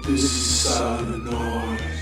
This is silent noise.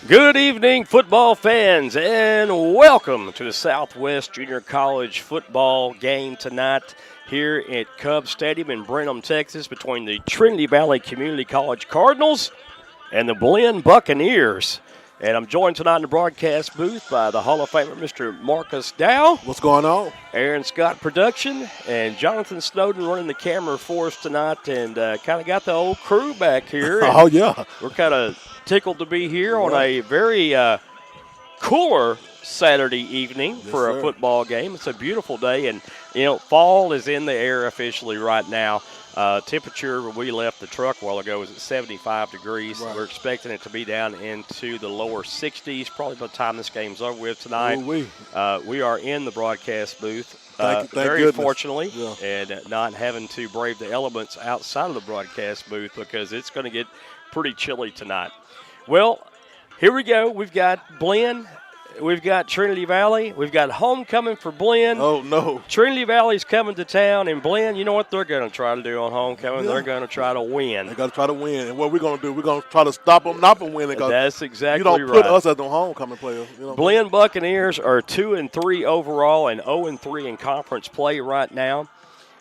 Good evening, football fans, and welcome to the Southwest Junior College football game tonight here at Cub Stadium in Brenham, Texas, between the Trinity Valley Community College Cardinals and the Blinn Buccaneers. And I'm joined tonight in the broadcast booth by the Hall of Famer, Mr. Marcus Dow. What's going on? Aaron Scott Production, and Jonathan Snowden running the camera for us tonight, and kind of got the old crew back here. Oh, yeah. We're kind of tickled to be here on a very cooler Saturday evening for a football game. It's a beautiful day, and, fall is in the air officially right now. Temperature when we left the truck a while ago was at 75 degrees. Right. We're expecting it to be down into the lower 60s probably by the time this game's over with tonight. We are in the broadcast booth. Thank very goodness. Fortunately, and not having to brave the elements outside of the broadcast booth because it's going to get pretty chilly tonight. Well, here we go. We've got Blinn. We've got Trinity Valley. We've got homecoming for Blinn. Oh, no. Trinity Valley's coming to town, and Blinn, you know what they're going to try to do on homecoming? Yeah. They're going to try to win. They got to try to win. And what we're going to do, we're going to try to stop them not from winning. That's exactly right. You don't put us as the homecoming players. Blinn Buccaneers are 2-3 overall and 0-3 in conference play right now.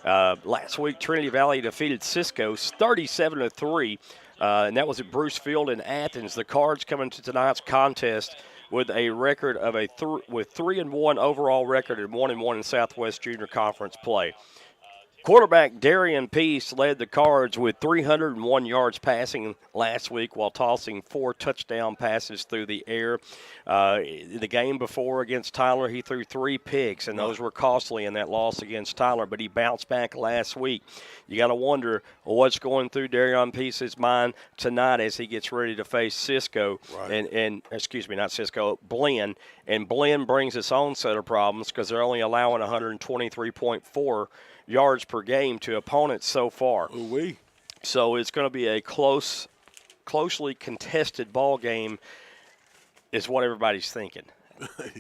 Last week, Trinity Valley defeated Cisco 37-3, and that was at Bruce Field in Athens. The Cards coming to tonight's contest with a record of with 3-1 overall record and 1-1 in Southwest Junior Conference play. Quarterback Darian Peace led the Cards with 301 yards passing last week while tossing 4 touchdown passes through the air. The game before against Tyler, he threw 3 picks, and those were costly in that loss against Tyler, but he bounced back last week. You got to wonder what's going through Darian Peace's mind tonight as he gets ready to face Cisco, Blinn. And Blinn brings its own set of problems because they're only allowing 123.4 yards per game to opponents so far. Ooh-wee. So it's going to be a closely contested ball game is what everybody's thinking.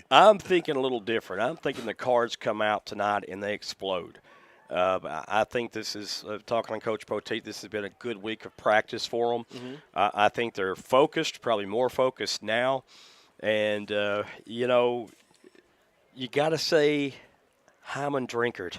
I'm thinking a little different. I'm thinking the Cards come out tonight and they explode. I think this is, talking to Coach Poteet, this has been a good week of practice for them. Mm-hmm. I think they're focused, probably more focused now. And, you got to say Hyman Drinkard.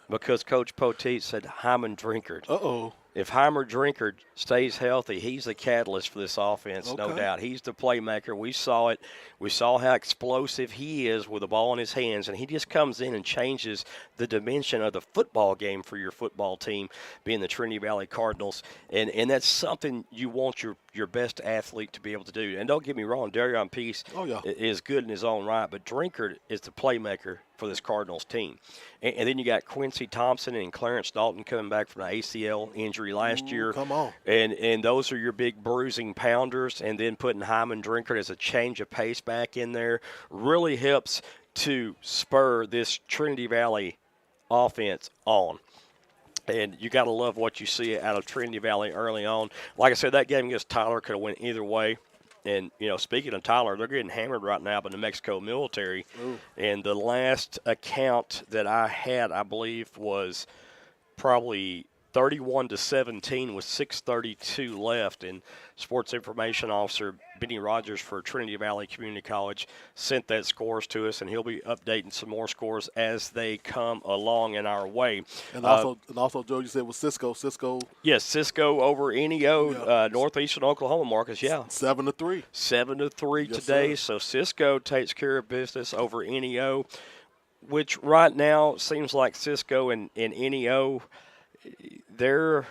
Because Coach Poteet said Hyman Drinkard. Uh-oh. If Hyman Drinkard stays healthy, he's the catalyst for this offense, no doubt. He's the playmaker. We saw it. We saw how explosive he is with the ball in his hands, and he just comes in and changes the dimension of the football game for your football team, being the Trinity Valley Cardinals. And that's something you want your best athlete to be able to do. And don't get me wrong, Darian Peace is good in his own right, but Drinkard is the playmaker for this Cardinals team. And then you got Quincy Thompson and Clarence Dalton coming back from the ACL injury last year. Come on. And those are your big bruising pounders, and then putting Hyman Drinkard as a change of pace back in there really helps to spur this Trinity Valley offense on. And you got to love what you see out of Trinity Valley early on. Like I said, that game against Tyler could have went either way. And, speaking of Tyler, they're getting hammered right now by New Mexico military. Ooh. And the last account that I had, I believe, was probably 31-17 with 6:32 left. And Sports Information Officer Benny Rogers for Trinity Valley Community College sent that scores to us, and he'll be updating some more scores as they come along in our way. And also, Joe, you said with Cisco. Yes, Cisco over NEO, Northeastern Oklahoma, Marcus. 7-3. 7-3 yes, today. Sir. So Cisco takes care of business over NEO, which right now seems like Cisco and NEO, they're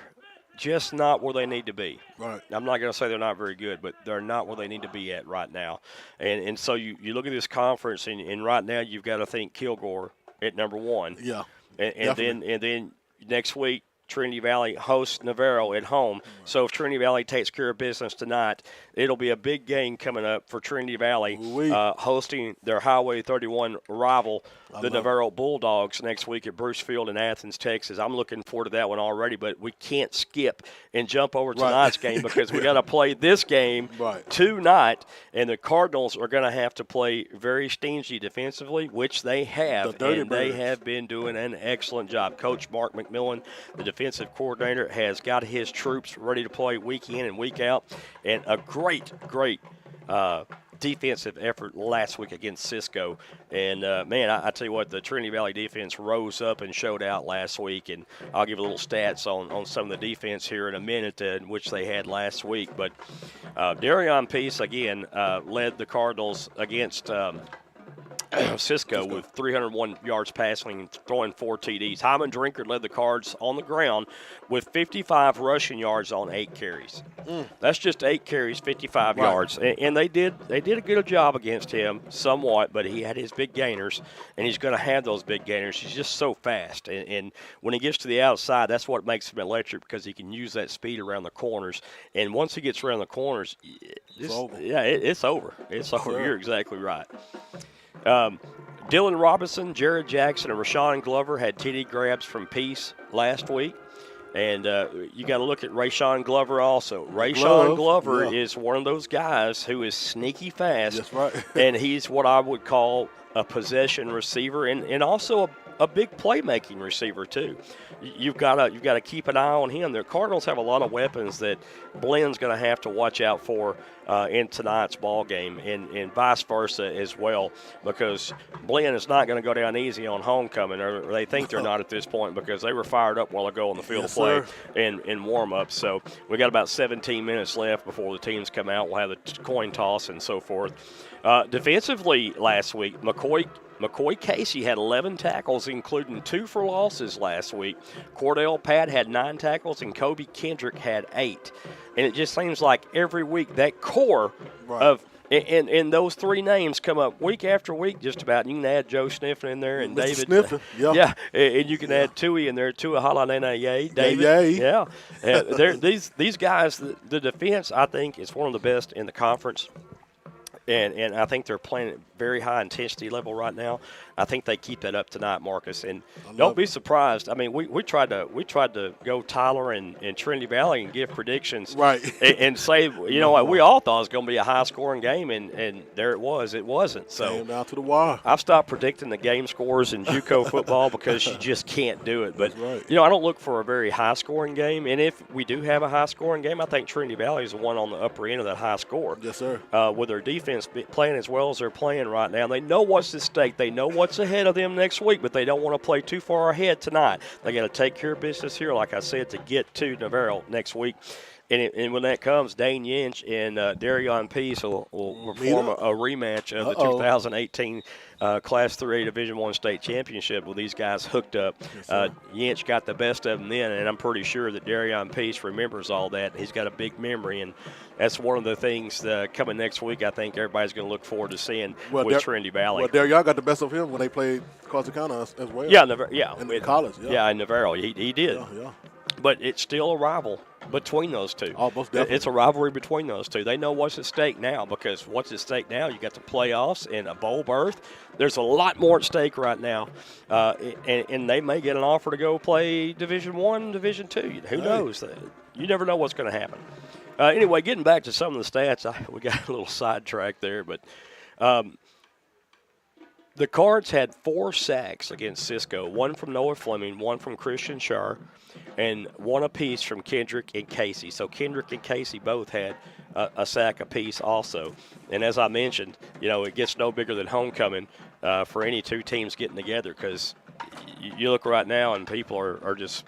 just not where they need to be. Right. I'm not going to say they're not very good, but they're not where they need to be at right now. And so you look at this conference, and right now you've got to think Kilgore at number 1. Yeah. And then next week, Trinity Valley hosts Navarro at home. Right. So if Trinity Valley takes care of business tonight, it'll be a big game coming up for Trinity Valley, hosting their Highway 31 rival, the Navarro Bulldogs, next week at Bruce Field in Athens, Texas. I'm looking forward to that one already, but we can't skip and jump over tonight's game because we got to play this game tonight, and the Cardinals are going to have to play very stingy defensively, which they have, and they have been doing an excellent job. Coach Mark McMillan, the defensive coordinator, has got his troops ready to play week in and week out, and a great defensive effort last week against Cisco. And, man, I tell you what, the Trinity Valley defense rose up and showed out last week. And I'll give a little stats on some of the defense here in a minute, in which they had last week. But Darion Peace, again, led the Cardinals against Cisco with 301 yards passing and throwing 4 TDs. Hyman Drinkard led the Cards on the ground with 55 rushing yards on 8 carries. That's just 8 carries, 55 yards. And they did a good job against him somewhat, but he had his big gainers, and he's going to have those big gainers. He's just so fast. And when he gets to the outside, that's what makes him electric, because he can use that speed around the corners. And once he gets around the corners, it's over. It's over. It's over. You're exactly right. Dylan Robinson, Jared Jackson, and Rashawn Glover had TD grabs from Peace last week. And you got to look at Rashawn Glover also. Rashawn Glover is one of those guys who is sneaky fast. That's right. And he's what I would call a possession receiver and also a big playmaking receiver too. You've got to keep an eye on him. The Cardinals have a lot of weapons that Blinn's going to have to watch out for in tonight's ball game, and vice versa as well, because Blinn is not going to go down easy on homecoming, or they think they're not at this point, because they were fired up a while ago on the field of play in warm-up. So we got about 17 minutes left before the teams come out. We'll have the coin toss and so forth. Defensively last week, McCoy Casey had 11 tackles, including 2 for losses last week. Cordell Pat had 9 tackles, and Kobe Kendrick had 8. And it just seems like every week that core of and those 3 names come up week after week just about. You can add Joe Sniffen in there and David. Sniffen, yeah, and you can add Tui in there, Tua Halanena David. Yeah. These guys, the defense, I think, is one of the best in the conference. And I think they're playing at very high intensity level right now. I think they keep that up tonight, Marcus. And don't be surprised. I mean, we tried to go Tyler and Trinity Valley and give predictions, and say, you know what, we all thought it was going to be a high scoring game, and there it was. It wasn't. So came down to the wire. I've stopped predicting the game scores in JUCO football because you just can't do it. But you know, I don't look for a very high scoring game. And if we do have a high scoring game, I think Trinity Valley is the one on the upper end of that high score. Yes, sir. With their defense playing as well as they're playing right now, they know what's at stake. They know what's ahead of them next week, but they don't want to play too far ahead tonight. They got to take care of business here, like I said, to get to Navarro next week. And when that comes, Dane Yinch and Darion Peace will perform a rematch of the 2018 Class 3A Division I state championship with these guys hooked up. Yinch got the best of them then, and I'm pretty sure that Darion Peace remembers all that. He's got a big memory, and that's one of the things coming next week I think everybody's going to look forward to seeing with Trinity Valley. Well, Darion got the best of him when they played Corsicana as well. In college. Yeah, in Navarro. He did. Yeah. But it's still a rival between those two. Oh, most definitely. It's a rivalry between those two. They know what's at stake now, because what's at stake now, you got the playoffs and a bowl berth. There's a lot more at stake right now, and they may get an offer to go play Division I, Division II. Who knows? You never know what's going to happen. Anyway, getting back to some of the stats, we got a little sidetracked there, but the Cards had 4 sacks against Cisco, 1 from Noah Fleming, 1 from Christian Shar, and 1 apiece from Kendrick and Casey. So Kendrick and Casey both had a sack apiece also. And as I mentioned, you know, it gets no bigger than homecoming for any 2 teams getting together, because you look right now and people are just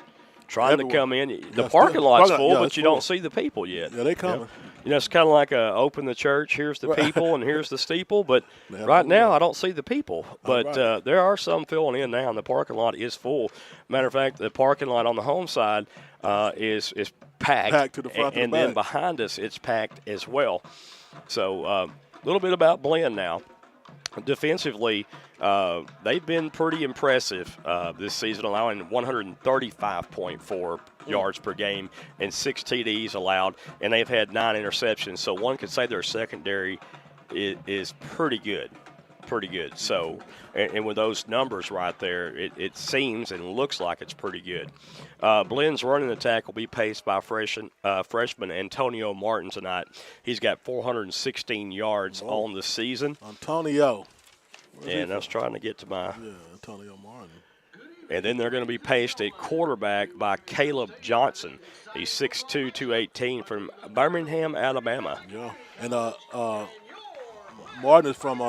trying to come in. The parking lot's full, but you don't see the people yet. Yeah, they coming. You know, it's kind of like open the church, here's the people, and here's the steeple. But right now, I don't see the people. But there are some filling in now, and the parking lot is full. Matter of fact, the parking lot on the home side is packed. To the front and then behind us, it's packed as well. So a little bit about Blinn now. Defensively, they've been pretty impressive this season, allowing 135.4 yards per game and 6 TDs allowed, and they've had 9 interceptions. So one could say their secondary is pretty good. So, and with those numbers right there, it seems and looks like it's pretty good. Blinn's running attack will be paced by freshman Antonio Martin tonight. He's got 416 yards on the season. Antonio. And I was trying to get to my. Yeah, Antonio Martin. And then they're going to be paced at quarterback by Caleb Johnson. He's 6'2", 218 from Birmingham, Alabama. Yeah, and Martin is from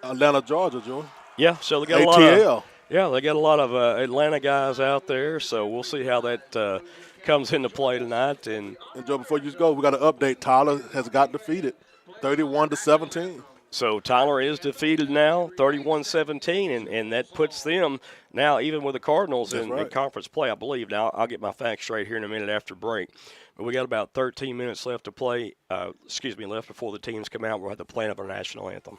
Atlanta, Georgia, Joe. Yeah, so they got ATL. they got a lot of Atlanta guys out there. So we'll see how that comes into play tonight. And Joe, before you go, we got an update. Tyler has got defeated, 31-17. so Tyler is defeated now, 31-17, and that puts them now even with the Cardinals in conference play, I believe. Now, I'll get my facts straight here in a minute after break. But we got about 13 minutes left to play, left before the teams come out. We'll have to play up our national anthem.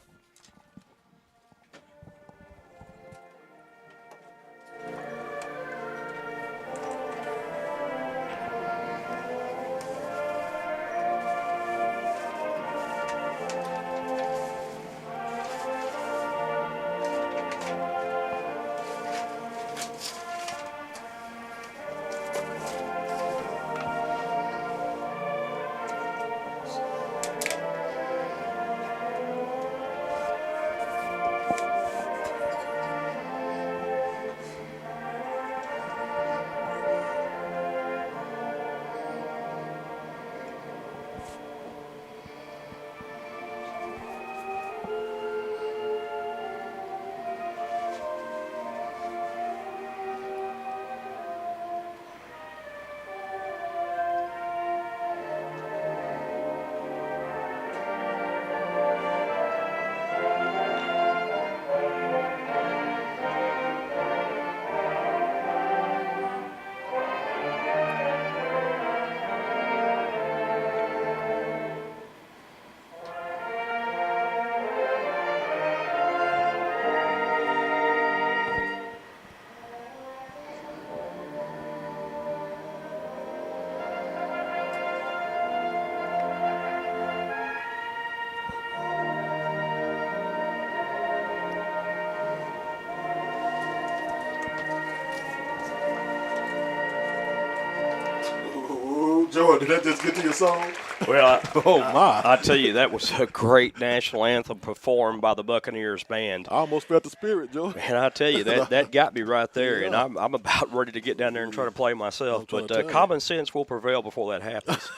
Joe, did that just get to your song? Well, my! I tell you, that was a great national anthem performed by the Buccaneers band. I almost felt the spirit, Joe. And I tell you, that got me right there, and I'm about ready to get down there and try to play myself. But common sense will prevail before that happens.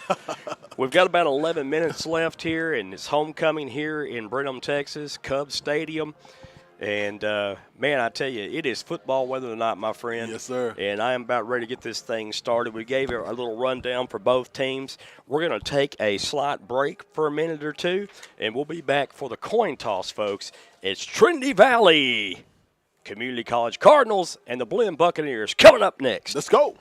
We've got about 11 minutes left here, and it's homecoming here in Brenham, Texas, Cubs Stadium. And, man, I tell you, it is football weather tonight, my friend. Yes, sir. And I am about ready to get this thing started. We gave a little rundown for both teams. We're going to take a slight break for a minute or two, and we'll be back for the coin toss, folks. It's Trinity Valley Community College Cardinals and the Blinn Buccaneers coming up next. Let's go.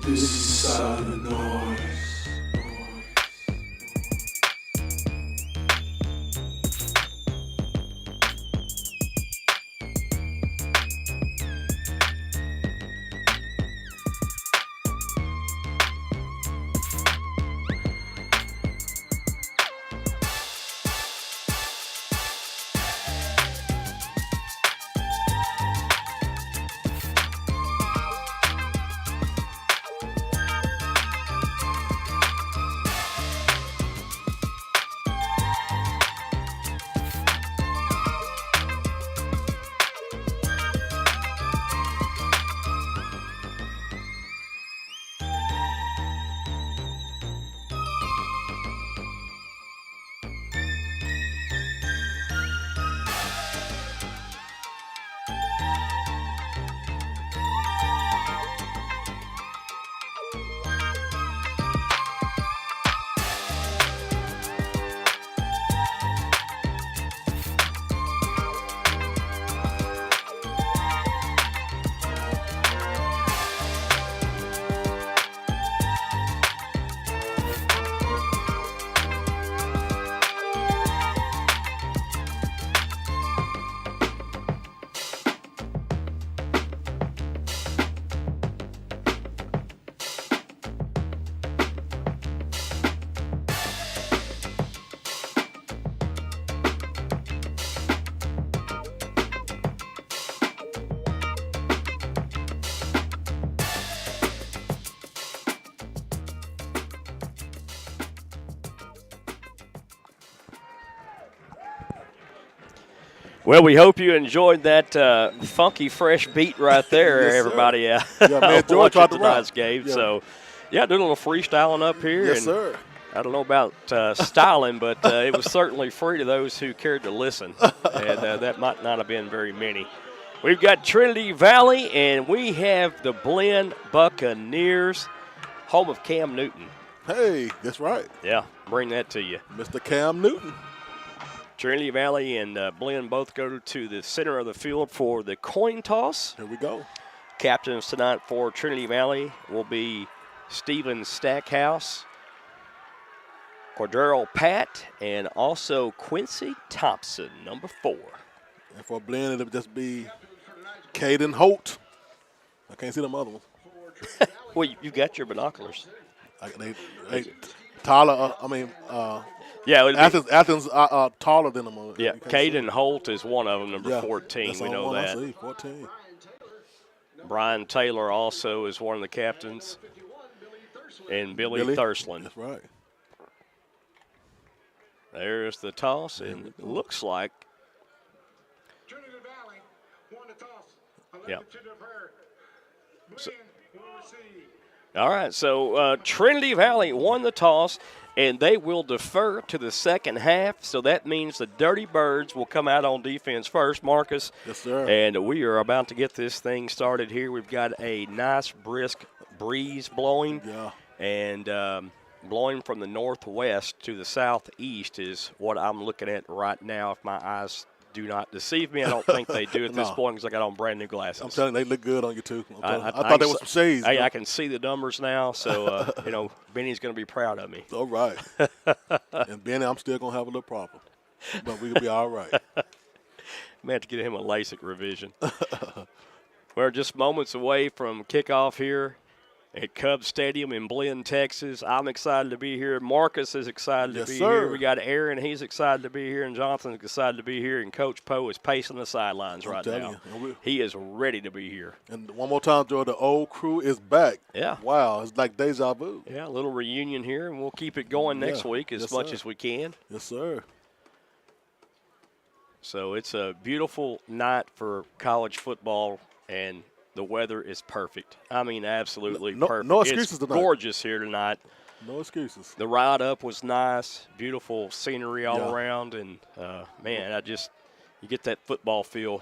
This is silent noise. Well, we hope you enjoyed that funky, fresh beat right there, Yes, everybody. yeah, man, George watching tried to tonight's rock. game. Yeah. So, yeah, doing a little freestyling up here. Yes, and sir. I don't know about styling, but it was certainly free to those who cared to listen, and that might not have been very many. We've got Trinity Valley, and we have the Blinn Buccaneers, home of Cam Newton. Hey, that's right. Yeah, bring that to you. Mr. Cam Newton. Trinity Valley and Blinn both go to the center of the field for the coin toss. Here we go. Captains tonight for Trinity Valley will be Steven Stackhouse, Cordero Pat, and also Quincy Thompson, number 4. And for Blinn, it'll just be Caden Holt. I can't see them other ones. Well, you got your binoculars. Tyler, Yeah, Athens taller than them. yeah. Caden Holt is one of them, number 14. That's We the know one I that. see, 14. Brian Taylor also is one of the captains, and Billy Thursland. That's right. There's the toss, and it looks like. Yeah. All right, so Trinity Valley won the toss, and they will defer to the second half. So that means the Dirty Birds will come out on defense first, Marcus. Yes, sir. And we are about to get this thing started here. We've got a nice, brisk breeze blowing. Yeah. And blowing from the northwest to the southeast is what I'm looking at right now. If my eyes do not deceive me, I don't think they do at this point because I got on brand new glasses. I'm telling you, they look good on you, too. I I thought there was some shades. Hey, I can see the numbers now, so, Benny's going to be proud of me. All right. And Benny, I'm still going to have a little problem. But we'll be all right. May have to get him a LASIK revision. We're just moments away from kickoff here at Cubs Stadium in Blinn, Texas. I'm excited to be here. Marcus is excited to be here. We got Aaron. He's excited to be here. And Jonathan's excited to be here. And Coach Poe is pacing the sidelines right now. He is ready to be here. And one more time, Joe, the old crew is back. Yeah. Wow, it's like deja vu. Yeah, a little reunion here, and we'll keep it going next week as much as we can. Yes, sir. So it's a beautiful night for college football, and the weather is perfect. I mean, absolutely perfect. No excuses it's tonight. Gorgeous here tonight. No excuses. The ride up was nice, beautiful scenery all around, and, man, you get that football feel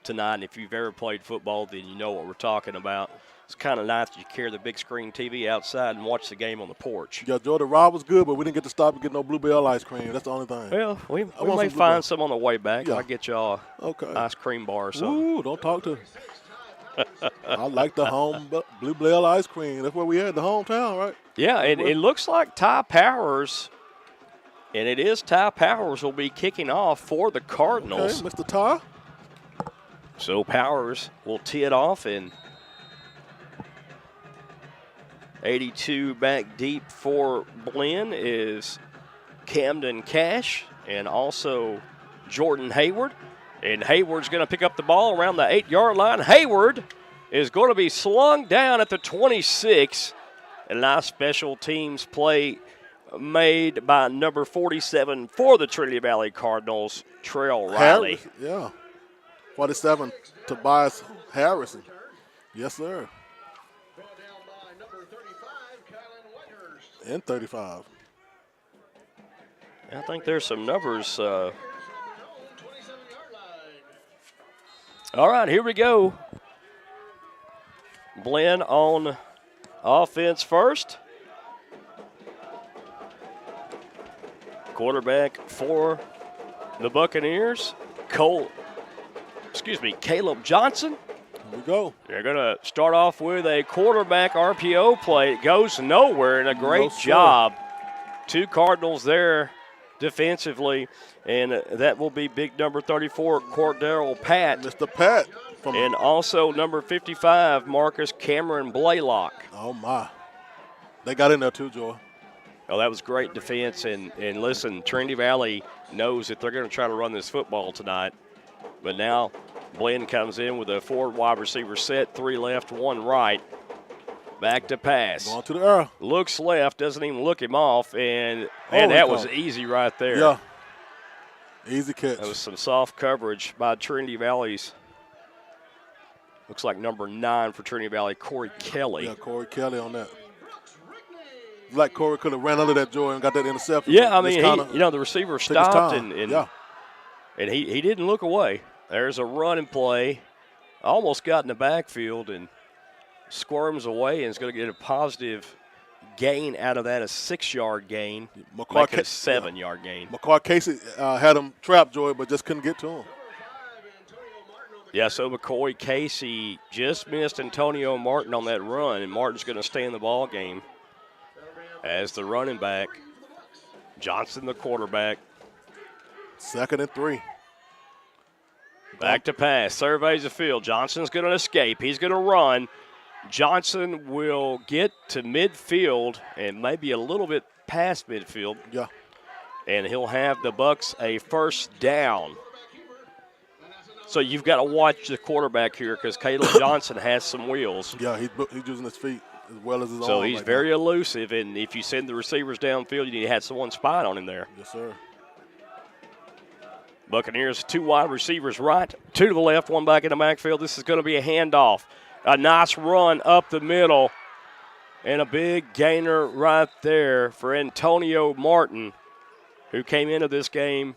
tonight. And if you've ever played football, then you know what we're talking about. It's kind of nice that you carry the big screen TV outside and watch the game on the porch. Yeah, Joe, the ride was good, but we didn't get to stop and get no Bluebell ice cream. That's the only thing. Well, we may find some on the way back. Yeah. I'll get y'all Okay. ice cream bar or something. Ooh, don't talk to I like the home Blue Bell ice cream. That's where we had the hometown, right? Yeah, and it looks like Ty Powers, and it is Ty Powers will be kicking off for the Cardinals. Okay, Mr. Ty. So Powers will tee it off, and 82 back deep for Blinn is Camden Cash and also Jordan Hayward. And Hayward's going to pick up the ball around the 8-yard line. Hayward is going to be slung down at the 26. And nice special teams play made by number 47 for the Trinity Valley Cardinals, Trail Riley. Yeah. 47, Tobias Harrison. Yes, sir. And 35. I think there's some numbers. All right, here we go. Blinn on offense first. Quarterback for the Buccaneers, Caleb Johnson. Here we go. They're going to start off with a quarterback RPO play. It goes nowhere, and a great job. 2 Cardinals there defensively, and that will be big number 34, Cordell Pat. Mr. Pat. And also number 55, Marcus Cameron Blaylock. Oh, my. They got in there too, Joy. Oh, that was great defense. And listen, Trinity Valley knows that they're going to try to run this football tonight. But now Blinn comes in with a 4 wide receiver set, 3 left, 1 right. Back to pass. Going to the air. Looks left, doesn't even look him off. And that was easy right there. Yeah. Easy catch. That was some soft coverage by Trinity Valley's. Looks like number 9 for Trinity Valley, Corey Kelly. Yeah, Corey Kelly on that. Like Corey could have ran under that, Joy, and got that interception. Yeah, I mean, the receiver stopped, and he didn't look away. There's a running play. Almost got in the backfield and squirms away and is going to get a positive gain out of that, a 6-yard gain, make it a 7-yard gain. McCoy Casey had him trapped, Joy, but just couldn't get to him. Yeah, so McCoy Casey just missed Antonio Martin on that run, and Martin's going to stay in the ball game as the running back. Johnson, the quarterback. 2nd and 3. Back to pass. Surveys the field. Johnson's going to escape. He's going to run. Johnson will get to midfield and maybe a little bit past midfield. Yeah. And he'll have the Bucks a first down. So you've got to watch the quarterback here because Caleb Johnson has some wheels. Yeah, he's using his feet as well as his arm. So he's very elusive, and if you send the receivers downfield, you need to have someone spying on him there. Yes, sir. Buccaneers, 2 wide receivers right, 2 to the left, 1 back in the backfield. This is going to be a handoff. A nice run up the middle, and a big gainer right there for Antonio Martin, who came into this game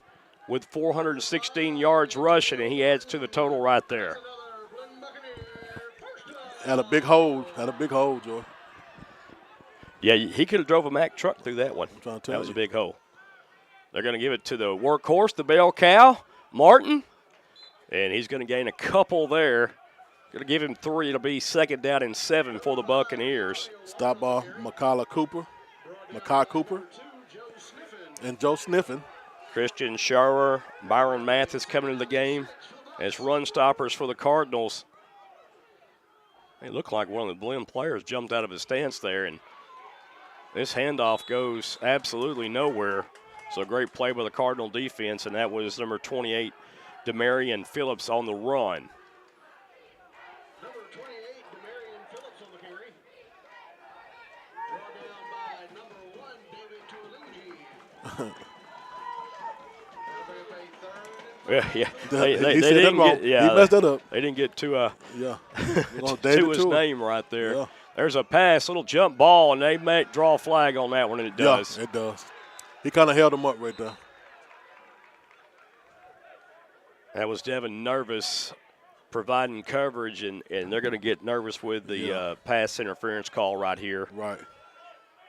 with 416 yards rushing, and he adds to the total right there. Had a big hole, Joy. Yeah, he could have drove a Mack truck through that one. That was a big hole. They're going to give it to the workhorse, the bell cow, Martin, and he's going to gain a couple there. Going to give him 3. It'll be 2nd down and 7 for the Buccaneers. Stop by Makai Cooper, and Joe Sniffin. Christian Schauer, Byron Mathis coming into the game as run stoppers for the Cardinals. It looked like one of the Blinn players jumped out of his stance there, and this handoff goes absolutely nowhere. So a great play by the Cardinal defense, and that was number 28, Demarion Phillips on the run. Number 28, Demarion Phillips on the carry. Brought down by number 1, David Tuolungi. Yeah. He messed that up. They didn't get to to his name right there. Yeah. There's a pass, little jump ball, and they might draw a flag on that one, and it does. Yeah, it does. He kind of held him up right there. That was Devin Nervous providing coverage, and they're going to get nervous with the pass interference call right here. Right.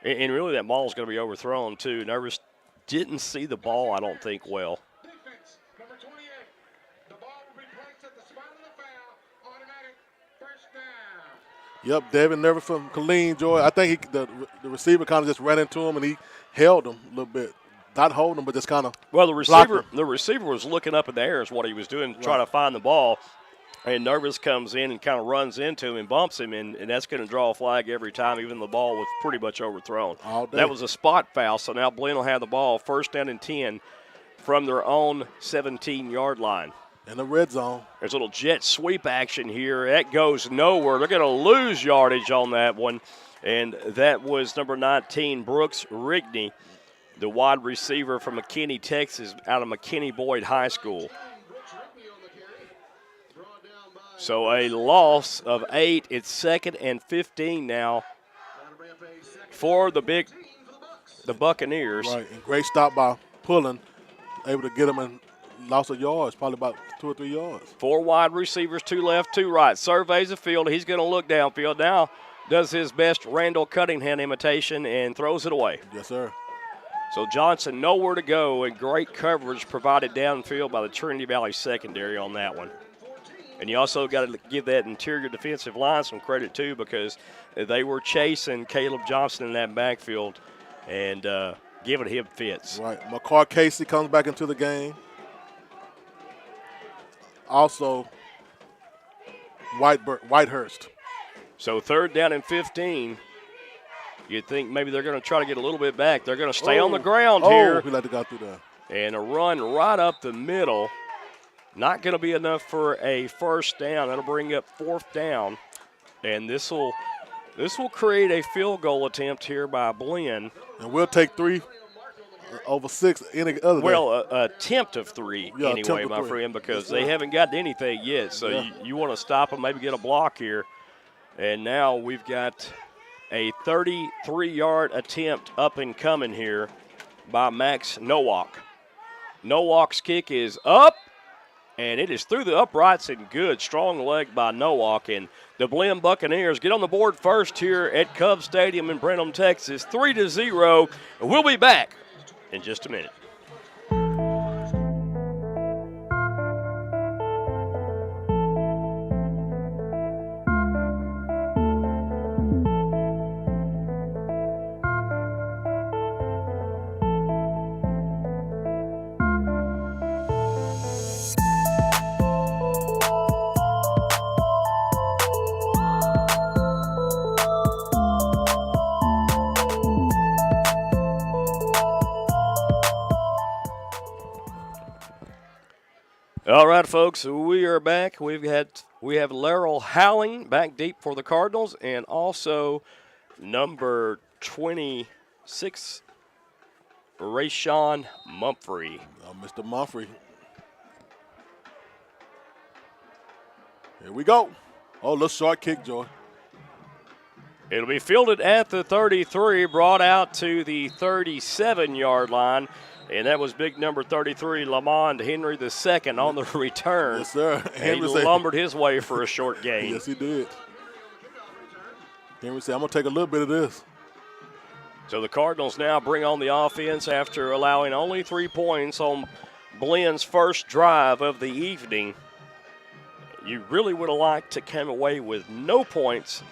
And really that ball is going to be overthrown, too. Nervous didn't see the ball, I don't think, well. Defense, number 28. The ball will be placed at the spot of the foul. Automatic Yep, David nervous from Colleen, Joy. I think the receiver kind of just ran into him and he held him a little bit. Not holding him, but just kind of the receiver was looking up in the air is what he was doing, trying to find the ball. And Nervous comes in and kind of runs into him and bumps him, and that's going to draw a flag every time, even the ball was pretty much overthrown. All day. That was a spot foul, so now Blinn will have the ball first down and 10 from their own 17-yard line. In the red zone. There's a little jet sweep action here. That goes nowhere. They're going to lose yardage on that one, and that was number 19, Brooks Rigney, the wide receiver from McKinney, Texas, out of McKinney Boyd High School. So a loss of 8. It's 2nd and 15 now for the Buccaneers. Right, and great stop by Pullen, able to get him in loss of yards, probably about 2 or 3 yards. 4 wide receivers, 2 left, 2 right. Surveys the field. He's going to look downfield now. Does his best Randall Cunningham imitation and throws it away. Yes, sir. So Johnson nowhere to go, and great coverage provided downfield by the Trinity Valley secondary on that one. And you also got to give that interior defensive line some credit, too, because they were chasing Caleb Johnson in that backfield and giving him fits. Right. McCart Casey comes back into the game. Also, Whitehurst. So 3rd down and 15. You'd think maybe they're going to try to get a little bit back. They're going to stay on the ground here. He let it go through there. And a run right up the middle. Not going to be enough for a first down. That'll bring up 4th down. And this will create a field goal attempt here by Blinn. And we'll take 3 over 6 any other day. Well, attempt of 3 anyway, my 3. friend, because they haven't gotten anything yet. So you want to stop them, maybe get a block here. And now we've got a 33-yard attempt up and coming here by Max Nowak. Nowak's kick is up, and it is through the uprights and good. Strong leg by Nowak. And the Blinn Buccaneers get on the board first here at Cub Stadium in Brenham, Texas, 3-0. We'll be back in just a minute. All right, folks, we are back. We have Laurel Howling back deep for the Cardinals, and also number 26, Rayshawn Mumphrey. Mr. Mumphrey. Here we go. Oh, little short kick, Joy. It'll be fielded at the 33, brought out to the 37-yard line. And that was big number 33, Lamond Henry II on the return. Yes, sir. And he lumbered his way for a short gain. Yes, he did. Henry said, I'm going to take a little bit of this. So the Cardinals now bring on the offense after allowing only 3 points on Blinn's first drive of the evening. You really would have liked to come away with no points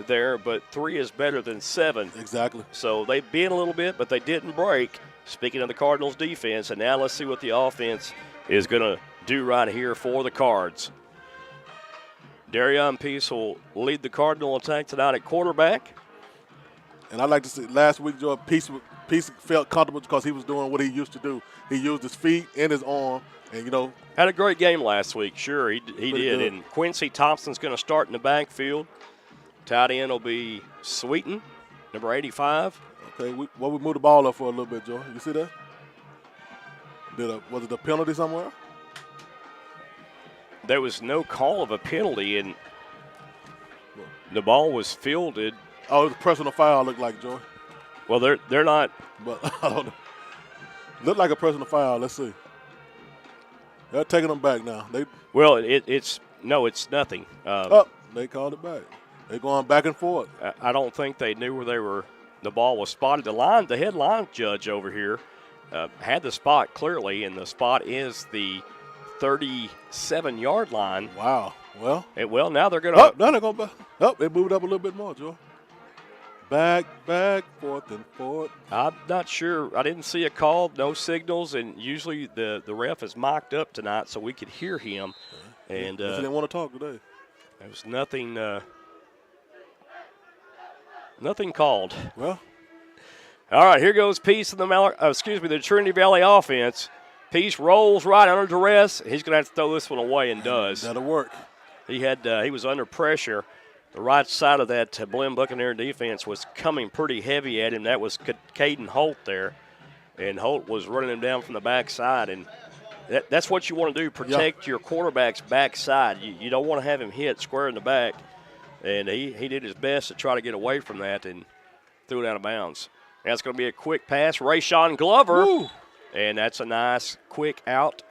there, but 3 is better than 7. Exactly. So they bent a little bit, but they didn't break. Speaking of the Cardinals' defense, and now let's see what the offense is going to do right here for the Cards. Darion Peace will lead the Cardinal attack tonight at quarterback. And I'd like to see last week, Joe, Peace felt comfortable because he was doing what he used to do. He used his feet and his arm, and, had a great game last week. Sure, he did. Good. And Quincy Thompson's going to start in the backfield. Tight end will be Sweeten, number 85. Okay, we moved the ball up for a little bit, Joe. You see that? Was it a penalty somewhere? There was no call of a penalty, and the ball was fielded. Oh, it was a personal foul, looked like, Joe. Well, they're not. But I don't know. Looked like a personal foul. Let's see. They're taking them back now. It's nothing. They called it back. They're going back and forth. I don't think they knew where the ball was spotted. The head line judge over here had the spot clearly, and the spot is the 37-yard line. Wow. Well, now they're going to. now they're going to. They moved up a little bit more, Joe. Back, fourth and fourth. I'm not sure. I didn't see a call, no signals, and usually the ref is mic'd up tonight so we could hear him. And He didn't want to talk today. there was nothing called. Well, all right, here goes Peace in the Trinity Valley offense. Peace rolls right under duress. He's going to have to throw this one away and does. That'll work. He was under pressure. The right side of that Blinn Buccaneer defense was coming pretty heavy at him. That was Caden Holt there, and Holt was running him down from the backside. And that's what you want to do, protect your quarterback's backside. You don't want to have him hit square in the back. And he did his best to try to get away from that and threw it out of bounds. Now it's going to be a quick pass. Rayshawn Glover. Woo. And that's a nice quick out.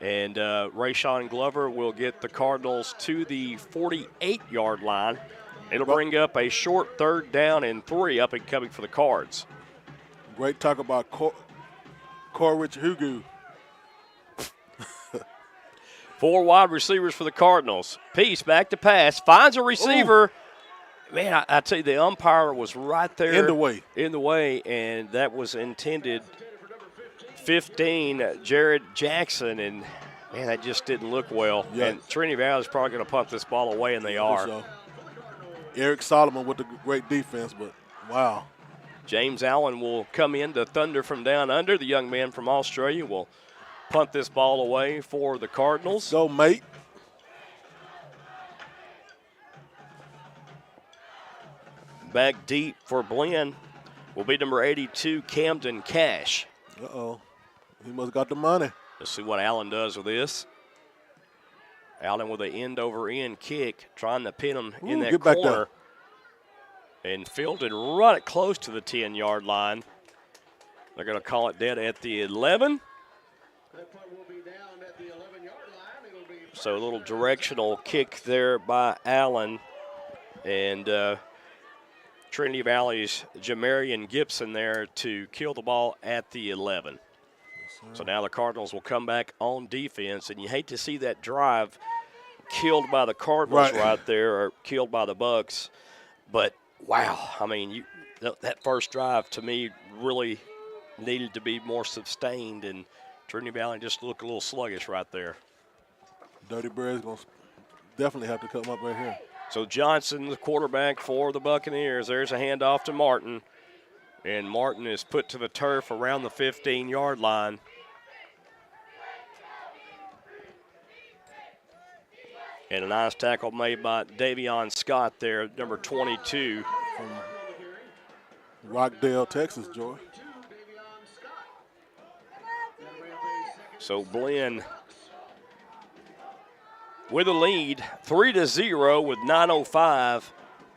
And Rayshawn Glover will get the Cardinals to the 48-yard line. It'll bring up a short 3rd down and 3 up and coming for the Cards. Great talk about Corrich Hugu. 4 wide receivers for the Cardinals. Peace back to pass. Finds a receiver. Ooh. Man, I tell you, the umpire was right there. In the way, and that was intended 15, Jared Jackson, and, man, that just didn't look well. Yeah. And Trinity Valley is probably going to punt this ball away, and they are. So. Eric Solomon with the great defense, but wow. James Allen will come in to Thunder from down under. The young man from Australia will punt this ball away for the Cardinals. Go, mate. Back deep for Blinn will be number 82, Camden Cash. Uh-oh. He must have got the money. Let's see what Allen does with this. Allen with an end-over-end kick, trying to pin him in that corner. And fielded right close to the 10-yard line. They're going to call it dead at the 11. That punt will be down at the 11-yard line. It'll be So a little directional kick there by Allen. And Trinity Valley's Jamarian Gibson there to kill the ball at the 11. So now the Cardinals will come back on defense, and you hate to see that drive killed by the Cardinals right there, or killed by the Bucks. But, wow, I mean, that first drive to me really needed to be more sustained, and Trinity Valley just looked a little sluggish right there. Dirty Bird's going to definitely have to come up right here. So Johnson, the quarterback for the Buccaneers, there's a handoff to Martin. And Martin is put to the turf around the 15-yard line. And a nice tackle made by Davion Scott there, number 22. From Rockdale, Texas, Joy. So Blinn with a lead, 3-0 with 9:05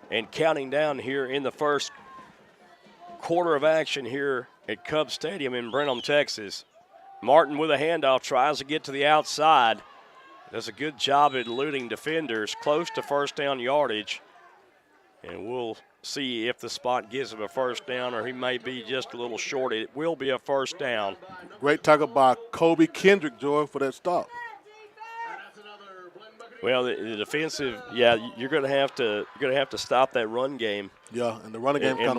and counting down here in the first quarter of action here at Cub Stadium in Brenham, Texas. Martin with a handoff tries to get to the outside. Does a good job at eluding defenders, close to first down yardage. And we'll see if the spot gives him a first down, or he may be just a little short. It will be a first down. Great tackle by Kobe Kendrick, Joy, for that stop. Well, the defensive, you're going to have to stop that run game. Yeah, and the running game kind of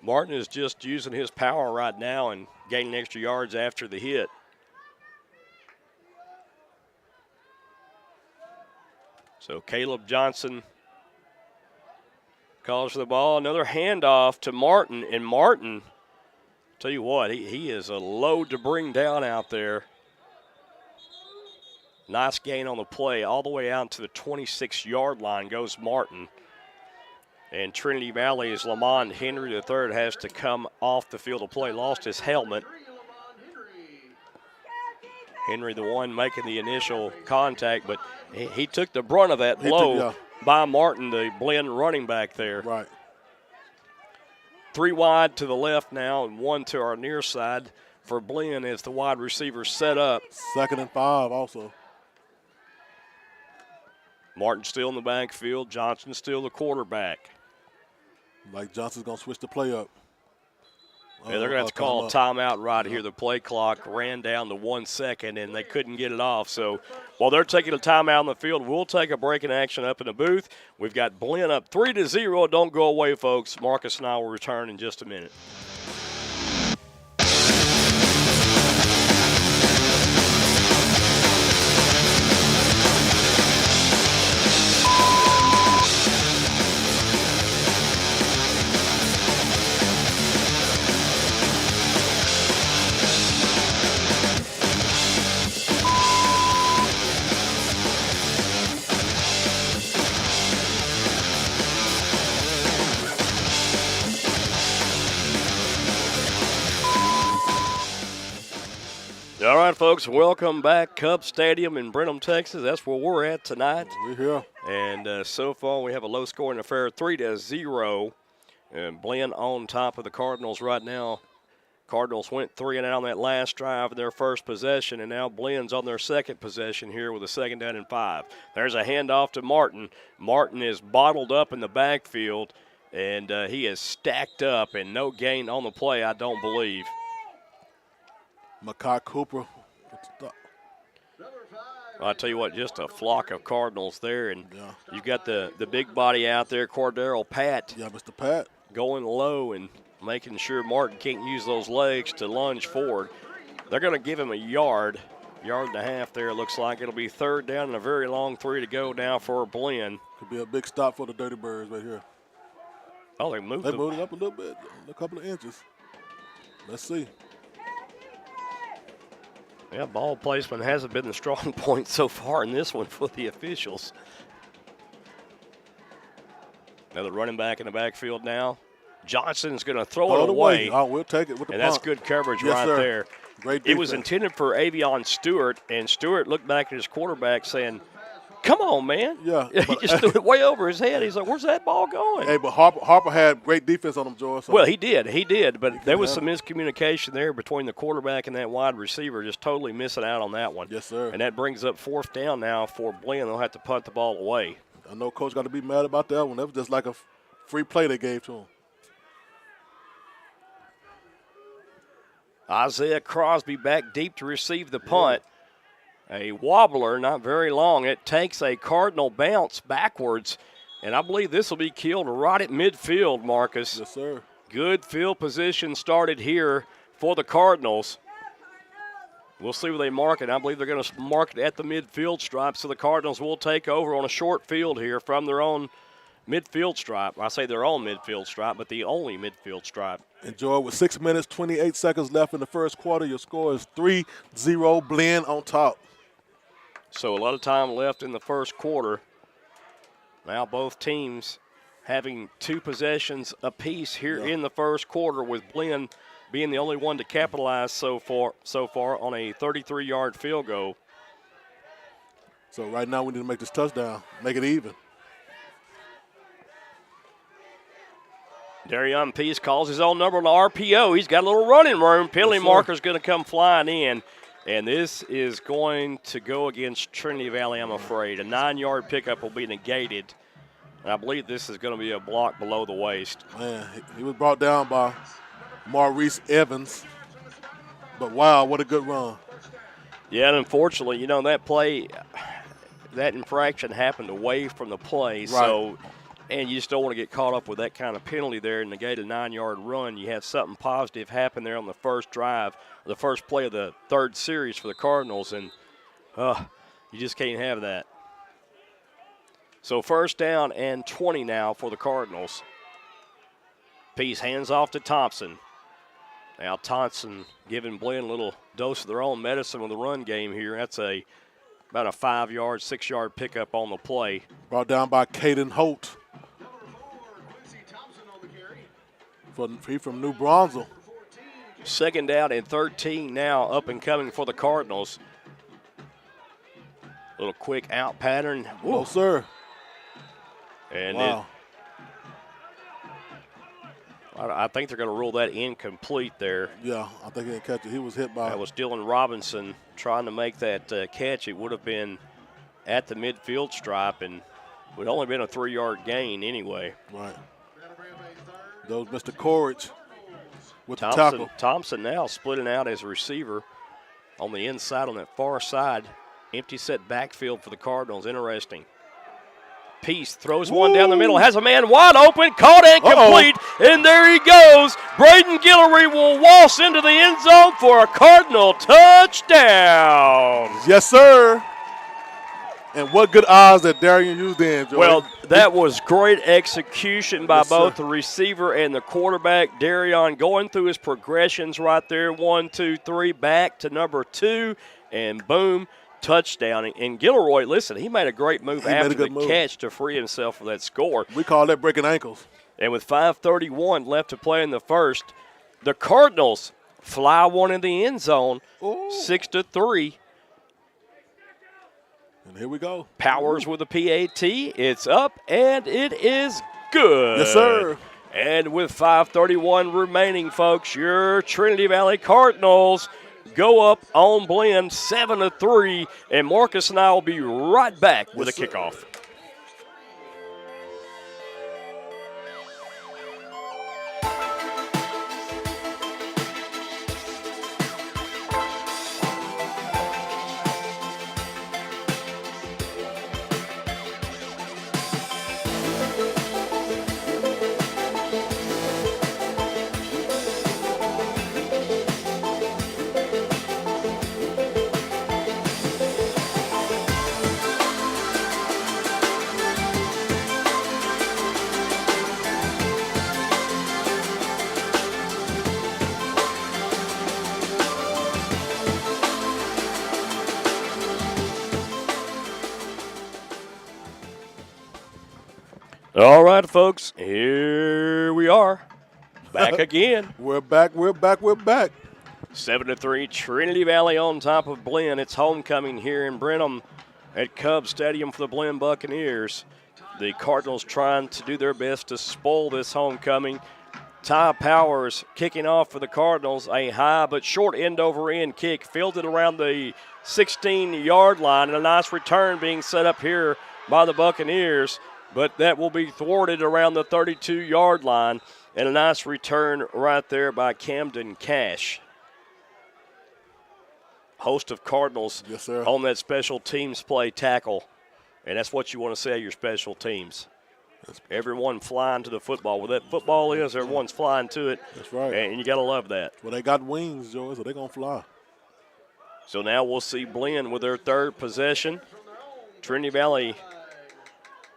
Martin is just using his power right now and gaining extra yards after the hit. So Caleb Johnson calls for the ball. Another handoff to Martin, and Martin, tell you what, he is a load to bring down out there. Nice gain on the play, all the way out to the 26-yard line goes Martin. And Trinity Valley's Lamont Henry III has to come off the field of play. Lost his helmet. Henry, the one making the initial contact, but he took the brunt of that blow by Martin, the Blinn running back there. Right. 3 wide to the left now and 1 to our near side for Blinn as the wide receivers set up. 2nd and 5 also. Martin still in the backfield. Johnson still the quarterback. Like Johnson's going to switch the play up. Yeah, they're going to have to call a timeout right here. The play clock ran down to 1 second, and they couldn't get it off. So while they're taking a timeout on the field, we'll take a break in action up in the booth. We've got Blinn up 3-0. Don't go away, folks. Marcus and I will return in just a minute. All right, folks, welcome back. Cub Stadium in Brenham, Texas. That's where we're at tonight. We're here. And so far we have a low-scoring affair, 3-0. And Blinn on top of the Cardinals right now. Cardinals went 3 and out on that last drive of their first possession, and now Blinn's on their second possession here with a 2nd down and 5. There's a handoff to Martin. Martin is bottled up in the backfield, and he is stacked up, and no gain on the play, I don't believe. Makai Cooper. I'll tell you what, just a flock of Cardinals there, and you've got the big body out there, Cordero Pat. Yeah, Mr. Pat. Going low and making sure Martin can't use those legs to lunge forward. They're going to give him a yard and a half there, it looks like. It'll be 3rd down and a very long 3 to go now for Blinn. Could be a big stop for the Dirty Birds right here. Oh, they moved it up a little bit, a couple of inches. Let's see. Yeah, ball placement hasn't been the strong point so far in this one for the officials. Another running back in the backfield now. Johnson's going to throw it away. Oh, we'll take it with the and punt. That's good coverage yes, right sir. there. Great defense. It was intended for Avion Stewart, and Stewart looked back at his quarterback saying, come on, man. Yeah. He just threw it way over his head. He's like, where's that ball going? Hey, but Harper had great defense on him, George. So well, he did. But there was some miscommunication there between the quarterback and that wide receiver, just totally missing out on that one. Yes, sir. And that brings up 4th down now for Blinn. They'll have to punt the ball away. I know Coach got to be mad about that one. That was just like a free play they gave to him. Isaiah Crosby back deep to receive the punt. A wobbler, not very long. It takes a Cardinal bounce backwards, and I believe this will be killed right at midfield, Marcus. Yes, sir. Good field position started here for the Cardinals. We'll see where they mark it. I believe they're going to mark it at the midfield stripe, so the Cardinals will take over on a short field here from their own midfield stripe. I say their own midfield stripe, but the only midfield stripe. Enjoy with 6 minutes, 28 seconds left in the first quarter. Your score is 3-0, Blinn on top. So a lot of time left in the first quarter. Now both teams having 2 possessions apiece here in the first quarter, with Blinn being the only one to capitalize so far on a 33-yard field goal. So right now we need to make this touchdown, make it even. Darion Peace calls his own number on the RPO. He's got a little running room. Penalty marker's going to come flying in. And this is going to go against Trinity Valley, I'm afraid. A 9-yard pickup will be negated. And I believe this is going to be a block below the waist. Man, he was brought down by Maurice Evans. But, wow, what a good run. Yeah, and unfortunately, that play, that infraction happened away from the play. Right. So, and you just don't want to get caught up with that kind of penalty there and negate a 9-yard run. You have something positive happen there on the first drive, the first play of the 3rd series for the Cardinals, and you just can't have that. So 1st down and 20 now for the Cardinals. Peace hands off to Thompson. Now Thompson giving Blinn a little dose of their own medicine with the run game here. That's about a 5-yard, 6-yard pickup on the play. Brought down by Caden Holt. From New Brunswick. 2nd down and 13 now, up and coming for the Cardinals. Little quick out pattern. No, sir. And wow. I think they're going to rule that incomplete there. Yeah, I think he didn't catch it. He was hit by. That was Dylan Robinson trying to make that catch. It would have been at the midfield stripe, and would only been a 3-yard gain anyway. Right. Those Mr. Corridge with the tackle. Thompson now splitting out as a receiver on the inside on that far side. Empty set backfield for the Cardinals. Interesting. Peace throws one down the middle, has a man wide open, caught and complete, and there he goes. Braden Guillory will waltz into the end zone for a Cardinal touchdown. Yes, sir. And what good eyes that Darian used then, Joey. Well, that was great execution by Yes, both sir. the receiver and the quarterback. Darian going through his progressions right there, 1, 2, 3, back to number 2, and boom. Touchdown. And Gilroy, listen, he made a great move after the catch to free himself for that score. We call that breaking ankles. And with 5:31 left to play in the first, the Cardinals fly one in the end zone, 6-3. And here we go. Powers with a PAT. It's up, and it is good. Yes, sir. And with 5:31 remaining, folks, your Trinity Valley Cardinals go up on Blinn 7-3, and Marcus and I will be right back with a kickoff. All right, folks, here we are, back again. We're back. 7-3, Trinity Valley on top of Blinn. It's homecoming here in Brenham at Cub Stadium for the Blinn Buccaneers. The Cardinals trying to do their best to spoil this homecoming. Ty Powers kicking off for the Cardinals, a high but short end-over-end kick, fielded around the 16-yard line, and a nice return being set up here by the Buccaneers. But that will be thwarted around the 32-yard line, and a nice return right there by Camden Cash. Host of Cardinals on that special teams play tackle, and that's what you want to say, your special teams. Everyone flying to the football. Where that football is, everyone's flying to it. That's right. And you got to love that. Well, they got wings, Joey, so they're going to fly. So now we'll see Blinn with their third possession. Trinity Valley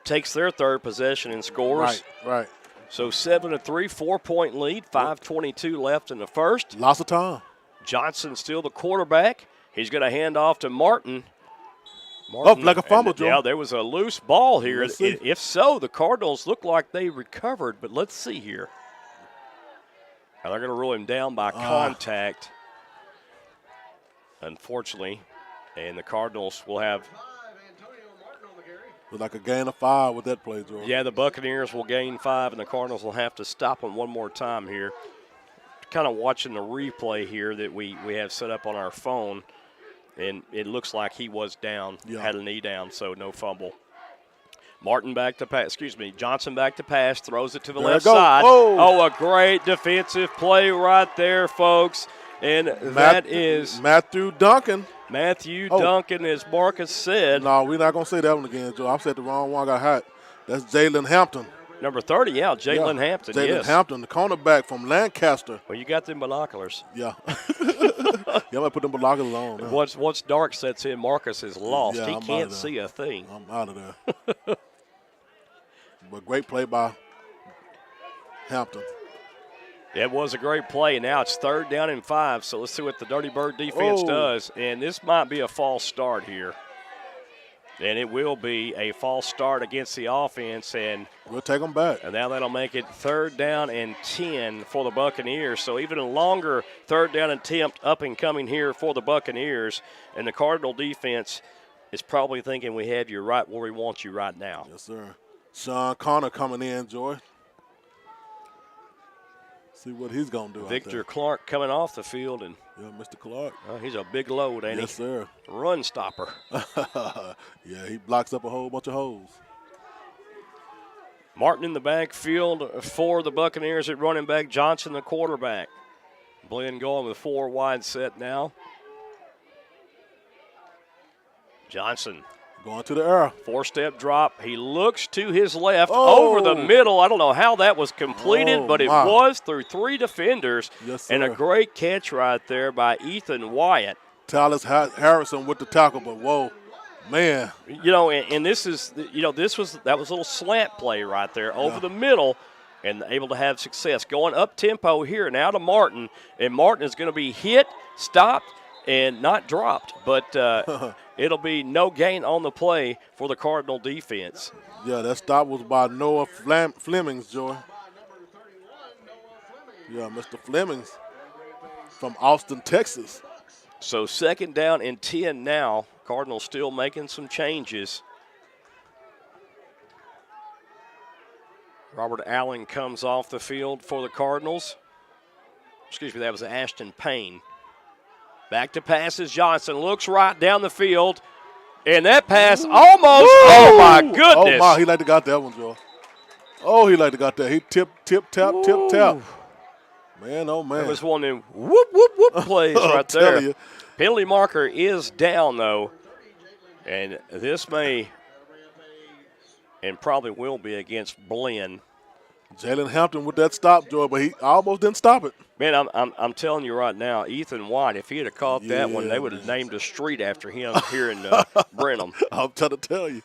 takes their third possession and scores. Right. So 7-3, 4-point lead, 5:22 left in the first. Lots of time. Johnson still the quarterback. He's going to hand off to Martin. Like a fumble, Joe. Yeah, there was a loose ball here. Let's see. If so, the Cardinals look like they recovered, but let's see here. Now they're going to rule him down by contact, unfortunately, and the Cardinals will have – With like a gain of 5 with that play, Jordan. yeah, the Buccaneers will gain 5, and the Cardinals will have to stop them one more time here. Kind of watching the replay here that we have set up on our phone, and it looks like he was down, had a knee down, so no fumble. Johnson back to pass, throws it to the left side. A great defensive play right there, folks. And that is Matthew Duncan. Duncan, as Marcus said. No, we're not going to say that one again, Joe. I said the wrong one. I got hot. That's Jalen Hampton. Number 30, Jalen Hampton, Jalen Hampton, the cornerback from Lancaster. Well, you got them binoculars. Yeah. I might put them binoculars on. Now. Once dark sets in, Marcus is lost. Yeah, he I'm can't see a thing. I'm out of there. But great play by Hampton. It was a great play. Now it's 3rd down and 5, so let's see what the Dirty Bird defense does. And this might be a false start here. And it will be a false start against the offense. And we'll take them back. And now that'll make it 3rd down and 10 for the Buccaneers. So even a longer 3rd down attempt up and coming here for the Buccaneers. And the Cardinal defense is probably thinking we have you right where we want you right now. Yes, sir. Sean Connor coming in, Joy. See what he's going to do. Victor Clark coming off the field. And yeah, Mr. Clark. He's a big load, ain't he? Yes, sir. Run stopper. Yeah, he blocks up a whole bunch of holes. Martin in the backfield for the Buccaneers at running back. Johnson, the quarterback. Blinn going with 4 wide set now. Johnson. Going to the air. 4-step drop. He looks to his left Oh. over the middle. I don't know how that was completed, Oh, but it my. was through 3 defenders. Yes, and a sir. great catch right there by Ethan Wyatt. Tallis Harrison with the tackle, but whoa, man. You know, and this is, you know, that was a little slant play right there over the middle and able to have success. Going up tempo here now to Martin, and Martin is going to be hit, stopped, and not dropped. But it'll be no gain on the play for the Cardinal defense. Yeah, that stop was by Noah Flemings, Joy. Yeah, Mr. Flemings from Austin, Texas. So 2nd down and 10 now. Cardinals still making some changes. Robert Allen comes off the field for the Cardinals. Excuse me, that was Ashton Payne. Back to passes. Johnson looks right down the field. And that pass almost, oh my goodness. Oh my, he like to got that one, Joe. Oh, he like to got that. He tip, tap. Man, oh man. That was one of them whoop, whoop, whoop plays right there. You. Penalty marker is down, though. And this may and probably will be against Blinn. Jalen Hampton with that stop, Joy, but he almost didn't stop it. Man, I'm telling you right now, Ethan White, if he had caught that one, they would have named a street after him here in Brenham. I'm trying to tell you,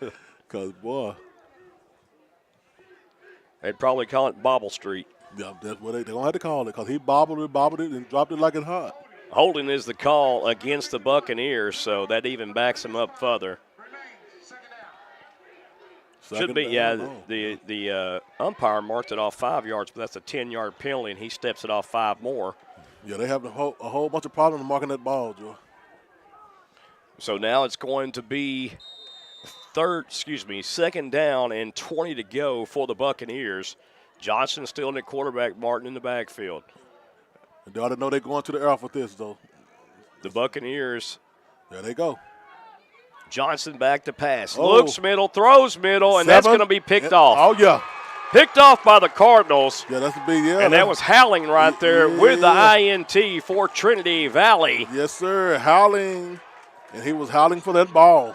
because, boy. They'd probably call it Bobble Street. Yeah, that's what they're going to have to call it, because he bobbled it, and dropped it like it's hot. Holding is the call against the Buccaneers, so that even backs him up further. Should be, the umpire marked it off 5 yards, but that's a 10-yard penalty, and he steps it off 5 more. Yeah, they have a whole bunch of problems marking that ball, Joe. So now it's going to be 2nd down and 20 to go for the Buccaneers. Johnson still in the quarterback, Martin in the backfield. And they ought to know they're going to the air with this, though. The Buccaneers. There they go. Johnson back to pass. Oh. Looks middle, throws middle, and that's going to be picked off. Oh, yeah. Picked off by the Cardinals. Yeah, that's a big, And that was Howling right there with the INT for Trinity Valley. Yes, sir. Howling. And he was howling for that ball.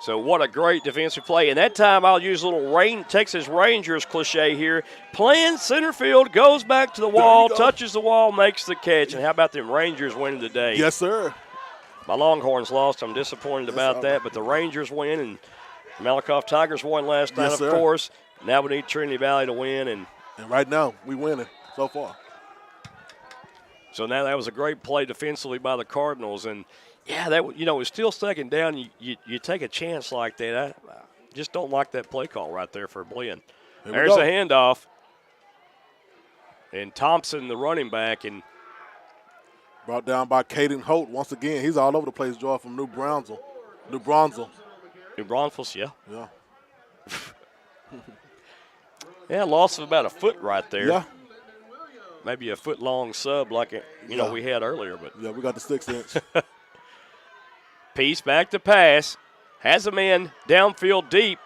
So what a great defensive play. And that time I'll use a little Texas Rangers cliche here. Playing center field, goes back to the wall, touches the wall, makes the catch. And how about them Rangers winning today? Yes, sir. My Longhorns lost. I'm disappointed about that. But the Rangers win, and Malakoff Tigers won last night, of course. Now we need Trinity Valley to win. And right now, we winning so far. So now that was a great play defensively by the Cardinals. And, yeah, that it's still 2nd down. You take a chance like that. I just don't like that play call right there for Blinn. There's a handoff. And Thompson, the running back, and brought down by Caden Holt once again. He's all over the place, Joy, from New Brunswick. New Braunfels, yeah. Yeah. Yeah, loss of about a foot right there. Yeah. Maybe a foot-long sub like we had earlier. But yeah, we got the 6-inch. Peace back to pass. Has a man downfield deep.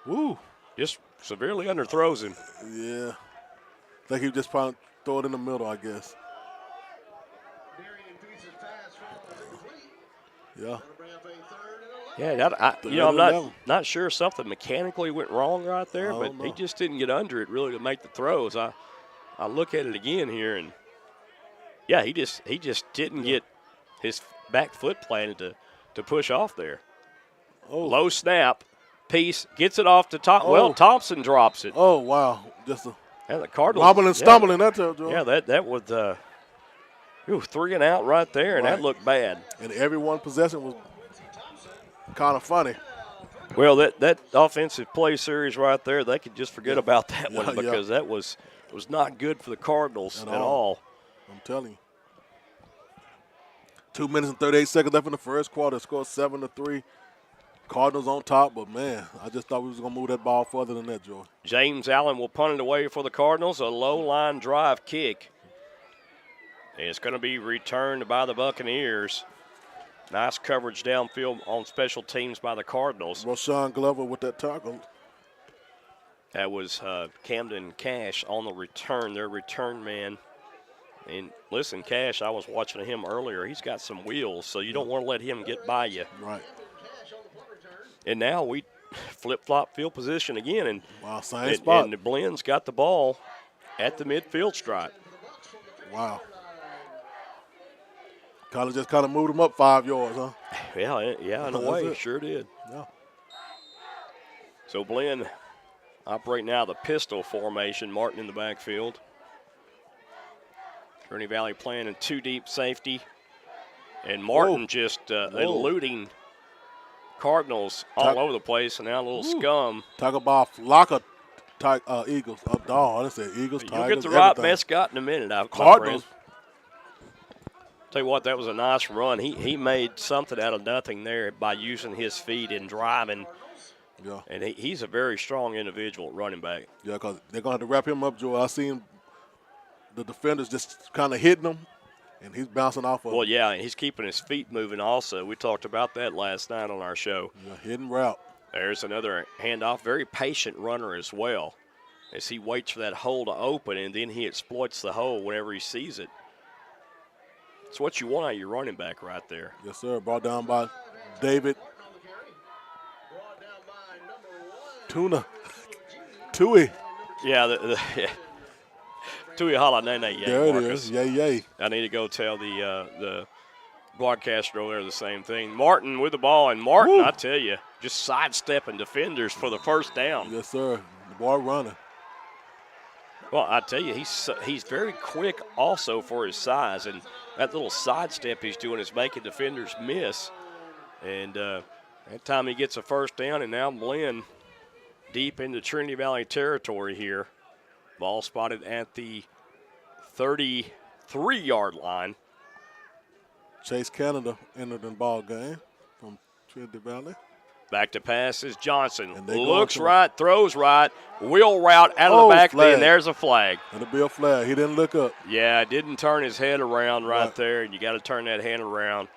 Woo. Just severely underthrows him. Yeah. I think he just probably throw it in the middle, I guess. Yeah. Yeah, I'm not sure something mechanically went wrong right there, but he just didn't get under it really to make the throws. I look at it again here, and yeah, he just didn't get his back foot planted to push off there. Oh. Low snap, Peace gets it off the top. Oh. Well, Thompson drops it. Oh wow, just and the Cardinals wobbling and stumbling that time, Joe. Yeah, that was 3 and out right there, and that looked bad. And every one possession was kind of funny. Well, that offensive play series right there, they could just forget about that one because that was not good for the Cardinals at all. I'm telling you. 2 minutes and 38 seconds left in the first quarter. Scored 7-3. Cardinals on top, but man, I just thought we was gonna move that ball further than that, Joe. James Allen will punt it away for the Cardinals. A low line drive kick. And it's going to be returned by the Buccaneers. Nice coverage downfield on special teams by the Cardinals. Rashawn Glover with that tackle. That was Camden Cash on the return, their return man. And listen, Cash, I was watching him earlier. He's got some wheels, so you don't want to let him get by you. Right. And now we flip-flop field position again. And, wow, same spot. And Blinn's got the ball at the midfield stripe. Wow. Kind of just kind of moved him up 5 yards, huh? Yeah, in a way, sure did. Yeah. So Blinn operating now the pistol formation, Martin in the backfield. Trinity Valley playing in 2 deep safety. And Martin just eluding Cardinals all over the place, and now a little scum. Talk about flock of Eagles. I didn't say Eagles, Tigers, You'll get the right mascot in a minute. Cardinals. Tell you what, that was a nice run. He made something out of nothing there by using his feet and driving. Yeah. And he's a very strong individual at running back. Yeah, because they're going to have to wrap him up, Joe. I seen the defenders just kind of hitting him, and he's bouncing off of Well, him. yeah, and he's keeping his feet moving also. We talked about that last night on our show. Yeah, hidden route. There's another handoff. Very patient runner as well, as he waits for that hole to open, and then he exploits the hole whenever he sees it. It's what you want out of your running back right there. Yes, sir. Brought down by David Tui. Yeah, Tui Halanene. There it Marcus. is. Yay. I need to go tell the broadcaster over there the same thing. Martin with the ball, and Martin, I tell you, just sidestepping defenders for the first down. Yes, sir. The ball running. Well, I tell you, he's very quick also for his size, and that little sidestep he's doing is making defenders miss. And that time he gets a first down, and now Blinn deep into Trinity Valley territory here. Ball spotted at the 33-yard line. Chase Canada entered the ball game from Trinity Valley. Back to pass is Johnson. Looks Looks right, throws right, wheel route out of the backfield, and there's a flag. It'll be a flag. He didn't look up. Yeah, didn't turn his head around right there, and you got to turn that hand around.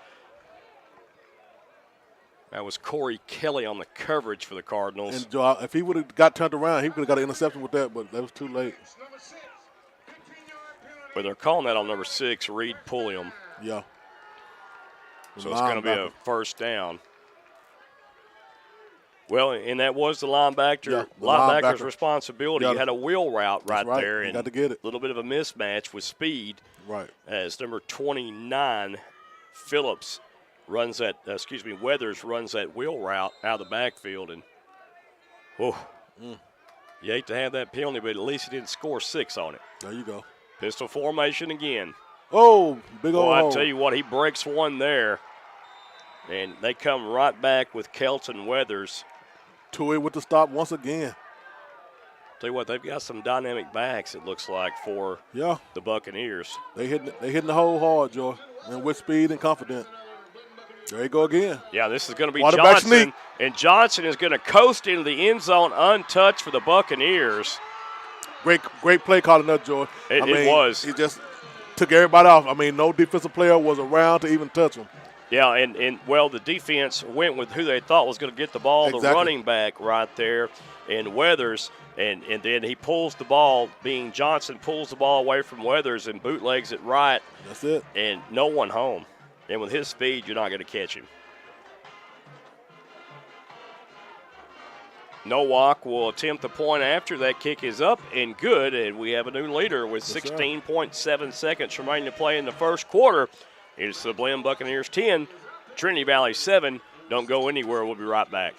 That was Corey Kelly on the coverage for the Cardinals. And Joe, if he would have got turned around, he could have got an interception with that, but that was too late. But they're calling that on number 6, Reed Pulliam. Yeah. So it's going to be a first down. Well, and that was the linebacker's responsibility. You had a wheel route right there. You And got to get it. A little bit of a mismatch with speed. Right. As number 29, Weathers runs that wheel route out of the backfield. And, you hate to have that penalty, but at least he didn't score 6 on it. There you go. Pistol formation again. Oh, big old I tell you what, he breaks one there. And they come right back with Kelton Weathers. Tui with the stop once again. Tell you what, they've got some dynamic backs, it looks like, for the Buccaneers. They hitting the hole hard, Joy, and with speed and confidence. There you go again. Yeah, this is going to be Johnson. Sneak. And Johnson is going to coast into the end zone untouched for the Buccaneers. Great play calling up, Joy. It was. He just took everybody off. I mean, no defensive player was around to even touch him. Yeah, and the defense went with who they thought was going to get the ball, the running back right there, and Weathers, and then he pulls the ball, being Johnson pulls the ball away from Weathers and bootlegs it right. That's it. And no one home. And with his speed, you're not going to catch him. Nowak will attempt the point after. That kick is up and good, and we have a new leader with 16.7 seconds remaining to play in the first quarter. It's the Blinn Buccaneers 10, Trinity Valley 7. Don't go anywhere. We'll be right back.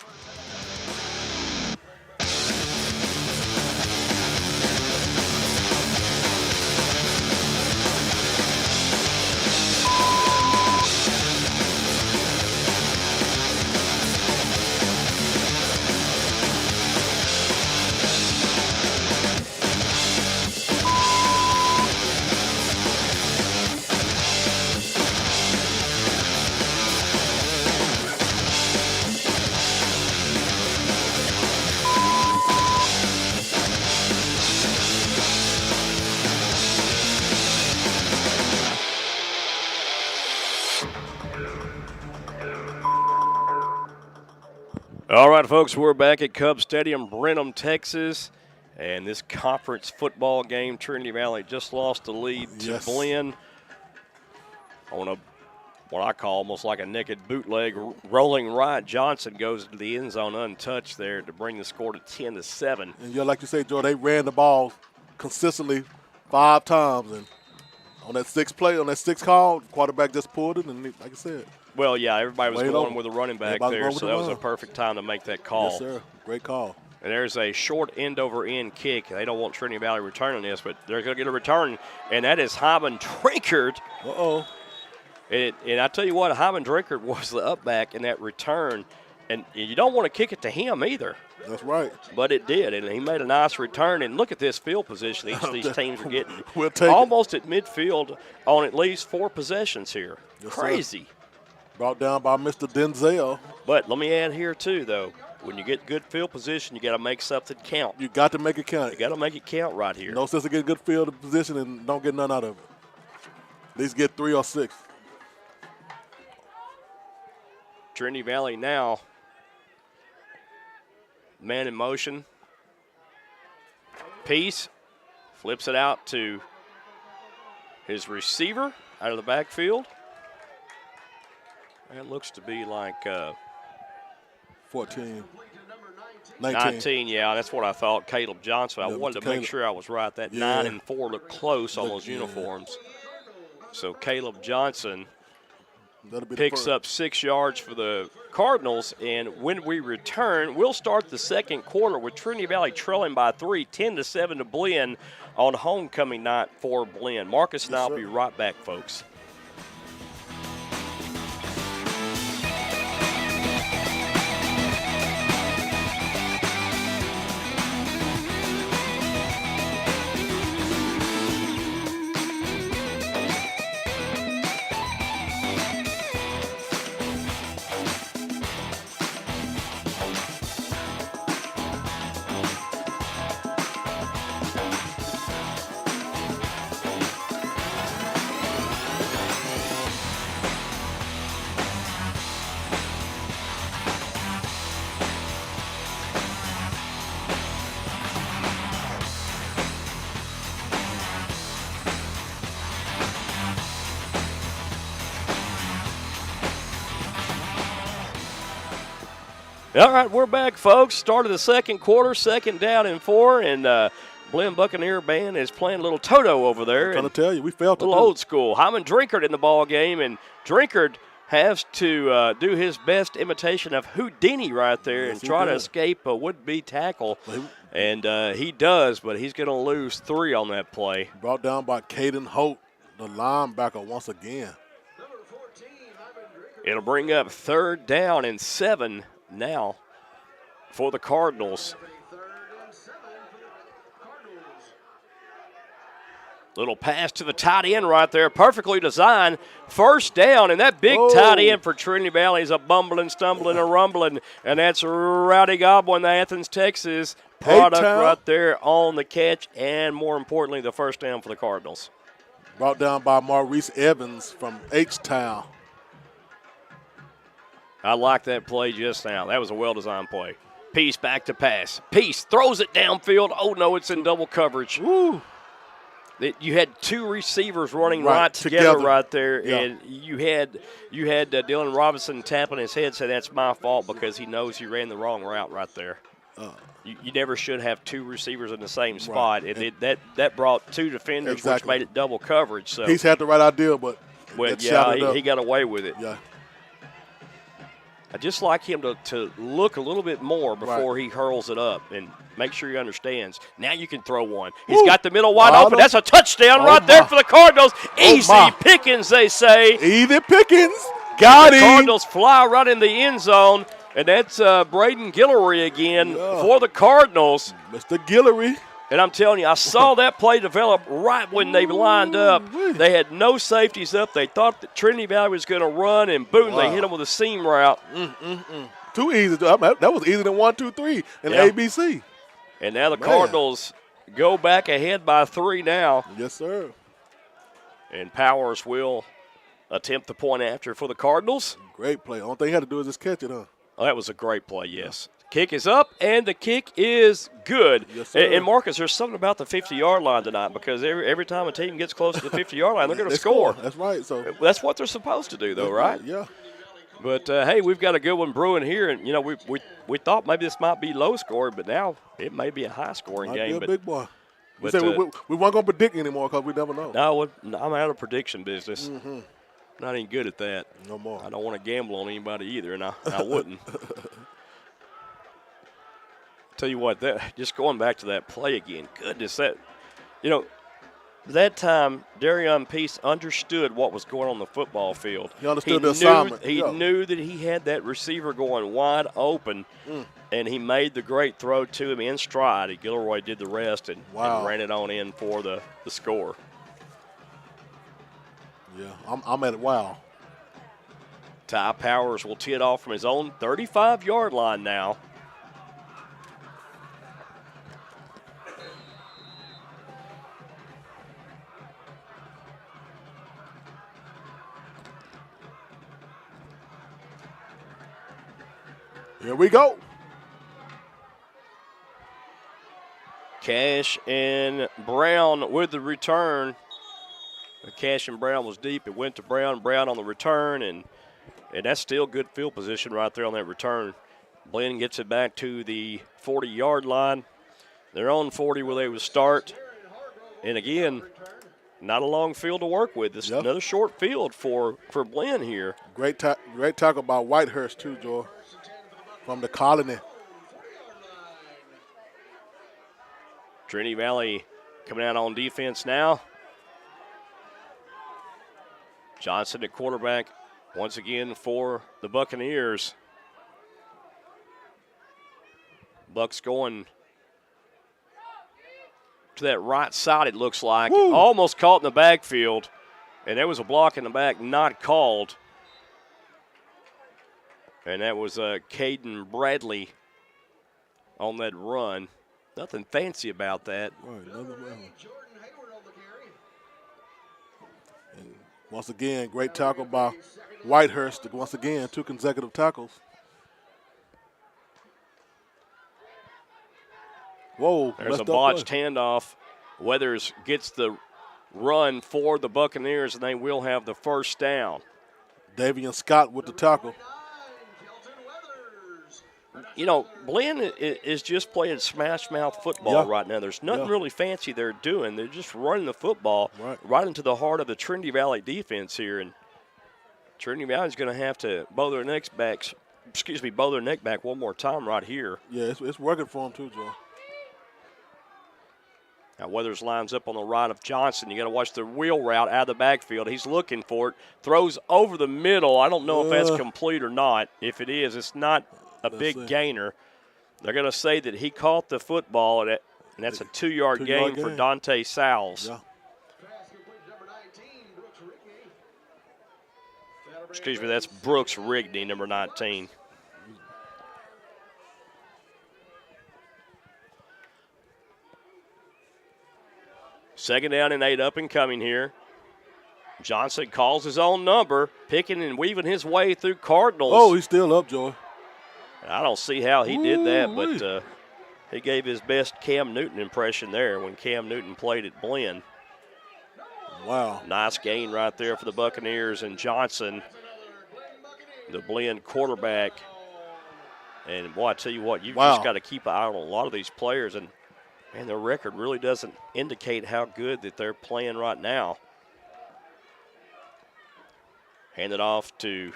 All right, folks, we're back at Cub Stadium, Brenham, Texas, And this conference football game, Trinity Valley just lost the lead to Blinn on what I call almost like a naked bootleg rolling right. Johnson goes to the end zone untouched there to bring the score to 10-7. And like you say, Joe, they ran the ball consistently 5 times, and on that 6th play, on that 6th call, the quarterback just pulled it, and like I said. Well, yeah, everybody was going over with a running back Everybody there, so that was a perfect time to make that call. Yes, sir. Great call. And there's a short end-over-end kick. They don't want Trinity Valley returning this, but they're going to get a return, and that is Hyman Drinkard. Uh-oh. And I tell you what, Hyman Drinkard was the up-back in that return, and you don't want to kick it to him either. That's right. But it did, and he made a nice return. And look at this field position each of these teams are getting. We'll take almost at midfield on at least 4 possessions here. Yes, crazy. Sir. Brought down by Mr. Denzel. But let me add here, too, though. When you get good field position, you got to make something count. You got to make it count. You got to make it count right here. No sense to get good field position and don't get none out of it. At least get 3 or 6. Trinity Valley now. Man in motion. Peace flips it out to his receiver out of the backfield. That looks to be like 14. 19, yeah, that's what I thought. Caleb Johnson. I wanted to make sure I was right. That 9 and 4 looked close on those uniforms. So Caleb Johnson picks up 6 yards for the Cardinals, and when we return, we'll start the second quarter with Trinity Valley trailing by 3, 10-7 to Blinn on homecoming night for Blinn. Marcus and I'll be right back, folks. All right, we're back, folks. Started the second quarter, 2nd down and 4, and Blinn Buccaneer band is playing a little Toto over there. I'm trying to tell you, we felt a little old school. Hyman Drinkard in the ball game, and Drinkard has to do his best imitation of Houdini right there and try to escape a would-be tackle. And he does, but he's going to lose 3 on that play. Brought down by Caden Holt, the linebacker, once again. It'll bring up 3rd down and 7 now for the Cardinals. Little pass to the tight end right there, perfectly designed. 1st down, and that big tight end for Trinity Valley is a bumbling, stumbling, and rumbling, and that's Rowdy Goblin, the Athens, Texas product right there on the catch, and more importantly, the 1st down for the Cardinals. Brought down by Maurice Evans from H-Town. I like that play just now. That was a well-designed play. Peace back to pass. Peace throws it downfield. Oh, no, it's in double coverage. Woo. You had 2 receivers running right together right there, and you had Dylan Robinson tapping his head, say that's my fault because he knows he ran the wrong route right there. You never should have 2 receivers in the same spot. That brought 2 defenders, which made it double coverage. So he's had the right idea, but he got away with it. Yeah. I just like him to look a little bit more before he hurls it up and make sure he understands. Now you can throw one. He's got the middle wide open. That's a touchdown right there for the Cardinals. Easy pickings, they say. Easy pickings. Got him. The Cardinals fly right in the end zone, and that's Braden Guillory again for the Cardinals. Mr. Guillory. And I'm telling you, I saw that play develop right when they lined up. They had no safeties up. They thought that Trinity Valley was going to run, and boom, they hit them with a seam route. Too easy. That was easier than 1, 2, 3 in ABC. And now the Cardinals go back ahead by 3 now. Yes, sir. And Powers will attempt the point after for the Cardinals. Great play. Only thing he had to do is just catch it, huh? Oh, that was a great play, yes. Kick is up, and the kick is good. Yes, sir. And Marcus, there's something about the 50-yard line tonight because every time a team gets close to the 50-yard line, they're going to score. That's right. So that's what they're supposed to do, though, right? Yeah. But, hey, we've got a good one brewing here. And, we thought maybe this might be low scoring, but now it may be a high-scoring game. Might be a big boy. But, we weren't going to predict anymore because we never know. No, I'm out of prediction business. Mm-hmm. Not any good at that. No more. I don't want to gamble on anybody either, and I wouldn't. Tell you what, just going back to that play again, goodness, that time Darion Peace understood what was going on the football field. He understood the assignment. He knew that he had that receiver going wide open, and he made the great throw to him in stride. Gilroy did the rest and ran it on in for the score. Yeah, I'm at it. Wow. Ty Powers will tee it off from his own 35-yard line now. Here we go. Cash and Brown with the return. Cash and Brown was deep. It went to Brown. Brown on the return, and that's still good field position right there on that return. Blinn gets it back to the 40-yard line. They're on 40 where they would start. And again, not a long field to work with. This is another short field for Blinn here. Great tackle by Whitehurst too, Joe, from the Colony. Trinity Valley coming out on defense now. Johnson at quarterback once again for the Buccaneers. Bucks going to that right side, it looks like. Woo. Almost caught in the backfield. And there was a block in the back not called. And that was Caden Bradley on that run. Nothing fancy about that. Right, and once again, great tackle by Whitehurst. Once again, 2 consecutive tackles. Whoa. There's a botched handoff. Weathers gets the run for the Buccaneers, and they will have the first down. Davian Scott with the tackle. Blinn is just playing smash mouth football right now. There's nothing really fancy they're doing. They're just running the football right into the heart of the Trinity Valley defense here. And Trinity Valley's going to have to bow their neck back one more time right here. Yeah, it's working for them too, Joe. Now Weathers lines up on the right of Johnson. You got to watch the wheel route out of the backfield. He's looking for it. Throws over the middle. I don't know if that's complete or not. If it is, it's not a big gainer. They're going to say that he caught the football, and that's a 2-yard gain for Dante Sowles. Yeah. Excuse me, that's Brooks Rigney, number 19. Second down and 8 up and coming here. Johnson calls his own number, picking and weaving his way through Cardinals. Oh, he's still up, Joey. I don't see how he did that, but he gave his best Cam Newton impression there when Cam Newton played at Blinn. Wow. Nice gain right there for the Buccaneers, and Johnson, the Blinn quarterback. And, boy, I tell you what, you've just got to keep an eye on a lot of these players, and their record really doesn't indicate how good that they're playing right now. Hand it off to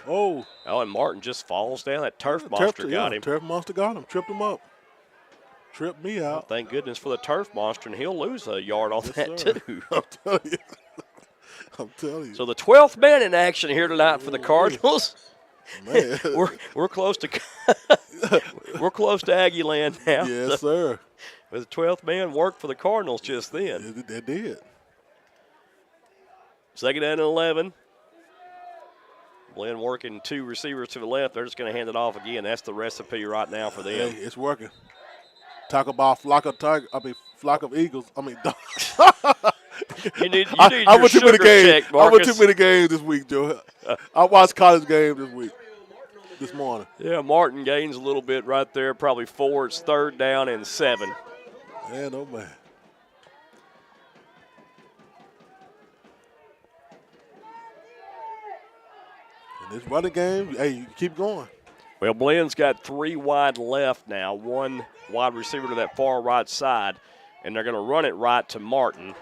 and Martin just falls down. That turf monster got him. Turf monster got him. Tripped him up. Tripped me out. Well, thank goodness for the turf monster, and he'll lose a yard on that too. I'm telling you. So the 12th man in action here tonight for the Cardinals. Man. we're close to Aggie land now. Yes, sir. With the 12th man worked for the Cardinals just then. They did. Second down and 11. Blinn working 2 receivers to the left. They're just going to hand it off again. That's the recipe right now for them. Hey, it's working. Talk about flock of eagles. You need I went too many games. check, Marcus. I went too many games this week, Joe. I watched college games this week. this morning. Yeah, Martin gains a little bit right there, probably 4. It's 3rd down and 7. Man, oh, man. In this running game, hey, you keep going. Well, Blinn's got 3 wide left now, 1 wide receiver to that far right side, and they're going to run it right to Martin.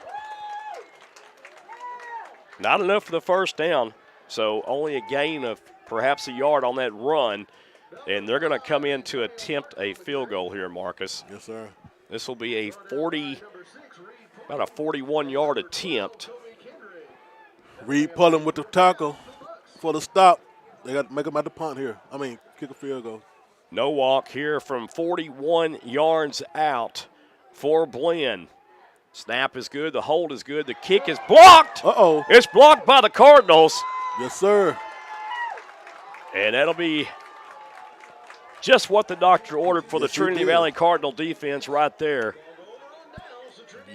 Not enough for the first down, so only a gain of perhaps a yard on that run, and they're going to come in to attempt a field goal here, Marcus. Yes, sir. This will be a about a 41-yard attempt. Reed pulling with the tackle for the stop. They got to make them at the punt here. Kick a field goal. No walk here from 41 yards out for Blinn. Snap is good. The hold is good. The kick is blocked. Uh-oh. It's blocked by the Cardinals. Yes, sir. And that'll be just what the doctor ordered for the Yes, he Trinity did. Valley Cardinal defense right there.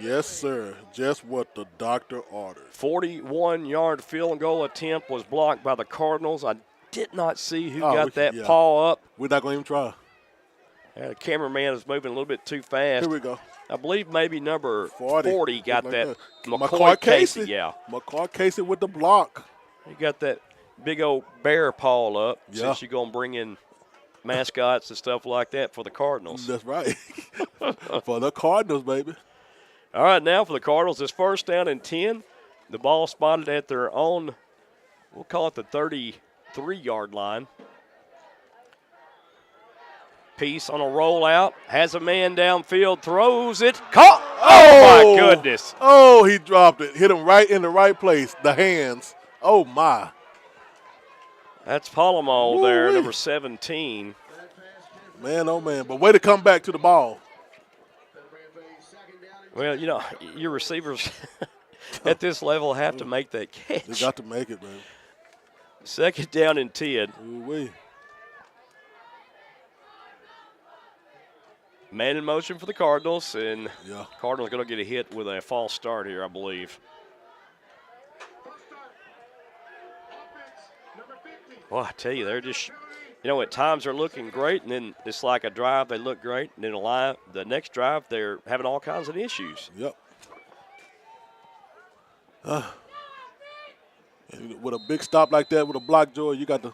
Yes, sir. Just what the doctor ordered. 41-yard field goal attempt was blocked by the Cardinals. I did not see who Oh, got that yeah. paw up. We're not going to even try. The cameraman is moving a little bit too fast. Here we go. I believe maybe number 40 got Like that. that. McCoy Casey, yeah. McCoy Casey with the block. He got that big old bear paw up Yeah. since you're going to bring in mascots and stuff like that for the Cardinals. That's right. For the Cardinals, baby. All right, now for the Cardinals, it's 1st down and 10. The ball spotted at their own, we'll call it the 33-yard line. Peace on a rollout, has a man downfield, throws it, caught. Oh, my goodness. Oh, he dropped it. Hit him right in the right place. The hands. Oh, my. That's Palomar there, Woo-wee. number 17. Man, oh, man. But way to come back to the ball. Well, your receivers at this level have to make that They catch. got to make it, man. 2nd down and 10. Ooh-wee. Man in motion for the Cardinals, and Yeah. Cardinals going to get a hit with a false start here, I believe. Well, I tell you, they're just, at times they're looking great, and then it's like a drive, they look great, and then the next drive, they're having all kinds of issues. Yep. And with a big stop like that, with a block, Joy, you got to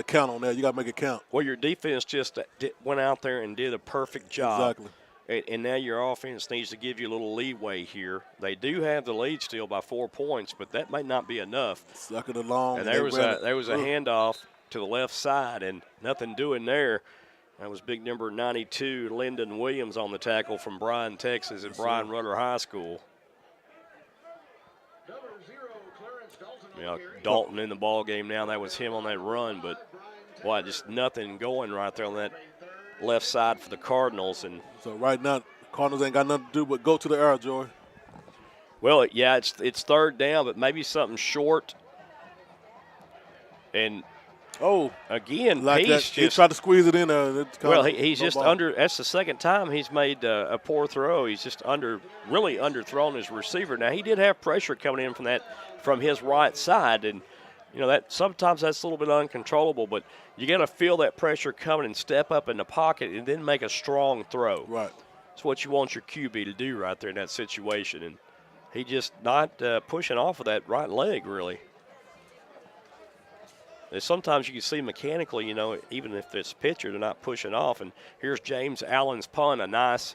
count on that. You got to make it count. Well, your defense just went out there and did a perfect job. Exactly. And now your offense needs to give you a little leeway here. They do have the lead still by 4 points, but that may not be enough. Suck it along. And there was a handoff to the left side, and nothing doing there. That was big number 92, Lyndon Williams, on the tackle from Bryan, Texas, at Bryan Rudder High School. Dalton in the ball game now. That was him on that run, but boy, just nothing going right there on that left side for the Cardinals. And So right now, Cardinals ain't got nothing to do but go to the air, Joy. well, yeah, it's 3rd down, but maybe something short. And Oh, again, like that. Peace He just tried to squeeze it in there. he's just under. That's the 2nd time he's made a poor throw. He's just really underthrown his receiver. Now he did have pressure coming in from his right side, and that sometimes that's a little bit uncontrollable. But you got to feel that pressure coming and step up in the pocket and then make a strong throw. Right. That's what you want your QB to do right there in that situation, and he just not pushing off of that right leg really. And sometimes you can see mechanically, even if it's pitcher, they're not pushing off. And here's James Allen's punt, a nice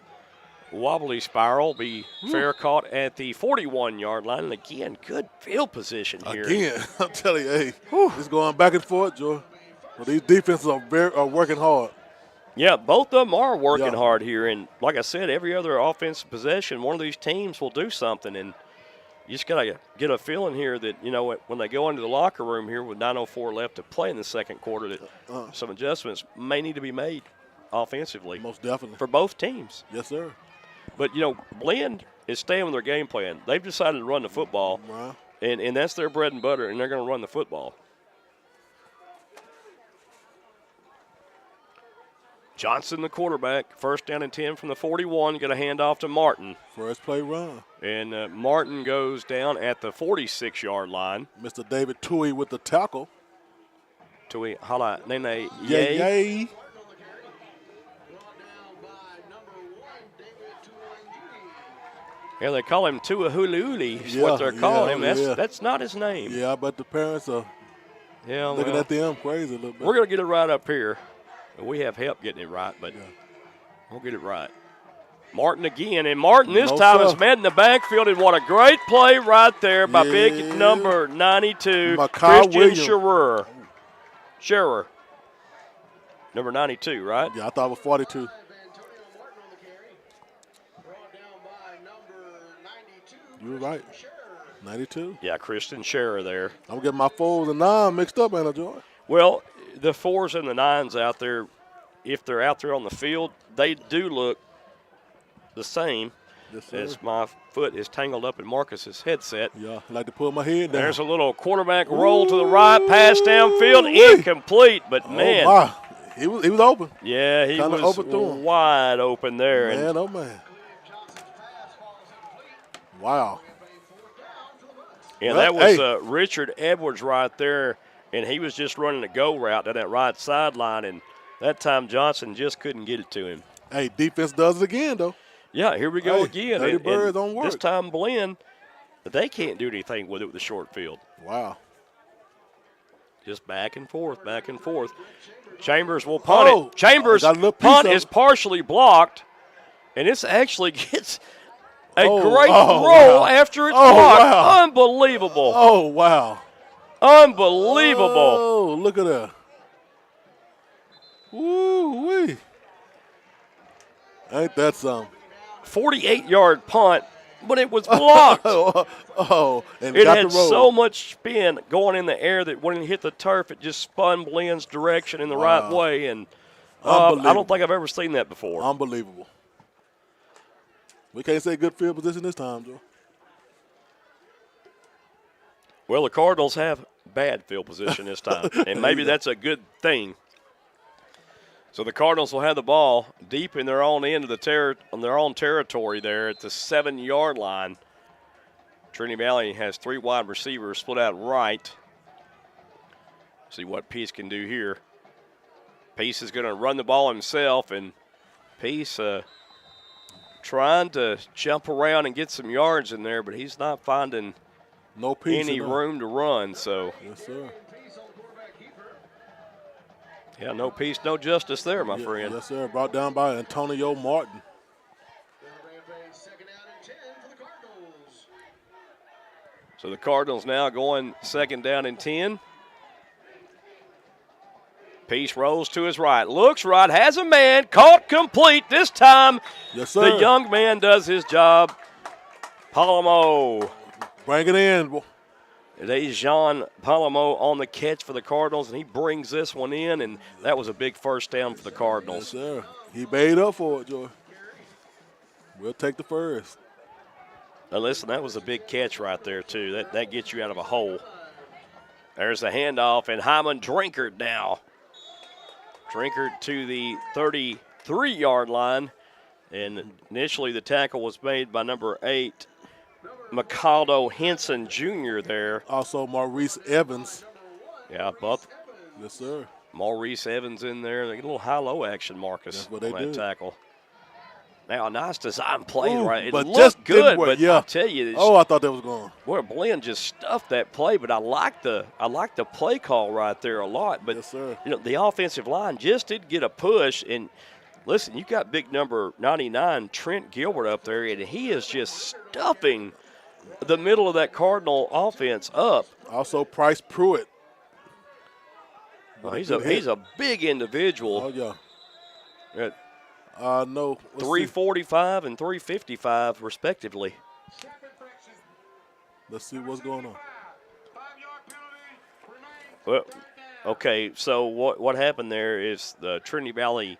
wobbly spiral, be fair caught at the 41-yard line. And again, good field position here. Again, I'm telling you, hey, it's going back and forth, Joy. Well, these defenses are working hard. Yeah, both of them are working Yeah. hard here. And like I said, every other offensive possession, one of these teams will do something. And you just got to get a feeling here that, when they go into the locker room here with 9:04 left to play in the 2nd quarter, that some adjustments may need to be made offensively Most definitely. for both teams. Yes, sir. But, Blinn is staying with their game plan. They've decided to run the football, Wow. and that's their bread and butter, and they're going to run the football. Johnson, the quarterback, 1st down and 10 from the 41, going to hand off to Martin. First play run. And Martin goes down at the 46-yard line. Mr. David Tui with the tackle. Tui Hala Nene Yay, Yay. yay. Yeah, they call him Tuahuluuli is what they're calling him. That's not his name. Yeah, I bet the parents are looking at them crazy a little bit. We're going to get it right up here. We have help getting it right, but we'll get it right. Martin again, and Martin this time is met in the backfield, and what a great play right there by big number 92, Christian Scherer. Number 92, right? Yeah, I thought it was 42. You were right. 92. Yeah, Christian Scherer there. I'm getting my 4s and 9s mixed up, ain't I, Joy? Well, the 4s and the 9s out there, if they're out there on the field, they do look the same. Yes, sir. As my foot is tangled up in Marcus's headset. Yeah, I like to pull my head down. There's a little quarterback roll to the right, pass downfield, incomplete, but man. My. He was open. Yeah, he was open wide open there. Man, oh, man. Wow. Yeah, that was Richard Edwards right there, and he was just running a go route to that right sideline, and that time Johnson just couldn't get it to him. Hey, defense does it again, though. Yeah, here we go again. Dirty Birds don't work. This time Blinn, they can't do anything with it with the short field. Wow. Just back and forth, back and forth. Chambers will punt it. Chambers' punt is partially blocked, and this actually gets a great roll after it's blocked. Wow. Unbelievable. Oh, wow. Unbelievable. Oh, look at that. Woo-wee. Ain't that something? 48-yard punt, but it was blocked. And it had so much spin going in the air that when it hit the turf, it just spun Blinn's direction in the right way. And I don't think I've ever seen that before. Unbelievable. We can't say good field position this time, Joe. Well, the Cardinals have bad field position this time, and maybe that's a good thing. So the Cardinals will have the ball deep in their own end of the on their own territory there at the 7-yard line. Trinity Valley has 3 wide receivers split out right. See what Peace can do here. Peace is going to run the ball himself, and Peace trying to jump around and get some yards in there, but he's not finding any room to run. So. Yes, sir. Yeah, no peace, no justice there, my friend. Yes, sir. Brought down by Antonio Martin. So the Cardinals now going 2nd down and 10. Peace rolls to his right, looks right, has a man, caught complete this time. Yes, sir. The young man does his job. Palomo. Bring it in. Dejan Palomo on the catch for the Cardinals, and he brings this one in, and that was a big first down for the Cardinals. Yes, sir. He made up for it, Joy. We'll take the first. Now, listen, that was a big catch right there, too. That gets you out of a hole. There's the handoff, and Hyman Drinkard now. Drinkard to the 33-yard line, and initially the tackle was made by number 8, Mikado Henson Jr. there. Also Maurice Evans. Yeah, both. Yes, sir. Maurice Evans in there. They get a little high-low action, Marcus, on that tackle. Now, a nice design play, right? It looked good, but I'll tell you. I thought that was going. Boy, Blinn just stuffed that play, but I like the play call right there a lot. But, yes, sir. The offensive line just did get a push. And, listen, you got big number 99, Trent Gilbert, up there, and he is just stuffing the middle of that Cardinal offense up. Also, Price Pruitt. Well, he's a big individual. Oh, yeah. No. 345 and 355, respectively. Let's see what's going on. Well, okay, so what happened there is the Trinity Valley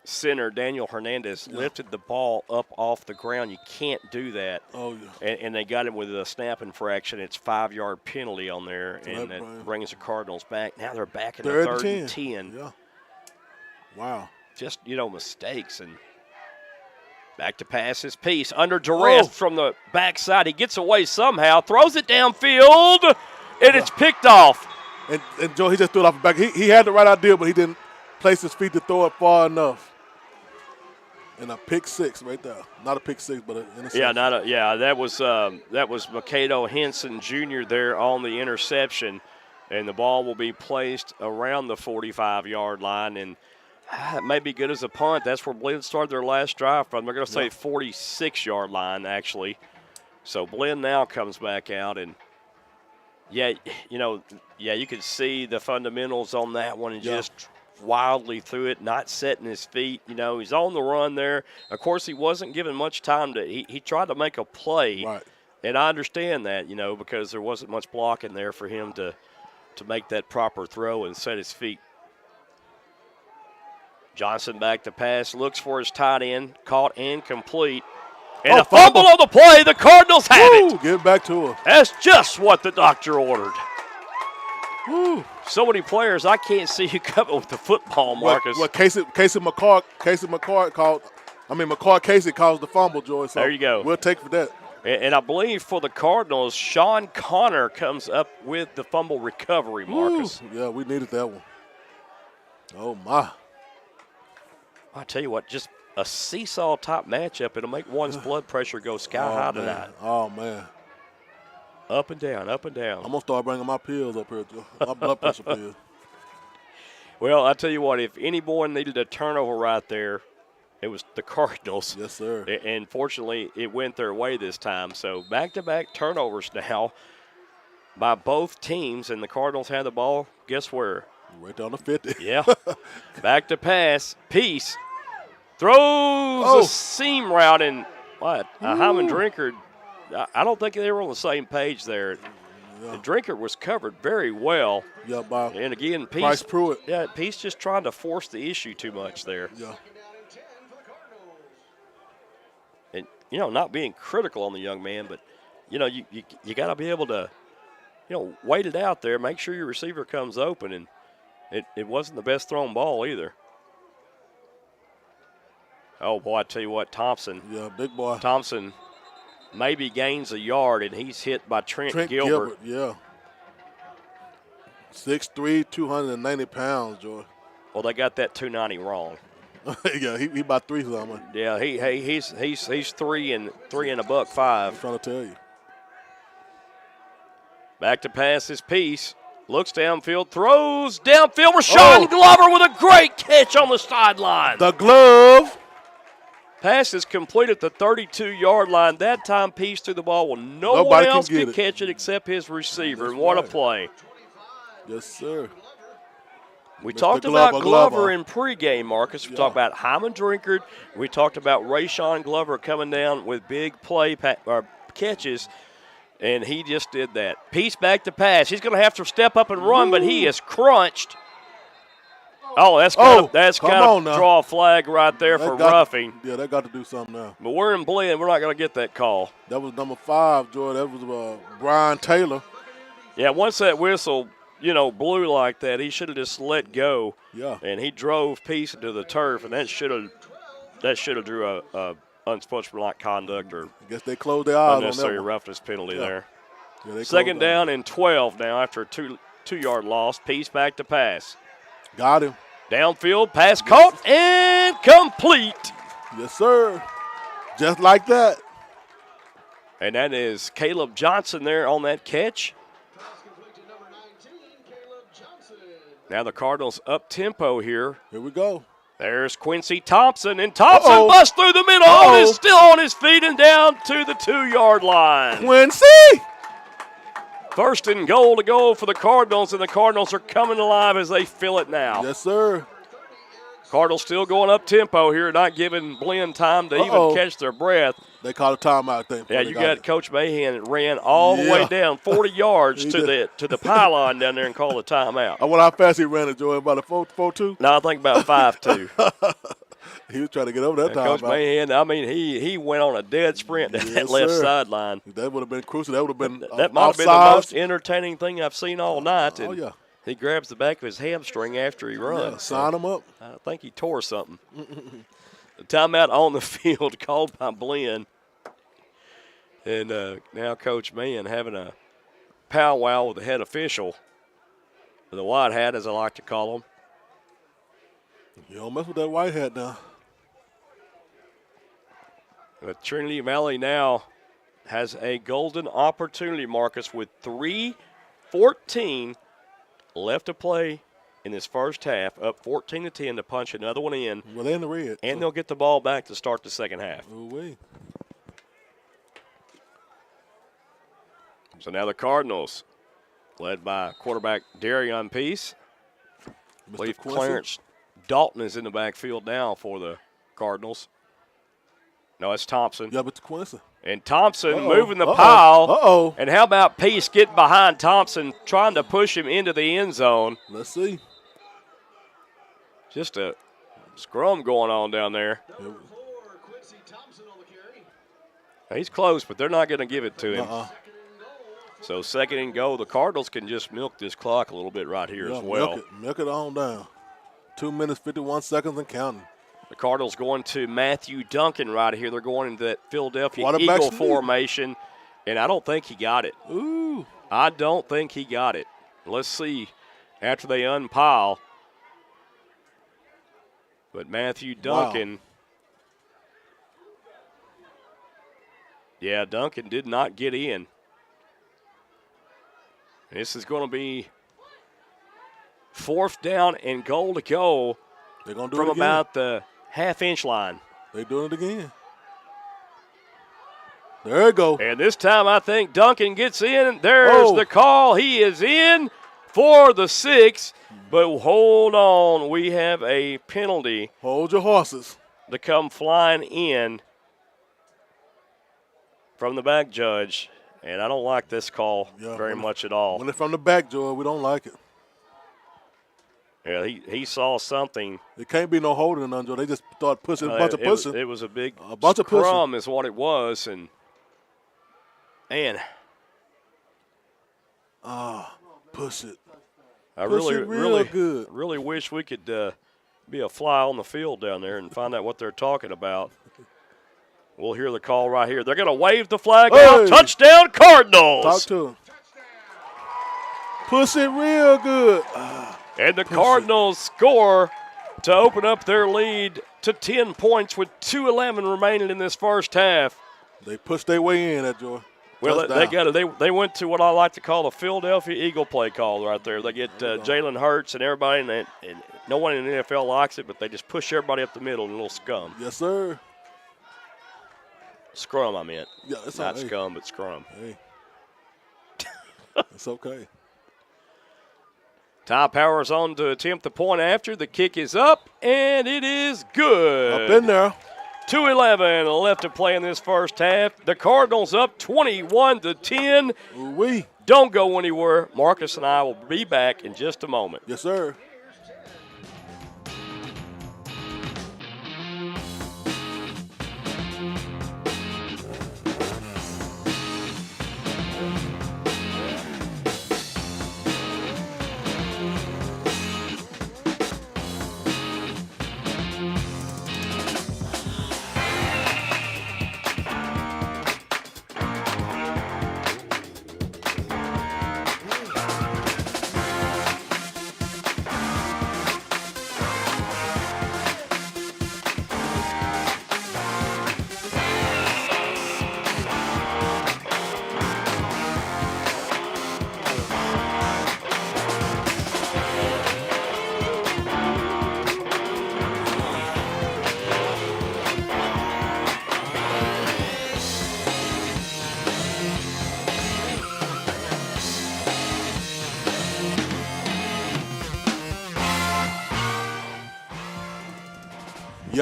center, Daniel Hernandez, lifted the ball up off the ground. You can't do that. Oh, yeah. And they got him with a snap infraction. It's 5-yard penalty on there, and that brings the Cardinals back. Now they're back in the 3rd and 10. Yeah. Wow. Just, mistakes. And back to pass his piece. Under duress from the backside. He gets away somehow, throws it downfield, and it's picked off. And Joe, he just threw it off the back. He had the right idea, but he didn't place his feet to throw it far enough. And a pick six right there. Not a pick six, but an interception. That was Mikado Henson Jr. there on the interception, and the ball will be placed around the 45-yard line, and it may be good as a punt. That's where Blinn started their last drive from. They're going to say 46-yard line actually. So Blinn now comes back out, and you could see the fundamentals on that one, and just wildly through it, not setting his feet. He's on the run there. Of course, he wasn't given much time to. He tried to make a play, Right. And I understand that, because there wasn't much blocking there for him to make that proper throw and set his feet. Johnson back to pass, looks for his tight end, caught and complete. And a fumble on the play. The Cardinals have it. Give it back to him. That's just what the doctor ordered. Woo. So many players, I can't see you coming with the football, Marcus. Casey McCart called. McCart Casey caused the fumble, Joy. So there you go. We'll take for that. And I believe for the Cardinals, Sean Connor comes up with the fumble recovery, Marcus. Woo. Yeah, we needed that one. Oh, my. I tell you what, just a seesaw-type matchup. It'll make one's blood pressure go sky-high tonight. Oh, man. Up and down, up and down. I'm going to start bringing my pills up here, Joe. My blood pressure pills. Well, I tell you what, if anyone needed a turnover right there, it was the Cardinals. Yes, sir. And fortunately, it went their way this time. So back-to-back turnovers now by both teams, and the Cardinals had the ball, guess where? Right down the 50. Yeah. Back to pass. Peace. Throws a seam route, and Hyman Drinkard, I don't think they were on the same page there. Yeah. The Drinkard was covered very well. Yeah, by And again, Peace. Bryce Pruitt. Yeah, Peace just trying to force the issue too much there. Yeah. And, not being critical on the young man, but, you got to be able to, wait it out there, make sure your receiver comes open, and it wasn't the best thrown ball either. Oh, boy, I tell you what, Thompson. Yeah, big boy. Thompson maybe gains a yard, and he's hit by Trent Gilbert. Yeah. 6'3", 290 pounds, Joy. Well, they got that 290 wrong. Yeah, he about 3 something. Yeah, he's 3 and $1.05. I'm trying to tell you. Back to pass his Piece. Looks downfield, throws downfield. Rashawn Glover with a great catch on the sideline. The glove. Pass is complete at the 32-yard line. That time, Peace threw the ball. Well, no one else could catch it except his receiver. And what a play. Yes, sir. We talked about Glover in pregame, Marcus. We talked about Hyman Drinkard. We talked about Rashawn Glover coming down with big play catches, and he just did that. Peace back to pass. He's going to have to step up and run, but he is crunched. Oh, that's got to draw a flag right there for roughing. Yeah, they got to do something now. But we're in Blinn. We're not going to get that call. That was number 5, Joy. That was Brian Taylor. Yeah, once that whistle, blew like that, he should have just let go. Yeah. And he drove Peace into the turf, and that should have drew a unsportsmanlike conduct or I guess they closed their eyes unnecessary on that roughness penalty there. Yeah, Second down and 12 now after a two-yard loss. Peace back to pass. Got him. Downfield, pass caught and complete. Yes, sir. Just like that. And that is Caleb Johnson there on that catch. Now the Cardinals up tempo here. Here we go. There's Quincy Thompson, and Thompson busts through the middle. He's still on his feet and down to the 2-yard line. Quincy! First and goal to go for the Cardinals, and the Cardinals are coming alive as they fill it now. Yes, sir. Cardinals still going up tempo here, not giving Blinn time to even catch their breath. They called a timeout, I think. Yeah, you got Coach Mahan that ran all the way down 40 yards to the pylon down there and called a timeout. I wonder how fast he ran it, Joey. About a 4.2? No, I think about 5.2. He was trying to get over that timeout. Coach Mahan, he went on a dead sprint down that left sideline. That would have been crucial. That would have been that might have been the most entertaining thing I've seen all night. And yeah. He grabs the back of his hamstring after he runs. Yeah, sign him up. I think he tore something. The timeout on the field called by Blinn. And now Coach Mann having a powwow with the head official. The white hat, as I like to call them. You don't mess with that white hat now. But Trinity Valley now has a golden opportunity, Marcus, with 3:14 left to play in this first half, up 14-10 to punch another one in. Well, they're in the red. And they'll get the ball back to start the second half. Ooh-wee. So now the Cardinals, led by quarterback Darion Peace. I believe Clarence Dalton is in the backfield now for the Cardinals. No, it's Thompson. Yeah, but it's Quincy. And Thompson moving the pile. And how about Peace getting behind Thompson, trying to push him into the end zone? Let's see. Just a scrum going on down there. He's close, but they're not going to give it to him. So second and goal. The Cardinals can just milk this clock a little bit right here as well. Milk it on down. 2 minutes, 51 seconds and counting. The Cardinals going to Matthew Duncan right here. They're going into that Philadelphia Eagle Eagle formation, and I don't think he got it. Ooh. I don't think he got it. Let's see after they unpile. But Matthew Duncan, yeah, Duncan did not get in. This is going to be fourth down and goal to go. They're going to do from it again. About the half-inch line. They're doing it again. There you go. And this time I think Duncan gets in. There's the call. He is in for the 6. But hold on. We have a penalty. Hold your horses. To come flying in from the back judge. And I don't like this call very much at all. When it's from the back, Joy, we don't like it. Yeah, he saw something. It can't be no holding or nothing, Joe. They just started pushing, a bunch of pushing. It was a big bunch of scrum is what it was. And push it. I push really, it real good. really wish we could be a fly on the field down there and find out what they're talking about. We'll hear the call right here. They're going to wave the flag out. Touchdown, Cardinals. Talk to him. Push it real good. And the Cardinals score to open up their lead to 10 points with 2:11 remaining in this first half. They pushed their way in, that Joy. Well, they went to what I like to call the Philadelphia Eagle play call right there. They get Jalen Hurts and everybody, and no one in the NFL likes it, but they just push everybody up the middle in a little scum. Yes, sir. Scrum, I meant. Yeah, it's not scum, but scrum. Hey, it's okay. Ty Powers on to attempt the point after. The kick is up, and it is good. Up in there. 2:11 left to play in this first half. The Cardinals up 21-10. Ooh-wee. Don't go anywhere. Marcus and I will be back in just a moment. Yes, sir.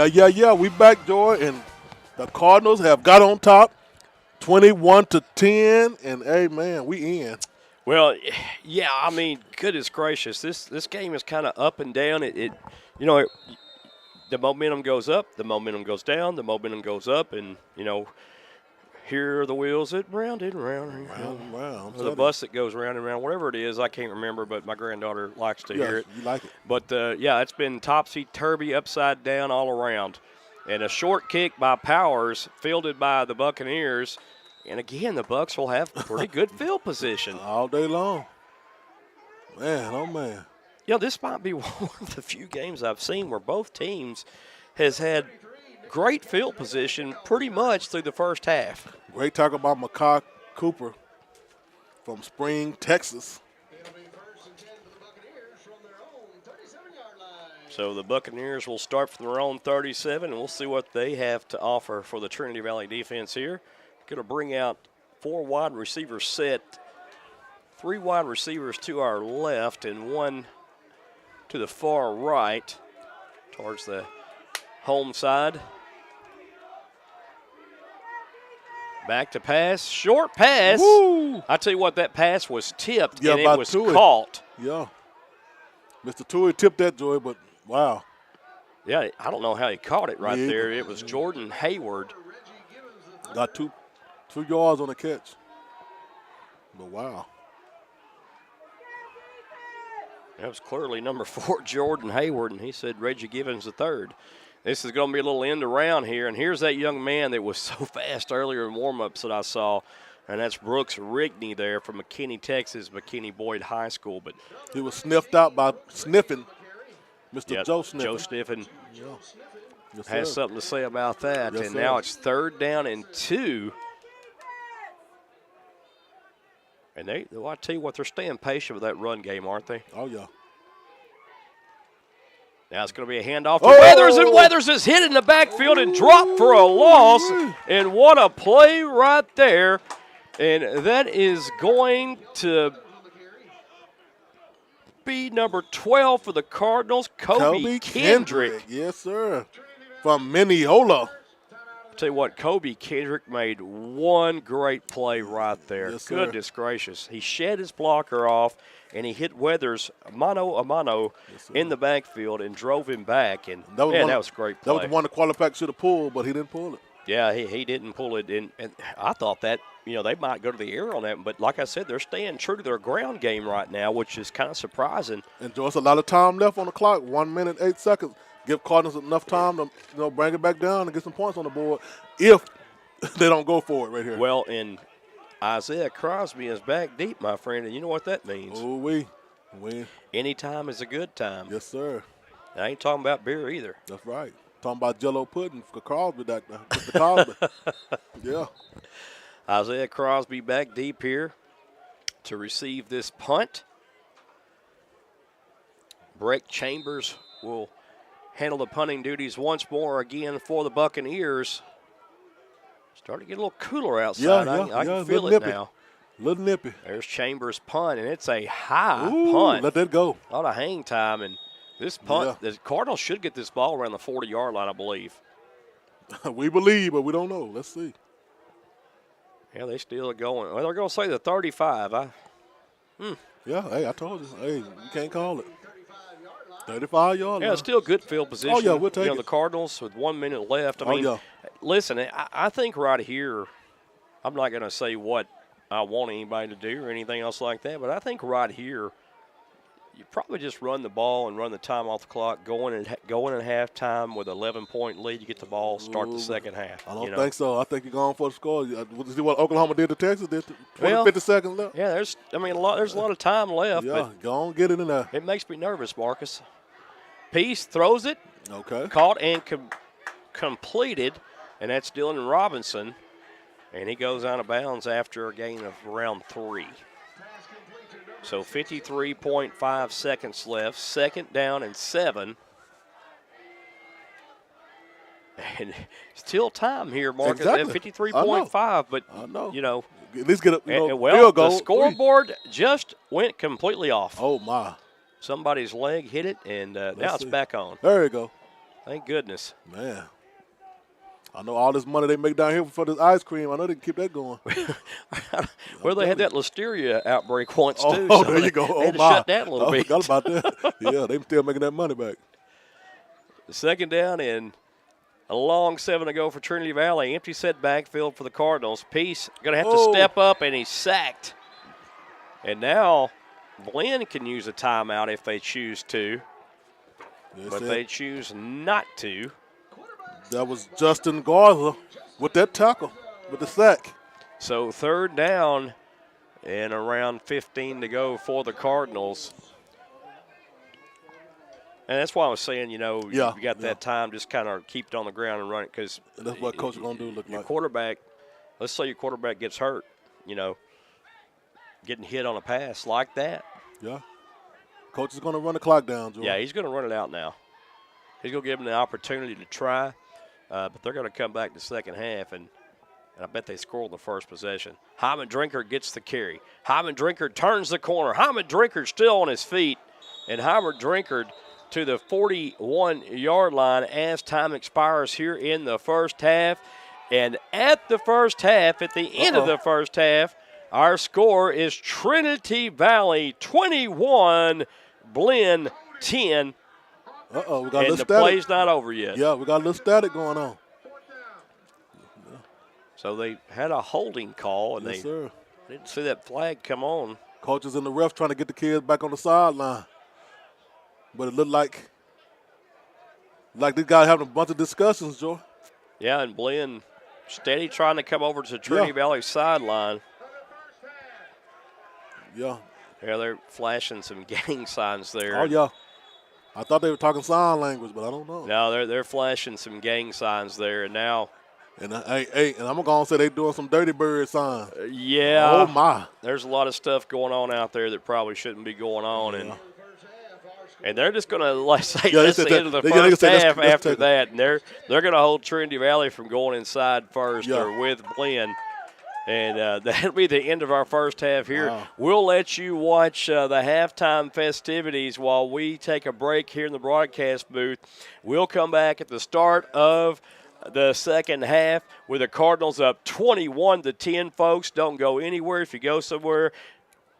Yeah. We back, Joy, and the Cardinals have got on top, 21-10, and hey, man, we in. Well, yeah, I mean, goodness gracious, this game is kind of up and down. The momentum goes up, the momentum goes down, the momentum goes up, and here are the wheels that round and round and round. The bus that goes round and round, whatever it is, I can't remember, but my granddaughter likes to hear it. You like it. But, it's been topsy-turvy, upside down, all around. And a short kick by Powers, fielded by the Buccaneers. And, again, the Bucs will have pretty good field position. All day long. Man, oh, man. Yeah, this might be one of the few games I've seen where both teams has had great field position pretty much through the first half. Great tackle by Makai Cooper from Spring, Texas. It'll be 1st and 10 for the Buccaneers from their own 37-yard line. So the Buccaneers will start from their own 37, and we'll see what they have to offer for the Trinity Valley defense here. Going to bring out 4 wide receiver set, 3 wide receivers to our left and 1 to the far right towards the home side. Back to pass, short pass. Woo! I tell you what, that pass was tipped Yeah, and it by was Tui. caught. Yeah. Mr. Tui tipped that joy, but wow. Yeah, I don't know how he caught it right Me either. there. It was Jordan Hayward. Got 2 yards on the catch. But wow. That was clearly number 4, Jordan Hayward, and he said Reggie Givens the third. This is going to be a little end around here, and here's that young man that was so fast earlier in warm-ups that I saw, and that's Brooks Rigney there from McKinney, Texas, McKinney Boyd High School. But He was sniffed out by Sniffin, Mr. yeah, Joe Sniffin. Joe Sniffin Yeah. Yes, has sir. something to say about that, Yes, and sir. now it's 3rd down and 2. And well, I tell you what, they're staying patient with that run game, aren't they? Oh, yeah. Now it's going to be a handoff to Oh! Weathers, and Weathers is hit in the backfield and dropped for a loss. And what a play right there. And that is going to be number 12 for the Cardinals, Kobe Kendrick. Yes, sir. From Mineola. I'll tell you what, Kobe Kendrick made one great play right there. Yes, sir. Goodness gracious. He shed his blocker off, and he hit Weathers mano a mano in the backfield and drove him back. And That was man, one- that was a great play. That was the one the quarterback should have pulled, but he didn't pull it. Yeah, he didn't pull it in. And I thought that, they might go to the air on that. But like I said, they're staying true to their ground game right now, which is kind of surprising. And there's a lot of time left on the clock, 1 minute, 8 seconds. Give Cardinals enough time to bring it back down and get some points on the board if they don't go for it right here. Well, and Isaiah Crosby is back deep, my friend, and you know what that means. Oh, we win. Any time is a good time. Yes, sir. I ain't talking about beer either. That's right. Talking about Jell-O pudding for Crosby, Mr. Crosby. Yeah. Isaiah Crosby back deep here to receive this punt. Breck Chambers will handle the punting duties once more again for the Buccaneers. Starting to get a little cooler outside. I can feel it nippy. now. Little nippy. There's Chambers' punt, and it's a high Ooh, punt. let that go. A lot of hang time, and this punt, the Cardinals should get this ball around the 40-yard line, I believe. We believe, but we don't know. Let's see. Yeah, they still are going. Well, they're going to say the 35. Yeah, hey, I told you. Hey, you can't call it. 35-yard line. Yeah, still good field position. Oh, yeah, we'll take the it. Cardinals with 1 minute left. I Oh, mean, yeah. listen, I think right here, I'm not going to say what I want anybody to do or anything else like that, but I think right here, you probably just run the ball and run the time off the clock, going in halftime with an 11-point lead. You get the ball, start the second half. I don't think so. I think you're going for the score. See what Oklahoma did to Texas? Did 50 seconds left? Yeah, there's a lot of time left. Yeah, But go on, get it in there. it makes me nervous, Marcus. Peace throws it, Okay. caught and completed, and that's Dylan Robinson. And he goes out of bounds after a gain of around 3. So 53.5 seconds left, 2nd down and 7. And still time here, Marcus, Exactly. at 53.5. But, I know. At least get a well, field goal. the scoreboard just went completely off. Oh, my. Somebody's leg hit it, and now it's see. back on. There you go. Thank goodness. Man. I know all this money they make down here for this ice cream. I know they can keep that going. Well, they had that listeria outbreak once, too. Oh, so there you go. They had to my. shut down a little bit. I forgot about that. Yeah, they still making that money back. 2nd down and a long 7 to go for Trinity Valley. Empty set backfield for the Cardinals. Peace going to have to step up, and he's sacked. And now Blinn can use a timeout if they choose to, but they choose not to. That was Justin Garza with that tackle, with the sack. So 3rd down And around 15 to go for the Cardinals. And that's why I was saying, you know, you got that time, just kind of keep it on the ground and run it, because that's what coach is going to do. Your quarterback, let's say your quarterback gets hurt, you know, getting hit on a pass like that. Yeah. Coach is going to run the clock down, Joe. Yeah, he's going to run it out now. He's going to give them the opportunity to try, but they're going to come back the second half, and I bet they score the first possession. Hyman Drinker gets the carry. Hyman Drinker turns the corner. Hyman Drinker still on his feet, and Hyman Drinker to the 41-yard line as time expires here in the first half. And at the first half, at the end of the first half, our score is Trinity Valley 21, Blinn 10. We got a little and the static. play's not over yet. Yeah, we got a little static going on. So they had a holding call, and yes, they sir. didn't see that flag come on. Coaches and the refs trying to get the kids back on the sideline. But it looked like these guys having a bunch of discussions, Joe. Yeah, and Blinn steady trying to come over to Trinity Valley sideline. Yeah. Yeah, they're flashing some gang signs there. Oh, yeah. I thought they were talking sign language, but I don't know. No, they're flashing some gang signs there, and now. And and I'm going to say they're doing some dirty bird signs. Yeah. Oh, my. There's a lot of stuff going on out there that probably shouldn't be going on. And they're just going to, like say, that's the end of the first half after that. And they're going to hold Trinity Valley from going inside first or with Blinn. And that'll be the end of our first half here. Wow. We'll let you watch the halftime festivities while we take a break here in the broadcast booth. We'll come back at the start of the second half with the Cardinals up 21-10, folks. Don't go anywhere. If you go somewhere,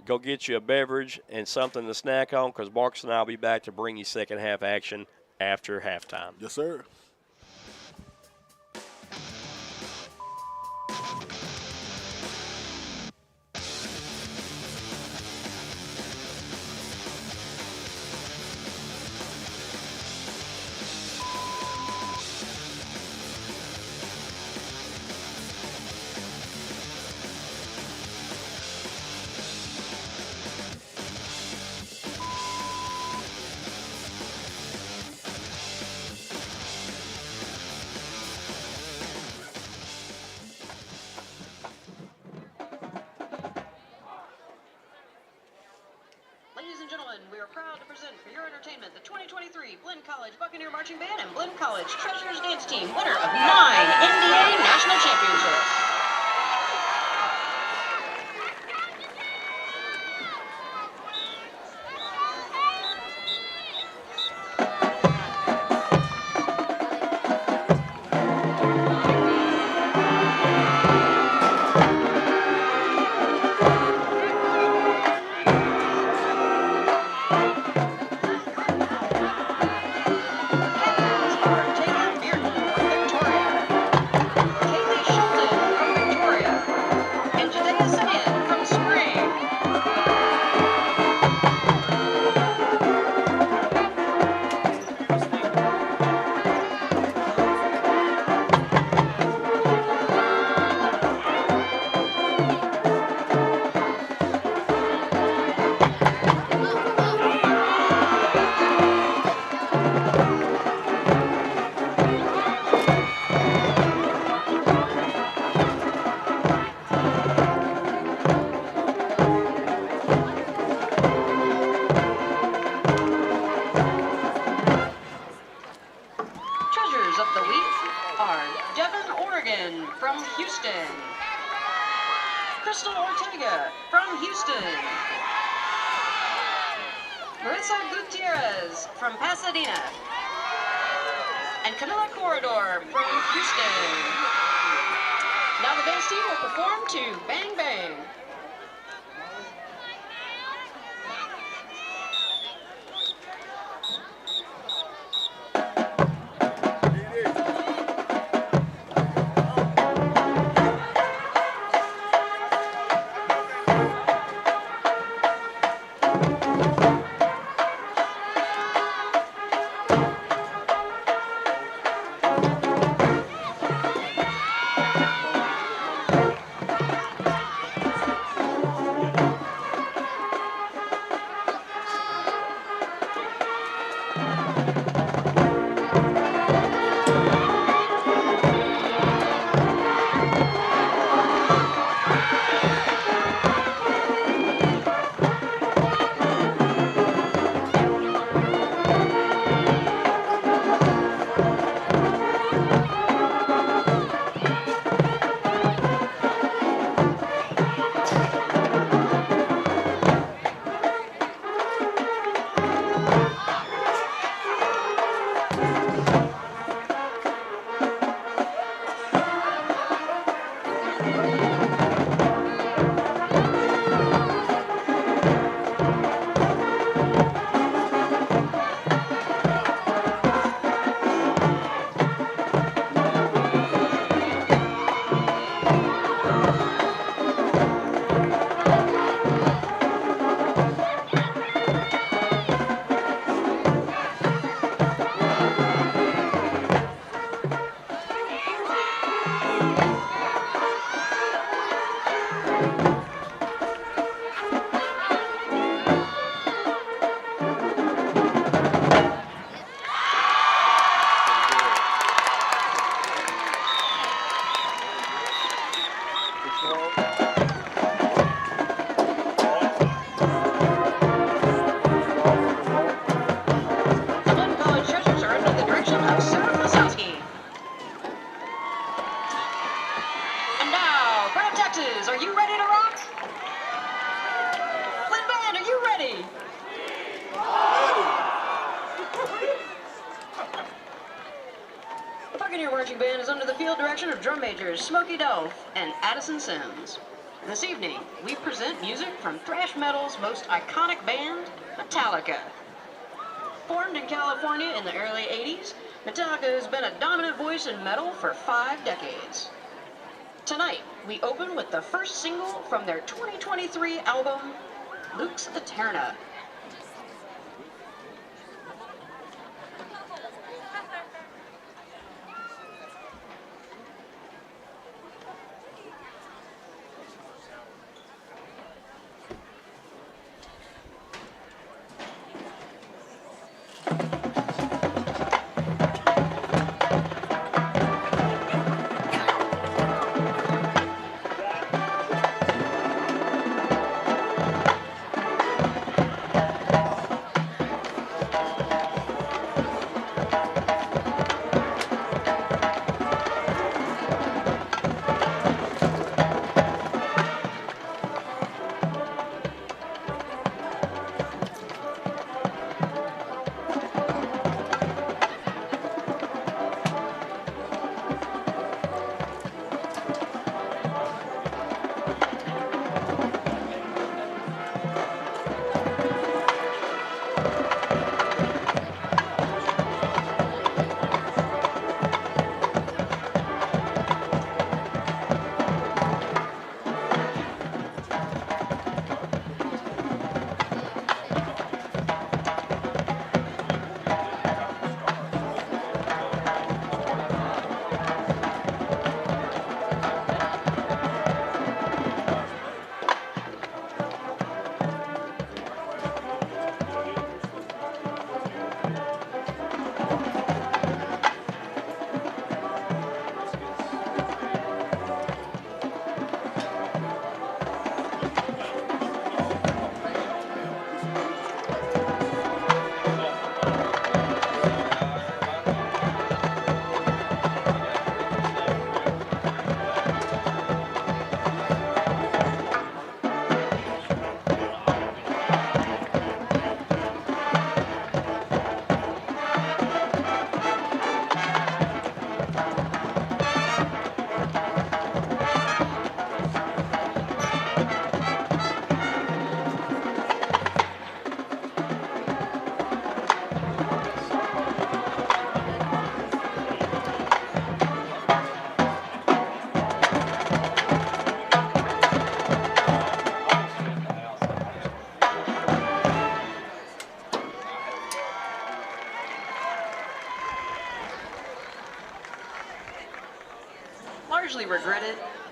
go get you a beverage and something to snack on, because Marcus and I will be back to bring you second half action after halftime. Yes, sir. Ladies and gentlemen, we are proud to present for your entertainment the 2023 Blinn College Buccaneer Marching Band and Blinn College Treasures Dance Team, winner of 9 NDA National Championships. Marching Band is under the field direction of drum majors Smokey Dolph and Addison Sims. This evening, we present music from thrash metal's most iconic band, Metallica. Formed in California in the early 80s, Metallica has been a dominant voice in metal for 5 decades. Tonight, we open with the first single from their 2023 album, Lux Eterna.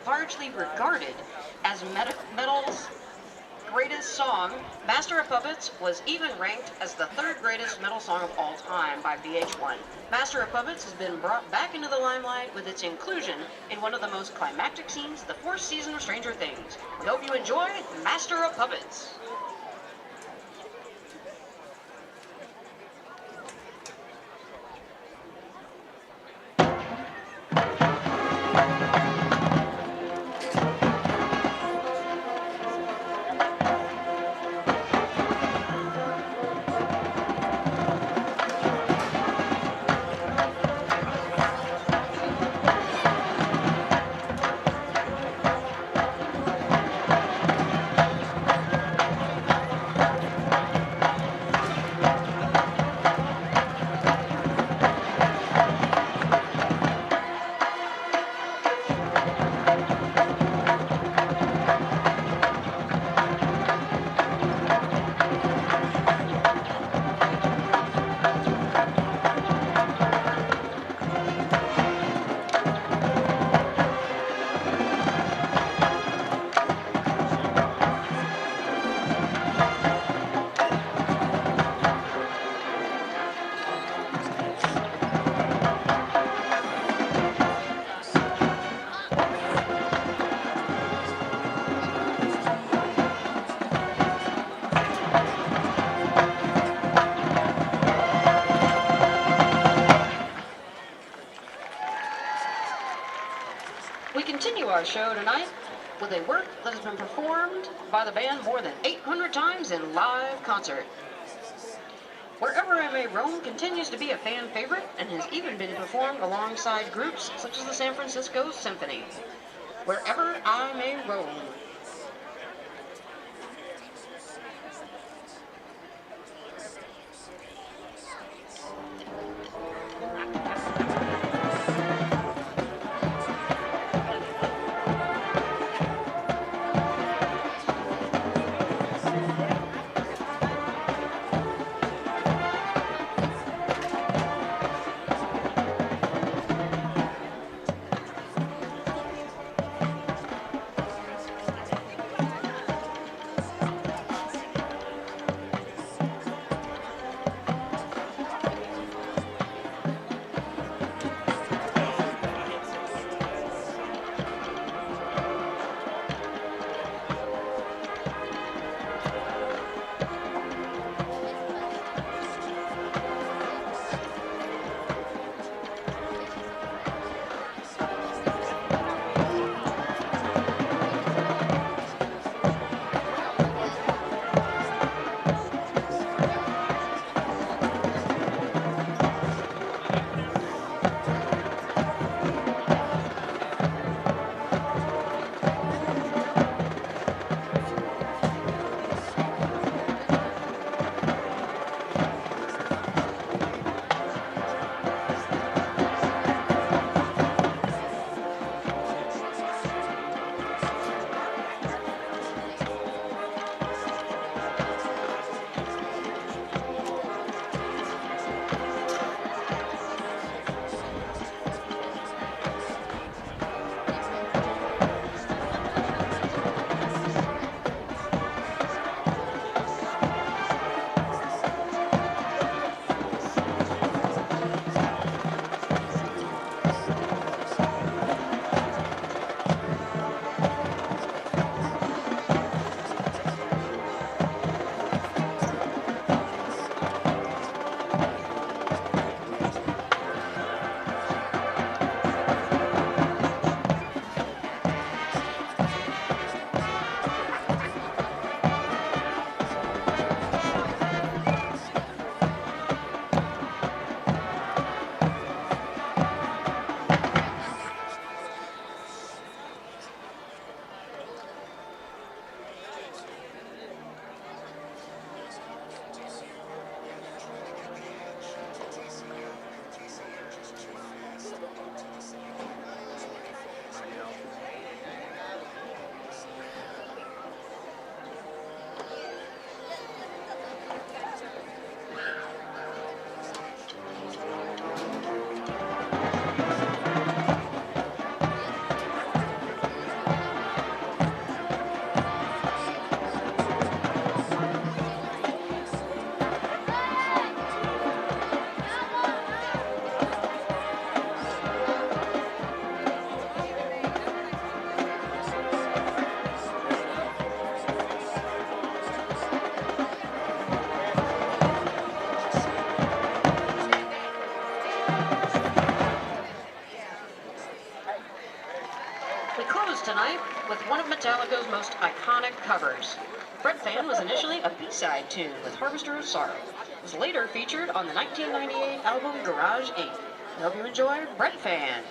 Largely regarded as metal's greatest song, Master of Puppets was even ranked as the 3rd greatest metal song of all time by VH1. Master of Puppets has been brought back into the limelight with its inclusion in one of the most climactic scenes of the 4th season of Stranger Things. We hope you enjoy Master of Puppets. Our show tonight with a work that has been performed by the band more than 800 times in live concert. Wherever I May Roam continues to be a fan favorite and has even been performed alongside groups such as the San Francisco Symphony. Wherever I May Roam. Tonight with one of Metallica's most iconic covers. Bread Fan was initially a B-side tune with Harvester of Sorrow. It was later featured on the 1998 album Garage Inc. I hope you enjoy Bread Fan.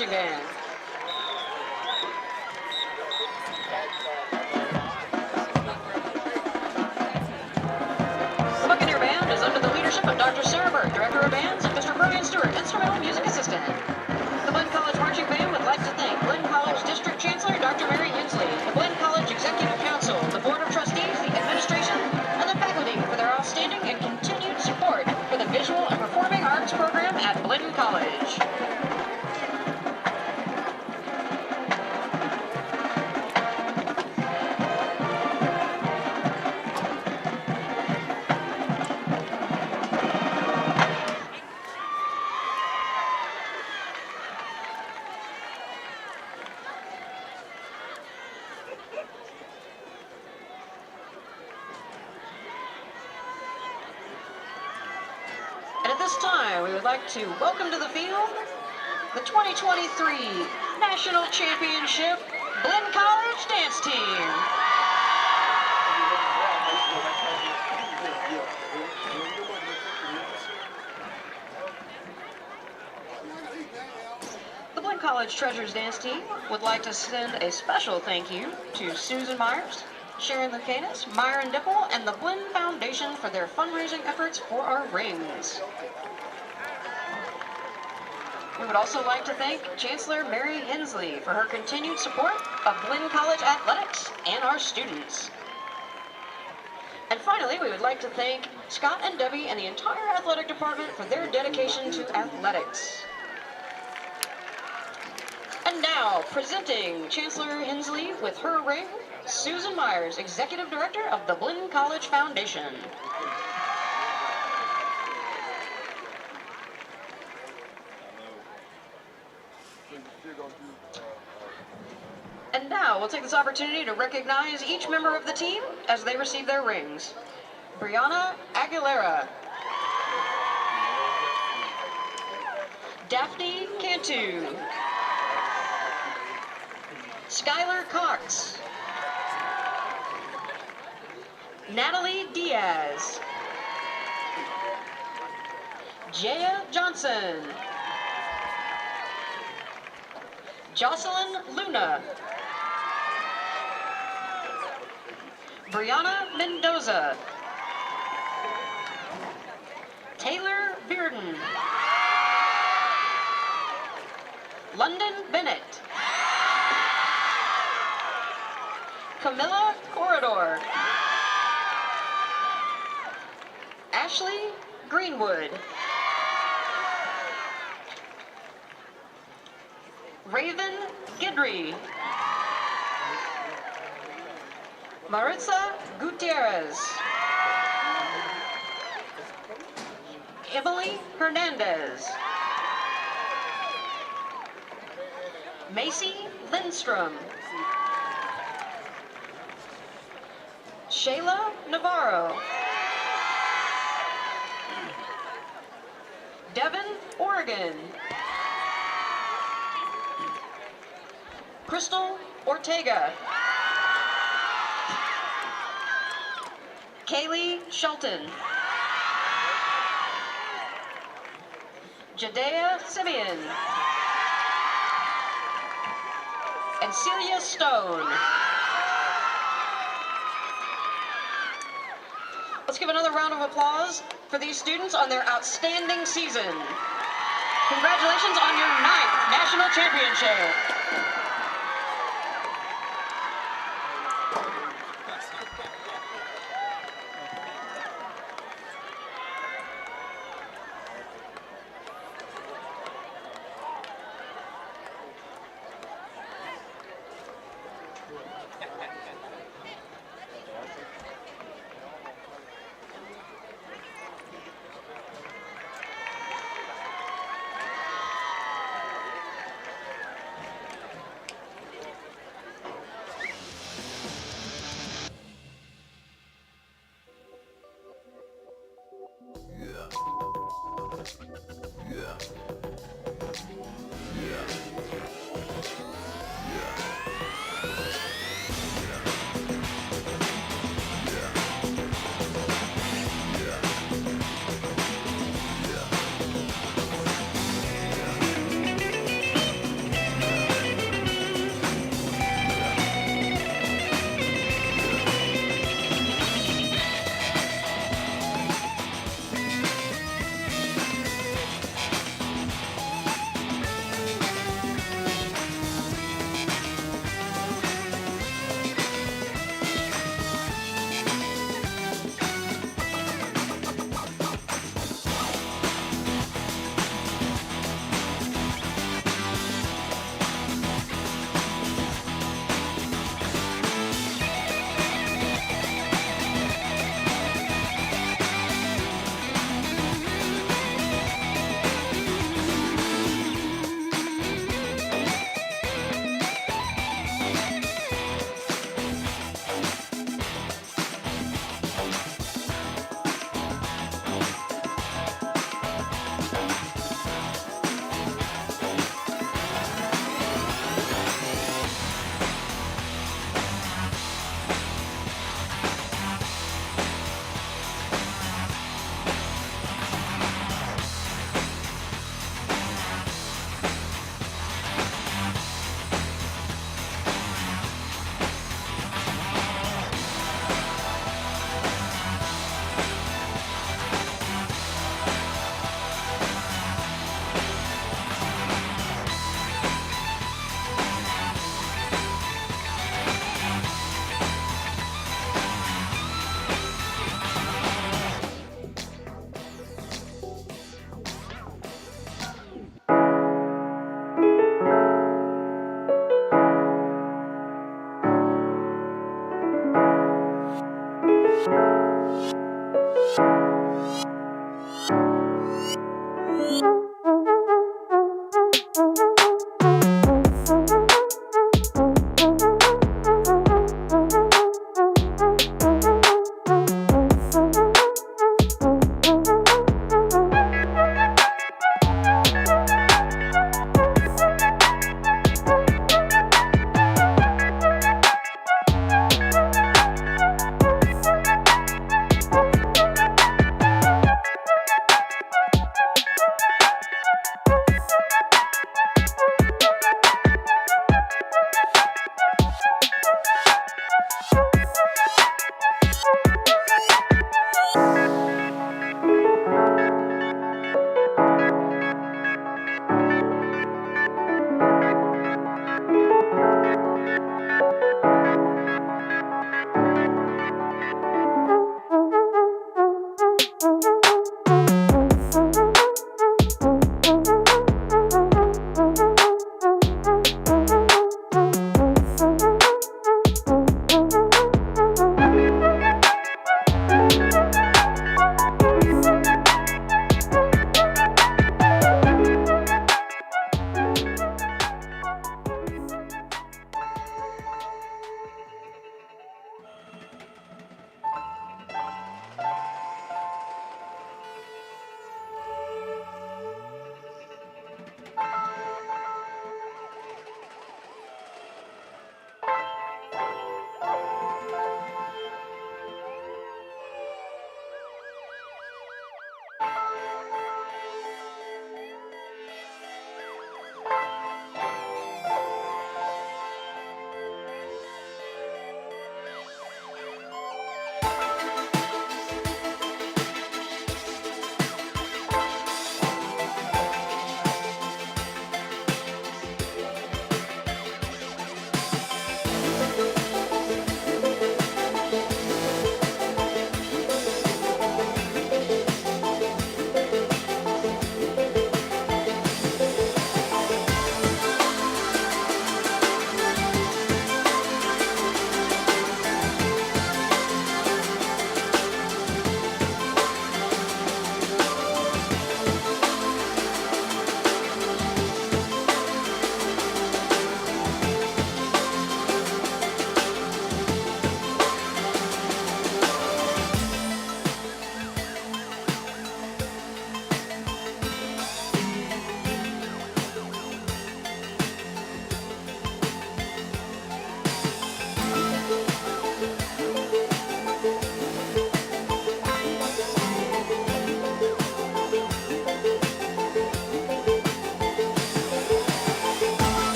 Marching Band. The Buccaneer Band is under the leadership of Dr. Sarah Burke, Director of Bands, and Mr. Brian Stewart, Instrumental Music Assistant. The Blinn College Marching Band would like to thank Blinn College District Chancellor Dr. Mary Hensley, the Blinn College Executive Council, the Board of Trustees, the administration, and the faculty for their outstanding and continued support for the Visual and Performing Arts program at Blinn College. And at this time, we would like to welcome to the field the 2023 National Championship Blinn College Dance Team. The Blinn College Treasures Dance Team would like to send a special thank you to Susan Myers, Sharon Lucanus, Myron Dipple, and the Blinn Foundation for their fundraising efforts for our rings. We would also like to thank Chancellor Mary Hensley for her continued support of Blinn College athletics and our students. And finally, we would like to thank Scott and Debbie and the entire athletic department for their dedication to athletics. And now, presenting Chancellor Hensley with her ring, Susan Myers, Executive Director of the Blinn College Foundation. And now we'll take this opportunity to recognize each member of the team as they receive their rings. Brianna Aguilera. Daphne Cantu. Skylar Cox. Natalie Diaz. Jaya Johnson. Jocelyn Luna. Brianna Mendoza. Taylor Bearden. London Bennett. Camilla Corridor. Ashley Greenwood. Raven Gidry. Maritza Gutierrez. Emily Hernandez. Macy Lindstrom. Shayla Navarro. Devin Oregon. Crystal Ortega. Kaylee Shelton. Jadea Simeon. And Celia Stone. Let's give another round of applause for these students on their outstanding season. Congratulations on your 9th national championship.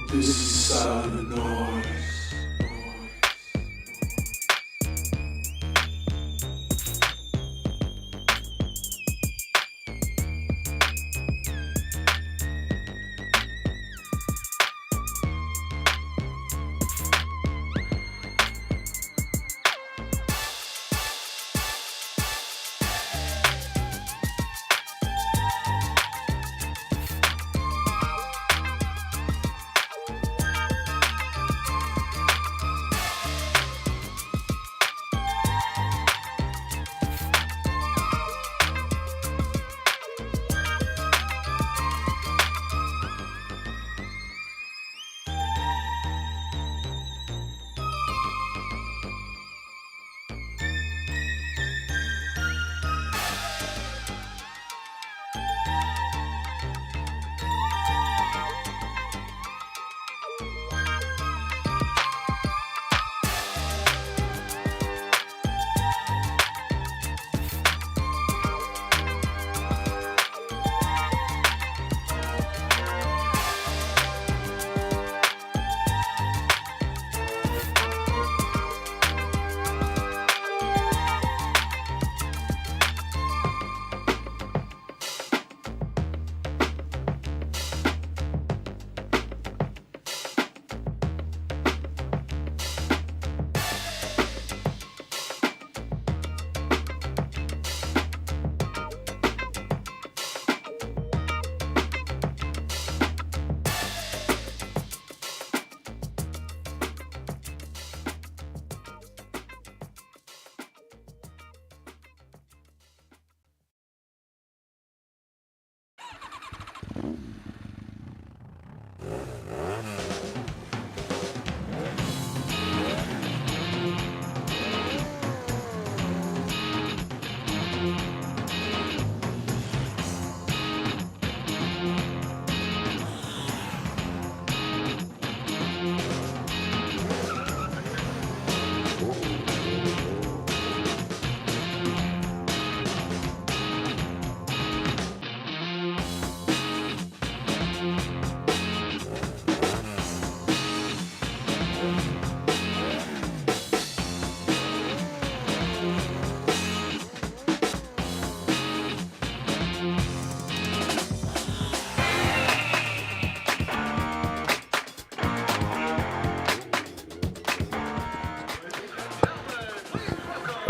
This is silent noise.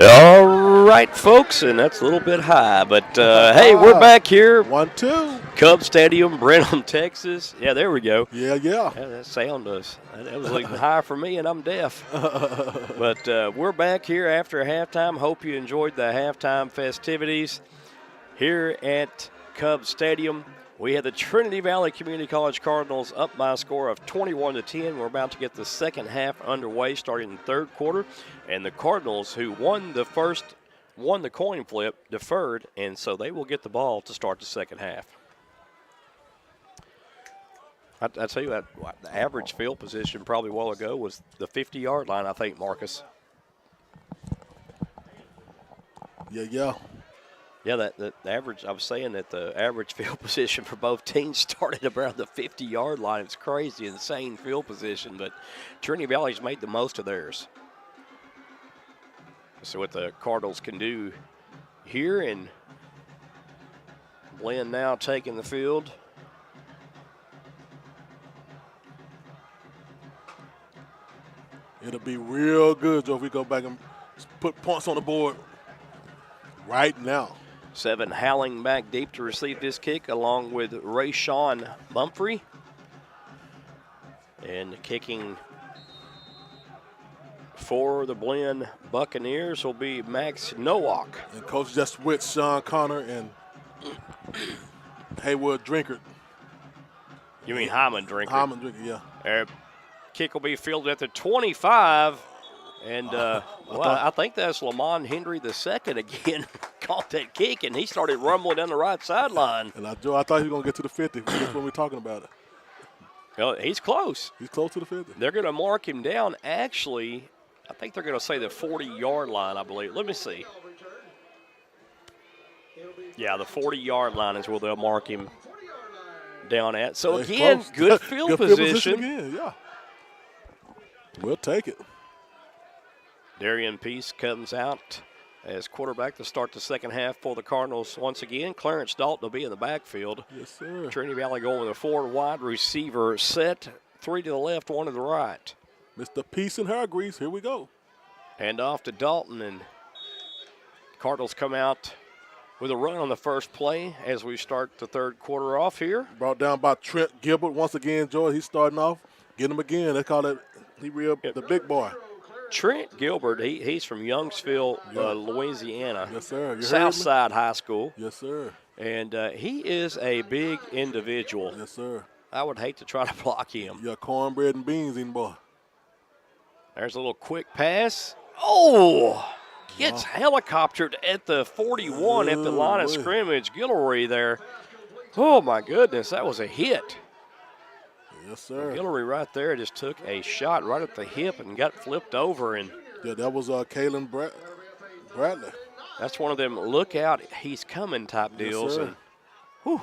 All right, folks, and that's a little bit high, but hey, we're back here. 1-2. Cub Stadium, Brenham, Texas. Yeah, there we go. Yeah. Yeah, that sound does. That was looking high for me, and I'm deaf. But we're back here after halftime. Hope you enjoyed the halftime festivities here at Cub Stadium. We had the Trinity Valley Community College Cardinals up by a score of 21-10. We're about to get the second half underway, starting in the third quarter. And the Cardinals, who won the coin flip, deferred, and so they will get the ball to start the second half. I tell you that the average field position probably a while ago was the 50-yard line, I think, Marcus. Yeah. Yeah, the average. I was saying that the average field position for both teams started around the 50-yard line. It's crazy, insane field position, but Trinity Valley's made the most of theirs. So what the Cardinals can do here, and Blinn now taking the field. It'll be real good, Joe, if we go back and put points on the board right now. 7 Howling back deep to receive this kick, along with Rayshawn Mumphrey. And kicking for the Blinn Buccaneers will be Max Nowak. And Coach just with Sean Connor and Haywood Drinkard. You mean Hyman Drinkard? Hyman Drinkard, yeah. Kick will be fielded at the 25. And, I think that's Lamont Henry II again caught that kick, and he started rumbling down the right sideline. And I thought he was going to get to the 50. That's when we're talking about it. Well, he's close. He's close to the 50. They're going to mark him down. Actually, I think they're going to say the 40-yard line, I believe. Let me see. Yeah, the 40-yard line is where they'll mark him down at. So, It's again, close. good field Good position. again, yeah. We'll take it. Darian Peace comes out as quarterback to start the second half for the Cardinals once again. Clarence Dalton will be in the backfield. Yes, sir. Trinity Valley going with a 4 wide receiver set, 3 to the left, 1 to the right. Mr. Peace and Hargreaves, here we go. Hand off to Dalton, and Cardinals come out with a run on the first play as we start the third quarter off here. Brought down by Trent Gilbert once again, Joy. He's starting off. Get him again. They call it the big boy. Trent Gilbert, he's from Youngsville, Louisiana. Yes, sir. You Southside High School. Yes, sir. And he is a big individual. Yes, sir. I would hate to try to block him. Yeah, cornbread and beans eating boy. There's a little quick pass. Oh! Gets helicoptered at the 41 at the line of scrimmage. Guillory there. Oh, my goodness, that was a hit. Yes, sir. Guillory right there just took a shot right at the hip and got flipped over. And yeah, that was Kalen Bradley. That's one of them look out, he's coming type deals. Yes, sir. And whew.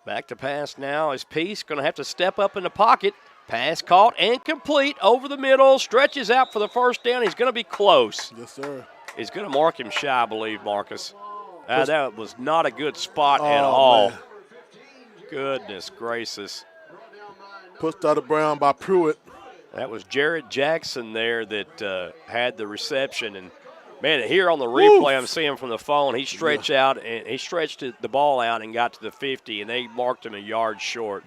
Back to pass now is Peace. Going to have to step up in the pocket. Pass caught and complete over the middle. Stretches out for the first down. He's going to be close. Yes, sir. He's going to mark him shy, I believe, Marcus. That was not a good spot at all. Man. Goodness gracious. Pushed out of Brown by Pruitt. That was Jared Jackson there that had the reception. And, man, here on the replay, I'm seeing from the phone, he stretched out and he stretched the ball out and got to the 50, and they marked him a yard short.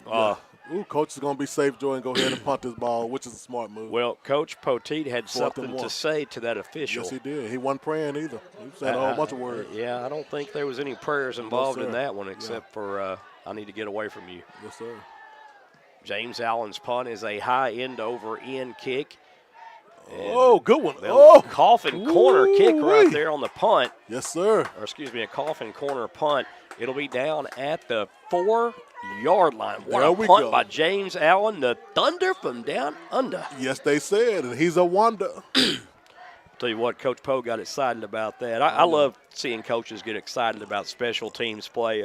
Ooh, coach is going to be safe, Joy, and go ahead and punt this ball, which is a smart move. Well, Coach Poteet had something to say to that official. Yes, he did. He wasn't praying either. He said a whole bunch of words. Yeah, I don't think there was any prayers involved in that one except for I need to get away from you. Yes, sir. James Allen's punt is a high end-over-end kick. And good one. Coffin corner kick right there on the punt. Yes, sir. Or excuse me, a coffin corner punt. It'll be down at the 4-yard line. What a punt by James Allen, the Thunder from down under. Yes, they said, and he's a wonder. Tell you what, Coach Poe got excited about that. I love seeing coaches get excited about special teams play.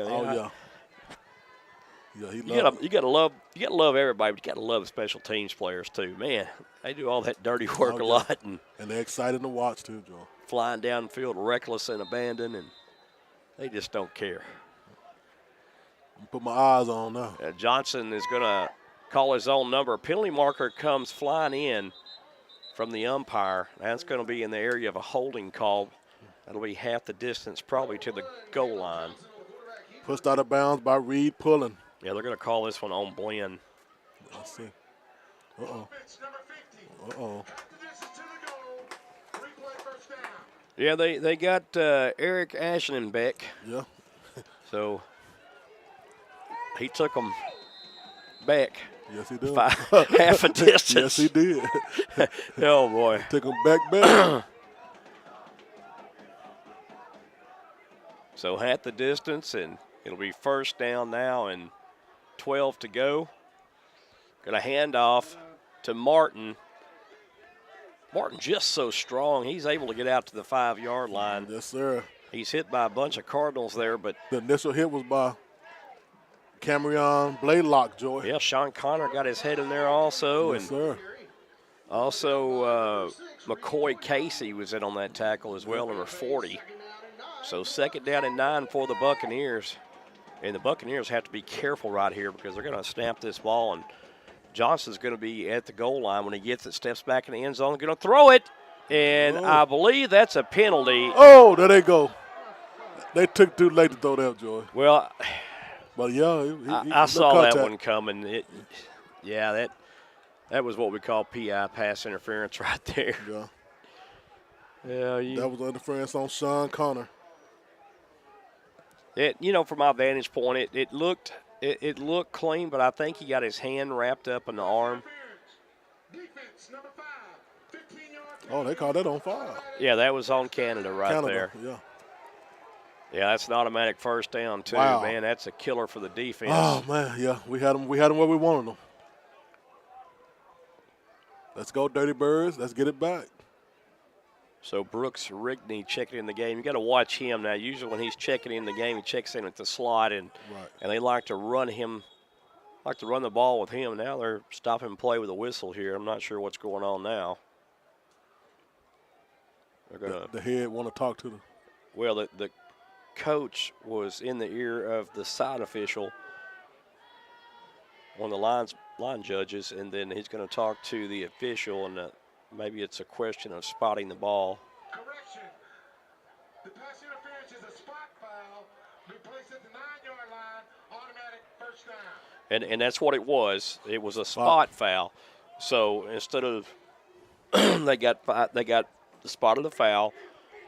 Yeah, you gotta love everybody, but you gotta love the special teams players too. Man, they do all that dirty work a lot, and they're excited to watch too, Joe. Flying downfield, reckless and abandoned, and they just don't care. Put my eyes on now. Johnson is going to call his own number. Penalty marker comes flying in from the umpire. That's going to be in the area of a holding call. That'll be half the distance probably to the goal line. Pushed out of bounds by Reed Pullen. Yeah, they're going to call this one on Blinn. Let's see. Uh-oh. Yeah, they got Eric Ashlenbeck. Yeah. So he took them back. Yes, he did. Half a distance. Yes, he did. Oh, boy. Took them back. So half the distance, and it'll be first down now and 12 to go. Going to hand off to Martin. Martin just so strong, he's able to get out to the 5-yard line. Yes, sir. He's hit by a bunch of Cardinals there, but the initial hit was by Cameron Blaylock, Joy. Yeah, Sean Connor got his head in there also. Yes, sir. Also, McCoy Casey was in on that tackle as well, number 40. So second down and 9 for the Buccaneers. And the Buccaneers have to be careful right here because they're going to snap this ball, and Johnson's going to be at the goal line when he gets it, steps back in the end zone, going to throw it, and I believe that's a penalty. Oh, there they go. They took too late to throw that, Joy. Well, but yeah, I saw that one coming. That was what we call PI, pass interference, right there. Yeah. Yeah, that was interference on Sean Connor. From my vantage point, it looked clean, but I think he got his hand wrapped up in the arm. Oh, they called that on fire. Yeah, that was on Canada there. Yeah. Yeah, that's an automatic first down too. Wow. Man, that's a killer for the defense. Oh man, yeah, we had them where we wanted them. Let's go, Dirty Birds. Let's get it back. So Brooks Rigney checking in the game. You got to watch him now. Usually when he's checking in the game, he checks in at the slot, and they like to run the ball with him. Now they're stopping play with a whistle here. I'm not sure what's going on now. They're gonna. The head want to talk to them. Well, the coach was in the ear of the side official, one of the line judges, and then he's going to talk to the official, and maybe it's a question of spotting the ball. Correction. The pass interference is a spot foul. Be placed at the 9-yard line. Automatic first down. And that's what it was. It was a spot foul. So instead of they got the spot of the foul,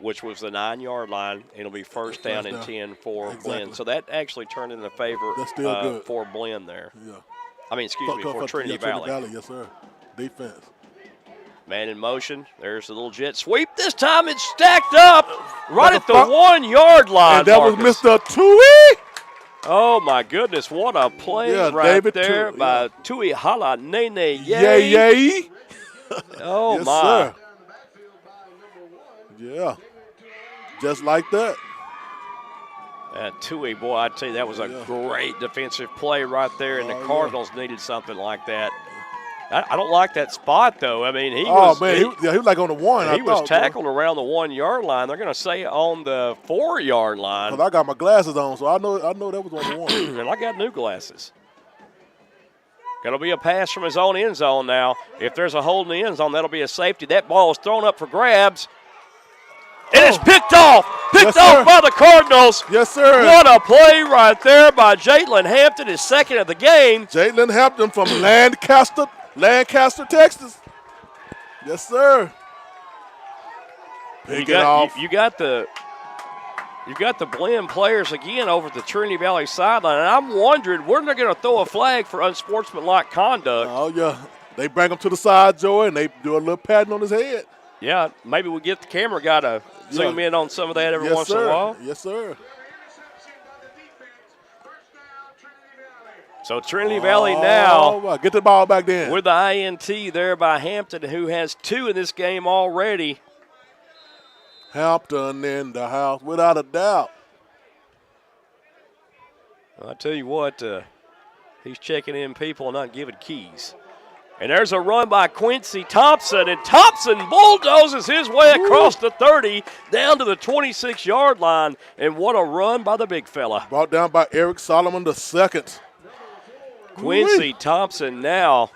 which was the 9-yard line. It'll be first down and 10 for Blinn. So that actually turned in the favor for Blinn there. Yeah. I mean, excuse me, for Trinity Valley. Yes, sir. Defense. Man in motion. There's the little jet sweep. This time it's stacked up right at the 1-yard line. And that Marcus. was Mr. Tui. Oh, my goodness. What a play right David there Tui, by Tui Hala Nene. Yay. Oh, yes, my. Sir. Yeah. Just like that. Tui, boy, I tell you, that was a great defensive play right there, and the Cardinals needed something like that. I don't like that spot, though. I mean, he was like on the 1. He was tackled around the 1-yard line. They're going to say on the 4-yard line. Because I got my glasses on, so I know that was on the 1. And I got new glasses. Going to be a pass from his own end zone now. If there's a hold in the end zone, that'll be a safety. That ball is thrown up for grabs. And it's picked off. Picked off by the Cardinals. Yes, sir. What a play right there by Jalen Hampton, his second of the game. Jalen Hampton from Lancaster, Texas. Yes, sir. You got the Blinn players again over at the Trinity Valley sideline, and I'm wondering when they're going to throw a flag for unsportsmanlike conduct. Oh, yeah. They bring him to the side, Joey, and they do a little patting on his head. Yeah, maybe we get the camera guy to zoom in on some of that every once in a while. Yes, sir. So Trinity Valley now get the ball back then. with the INT there by Hampton, who has 2 in this game already. Hampton in the house, without a doubt. I tell you what, he's checking in people and not giving keys. And there's a run by Quincy Thompson, and Thompson bulldozes his way across the 30 down to the 26-yard line. And what a run by the big fella. Brought down by Eric Solomon II. Quincy Thompson now.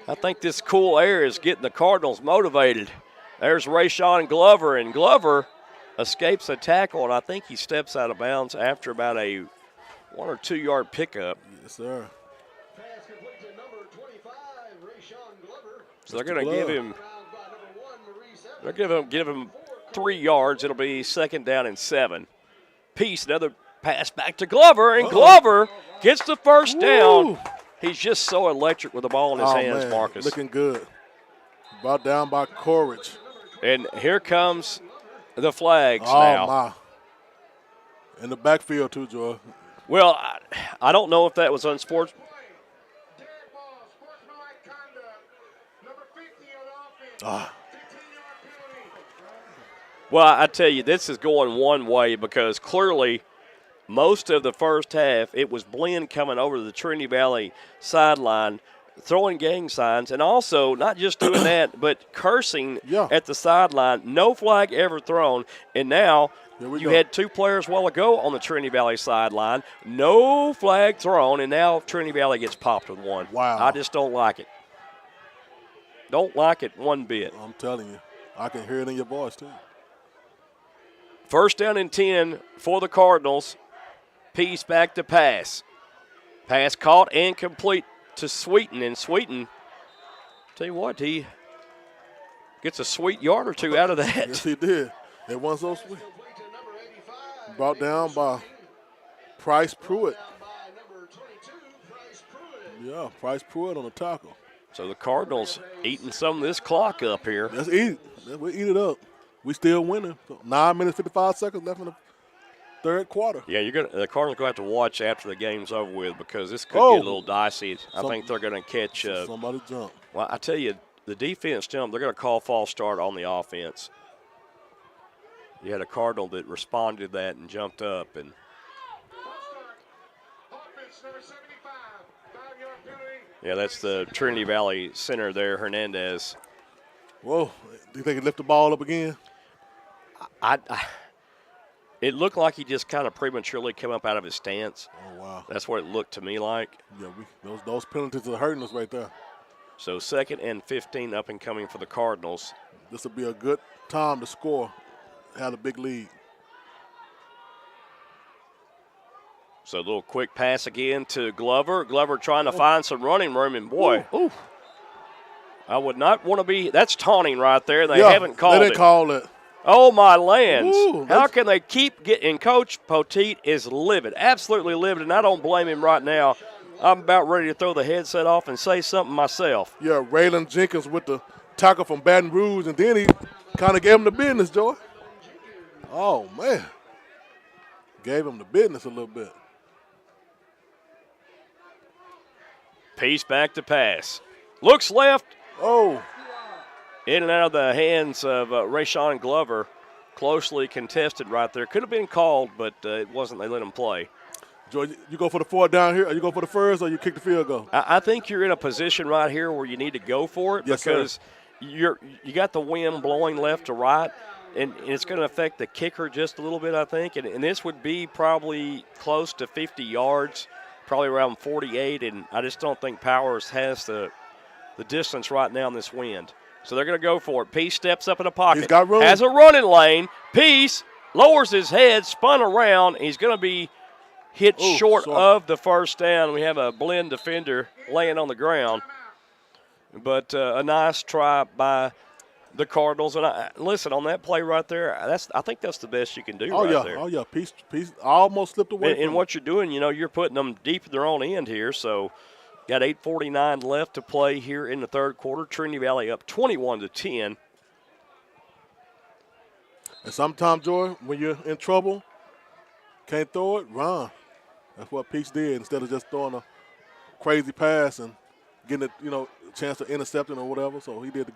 I think this cool air is getting the Cardinals motivated. There's Rayshawn Glover, and Glover escapes a tackle, and I think he steps out of bounds after about a 1 or 2 yard pickup. Yes, sir. So they're going to give him. They're going to give him 3 yards. It'll be second down and 7. Peace, another pass back to Glover, and Glover gets the first down. He's just so electric with the ball in his hands, man. Marcus. Looking good. Brought down by Courage. And here comes the flags now. My. In the backfield, too, Joy. Well, I don't know if that was unsportsmanlike. Well, I tell you, this is going one way because clearly most of the first half, it was Blinn coming over to the Trinity Valley sideline, throwing gang signs, and also not just doing that, but cursing at the sideline. No flag ever thrown. And now you had 2 players a while ago on the Trinity Valley sideline. No flag thrown, and now Trinity Valley gets popped with one. Wow. I just don't like it. Don't like it one bit. I'm telling you. I can hear it in your voice, too. First down and 10 for the Cardinals. Peace back to pass. Pass caught and complete to Sweeten. And Sweeten, tell you what, he gets a sweet yard or 2 out of that. Yes, he did. It wasn't so sweet. Brought down by Price Pruitt. Yeah, Price Pruitt on the tackle. So the Cardinals eating some of this clock up here. Let's eat it. We eat it up. We still winning. So 9 minutes, 55 seconds left in the third quarter. Yeah, the Cardinals going to have to watch after the game's over with because this could get a little dicey. I think they're going to catch. Somebody jump. Well, I tell you, the defense jumped. They're going to call false start on the offense. You had a Cardinal that responded to that and jumped up. And yeah, that's the Trinity Valley center there, Hernandez. Whoa, do you think he lift the ball up again? It looked like he just kind of prematurely came up out of his stance. Oh, wow. That's what it looked to me like. Yeah, those penalties are hurting us right there. So 2nd and 15 up and coming for the Cardinals. This will be a good time to score, have a big lead. So a little quick pass again to Glover. Glover trying to find some running room, and boy, ooh, I would not want to be. That's taunting right there. They haven't called it. They didn't call it. Oh, my lands. Ooh, how can they keep getting? Coach Poteet is livid, absolutely livid, and I don't blame him right now. I'm about ready to throw the headset off and say something myself. Yeah, Raylan Jenkins with the tackle from Baton Rouge, and then he kind of gave him the business, Joy. Oh, man. Gave him the business a little bit. Peace back to pass. Looks left. Oh. In and out of the hands of Rayshawn Glover. Closely contested right there. Could have been called, but it wasn't. They let him play. George, you go for the 4 down here, or you go for the first, or you kick the field goal? I think you're in a position right here where you need to go for it, yes, because sir. You got the wind blowing left to right, and it's going to affect the kicker just a little bit, I think. And this would be probably close to 50 yards, probably around 48, and I just don't think Powers has the distance right now in this wind. So they're going to go for it. Peace steps up in the pocket. He's got room. Has a running lane. Peace lowers his head, spun around. He's going to be hit short of the first down. We have a Blinn defender laying on the ground. But a nice try by the Cardinals. And listen, on that play right there, I think that's the best you can do there. Oh, yeah. Peace almost slipped away. And what you're doing, you're putting them deep in their own end here. So got 8:49 left to play here in the third quarter. Trinity Valley up 21-10. And sometimes, Joy, when you're in trouble, can't throw it, run. That's what Peach did instead of just throwing a crazy pass and getting a chance to intercept it or whatever. So he did a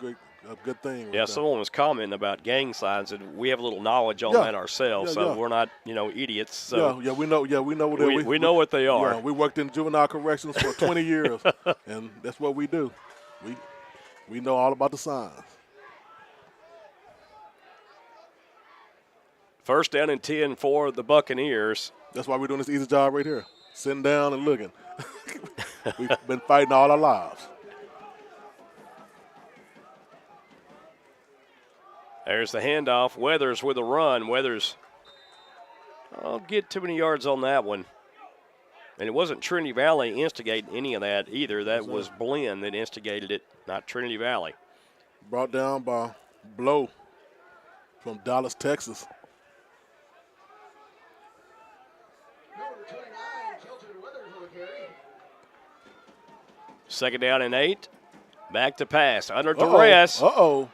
good thing. Yeah, someone was commenting about gang signs, and we have a little knowledge on that ourselves. So we're not, idiots. So we know. Yeah, we know what we know what they are. Yeah, we worked in juvenile corrections for 20 years, and that's what we do. We know all about the signs. First down and 10 for the Buccaneers. That's why we're doing this easy job right here, sitting down and looking. We've been fighting all our lives. There's the handoff. Weathers with a run. Weathers, I don't get too many yards on that one. And it wasn't Trinity Valley instigating any of that either. That was Blinn that instigated it, not Trinity Valley. Brought down by Blow from Dallas, Texas. Second down and 8. Back to pass. Under duress.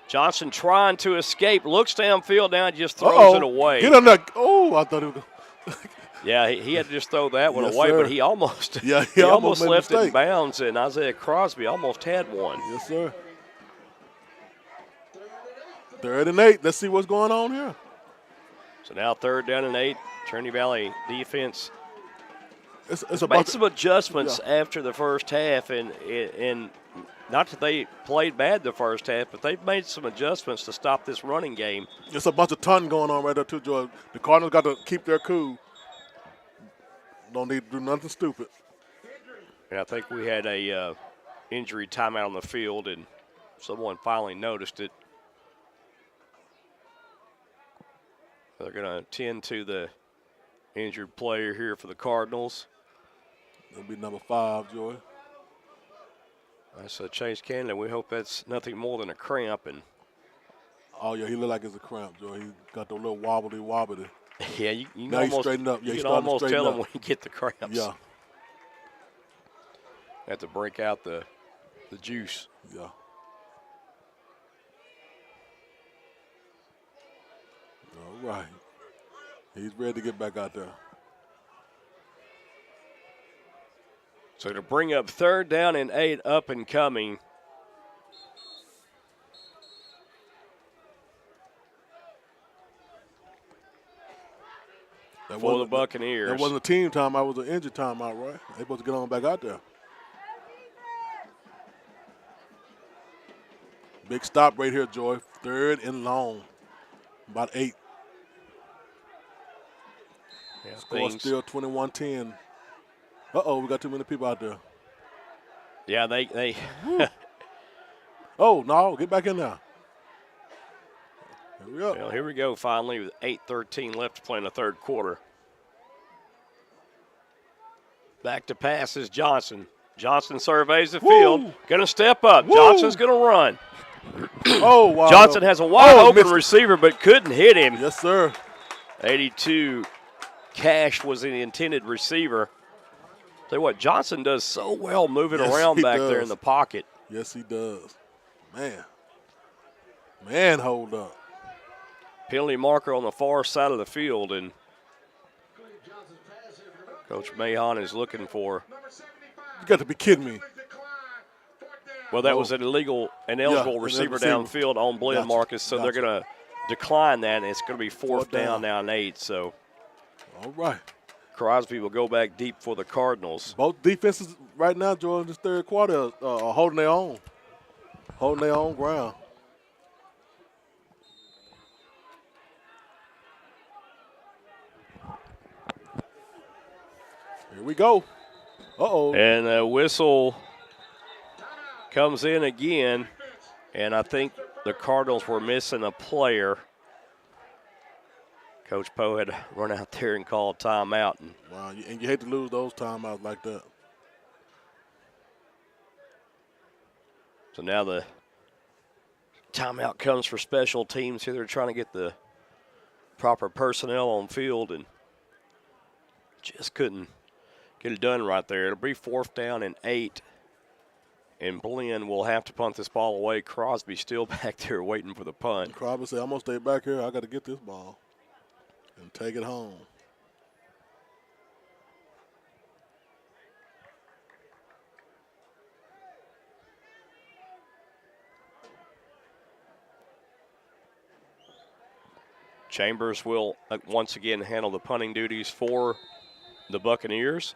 Johnson trying to escape. Looks downfield now, just throws it away. Get on that. Oh, I thought it was. Yeah, he had to just throw that one away, sir. But he almost he almost left it in bounds, and Isaiah Crosby almost had one. Yes, sir. 3rd and 8. Let's see what's going on here. So now 3rd down and 8. Trinity Valley defense it's made some adjustments after the first half, and not that they played bad the first half, but they've made some adjustments to stop this running game. It's a bunch of ton going on right there too, George. The Cardinals got to keep their cool. Don't need to do nothing stupid. And I think we had a injury timeout on the field, and someone finally noticed it. They're going to tend to the injured player here for the Cardinals. It'll be number 5, Joy. That's Chase Cannon. We hope that's nothing more than a cramp. And oh, yeah, he look like it's a cramp, Joy. He got the little wobbly. Yeah, you can now almost, he's straightened up. Yeah, you can almost tell him when you get the cramps. Yeah. Have to break out the juice. Yeah. All right. He's ready to get back out there. So to bring up 3rd down and 8 up and coming. for the Buccaneers. That wasn't a team timeout. It was an injury timeout, right? They're supposed to get on back out there. Big stop right here, Joy. 3rd and long. About 8. Yeah, Score still 21-10. Uh-oh, we got too many people out there. Yeah, they Oh, no, get back in there. Here we go. Well, here we go finally with 8:13 left to play in the 3rd quarter. Back to pass is Johnson. Johnson surveys the field. Going to step up. Woo. Johnson's going to run. Oh, wow. Johnson has a wide open receiver but couldn't hit him. Yes, sir. 82 Cash was the intended receiver. Tell you what, Johnson does so well moving around back there in the pocket. Yes, he does. Man, hold up. Penalty marker on the far side of the field, and Coach Mahon is looking for. You got to be kidding me. Well, that was an ineligible receiver downfield on Blinn Marcus, so they're going to decline that, and it's going to be 4th down now and 8. So, all right. Crosby will go back deep for the Cardinals. Both defenses right now, Joel, in this 3rd quarter are holding their own. Holding their own ground. Here we go. Uh-oh. And a whistle comes in again, and I think the Cardinals were missing a player. Coach Poe had to run out there and call a timeout. Wow, and you hate to lose those timeouts like that. So now the timeout comes for special teams here. They're trying to get the proper personnel on field and just couldn't get it done right there. It'll be 4th down and 8. And Blinn will have to punt this ball away. Crosby still back there waiting for the punt. Crosby said, I'm going to stay back here. I got to get this ball and take it home. Chambers will once again handle the punting duties for the Buccaneers.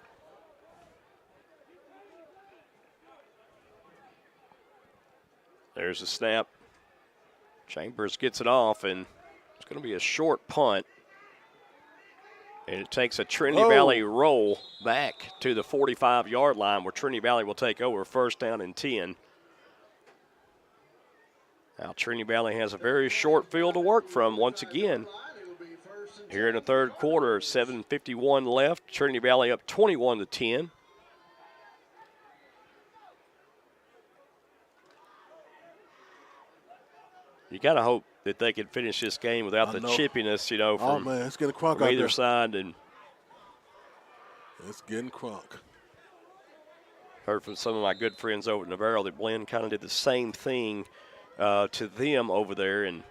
There's a snap. Chambers gets it off, and it's going to be a short punt. And it takes a Trinity Valley roll back to the 45-yard line where Trinity Valley will take over 1st down and 10. Now Trinity Valley has a very short field to work from once again. Here in the 3rd quarter, 7:51 left. Trinity Valley up 21-10. You got to hope that they can finish this game without the chippiness, from it's getting crunk from out either there. side. And it's getting crunk. heard from some of my good friends over at Navarro that Blinn kind of did the same thing to them over there. And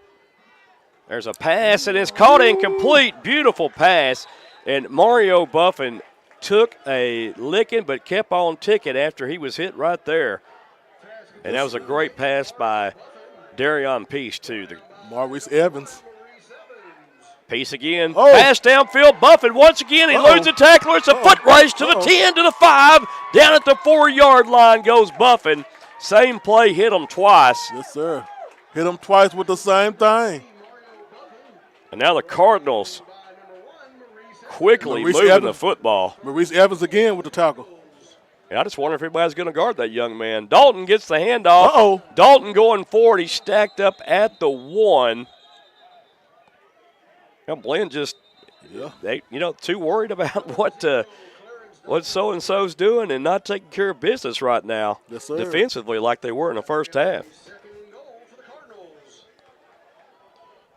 there's a pass, and it's caught incomplete. Beautiful pass. And Mario Buffin took a licking but kept on ticking after he was hit right there. And that was a great pass by Darion Peace, too. Maurice Evans. Peace again. Pass downfield. Buffin once again. He loses the tackler. It's a foot race to the 10, to the 5. Down at the 4-yard line goes Buffin. Same play, hit him twice. Yes, sir. Hit him twice with the same thing. And now the Cardinals quickly moving the football. Maurice Evans again with the tackle. And I just wonder if everybody's going to guard that young man. Dalton gets the handoff. Dalton going forward. He's stacked up at the 1. Now Blinn just, too worried about what so-and-so's doing and not taking care of business right now. Yes, sir. Defensively like they were in the first half.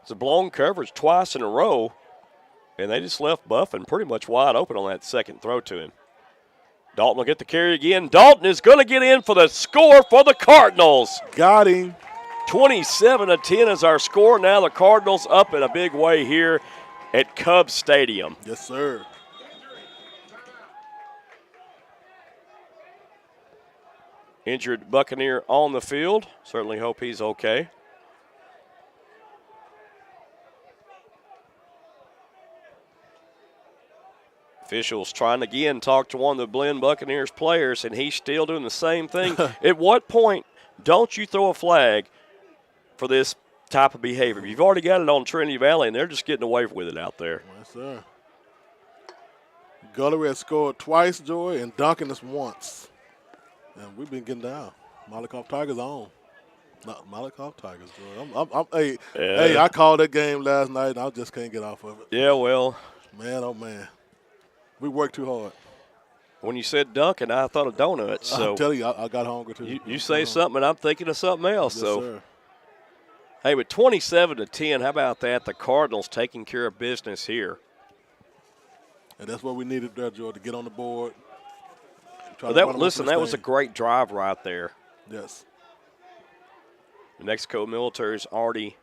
It's a blown coverage twice in a row, and they just left Buffin pretty much wide open on that second throw to him. Dalton will get the carry again. Dalton is going to get in for the score for the Cardinals. Got him. 27-10 is our score. Now the Cardinals up in a big way here at Cubs Stadium. Yes, sir. Injured Buccaneer on the field. Certainly hope he's okay. Officials trying to again talk to one of the Blinn Buccaneers players, and he's still doing the same thing. At what point don't you throw a flag for this type of behavior? You've already got it on Trinity Valley, and they're just getting away with it out there. Yes, sir. Gullery has scored twice, Joy, and Duncan is once. And we've been getting down. Malakoff Tigers on. Not Malakoff Tigers, Joy. Hey, I called that game last night, and I just can't get off of it. Yeah, well. Man, oh, man. We worked too hard. When you said Duncan, I thought of donuts. So I'm telling you, I got hungry, too. You say something, and I'm thinking of something else. Yes, so. sir. Hey, with 27-10, how about that? The Cardinals taking care of business here. And that's what we needed there, Joe, to get on the board. Well, that was a great drive right there. Yes. New Mexico Military's already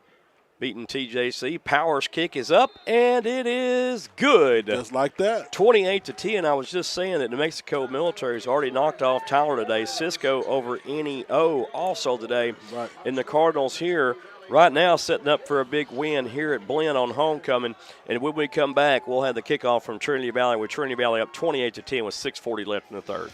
beaten TJC. Power's kick is up, and it is good. Just like that. 28-10. I was just saying that New Mexico Military's already knocked off Tyler today. Cisco over NEO also today. Right. And the Cardinals here right now setting up for a big win here at Blinn on homecoming. And when we come back, we'll have the kickoff from Trinity Valley with Trinity Valley up 28-10 with 6:40 left in the third.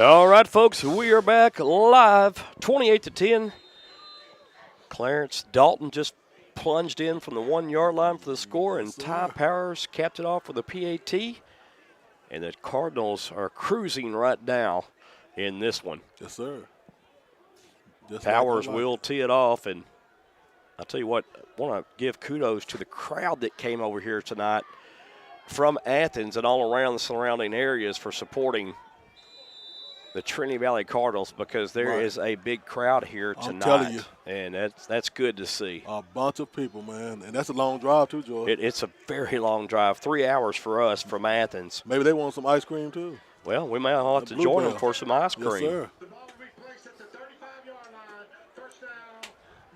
All right, folks, we are back live, 28-10. Clarence Dalton just plunged in from the 1 yard line for the score, and Ty Powers capped it off with a PAT. And the Cardinals are cruising right now in this one. Yes, sir. Just Powers will tee it off, and I'll tell you what, I want to give kudos to the crowd that came over here tonight from Athens and all around the surrounding areas for supporting the Trinity Valley Cardinals, because there is a big crowd here tonight. I'm telling you. And that's good to see. A bunch of people, man. And that's a long drive, too, George. It's a very long drive, 3 hours for us from Athens. Maybe they want some ice cream, too. Well, we might have to join them for some ice cream. Yes, sir. The ball will be placed at the 35-yard line. First down,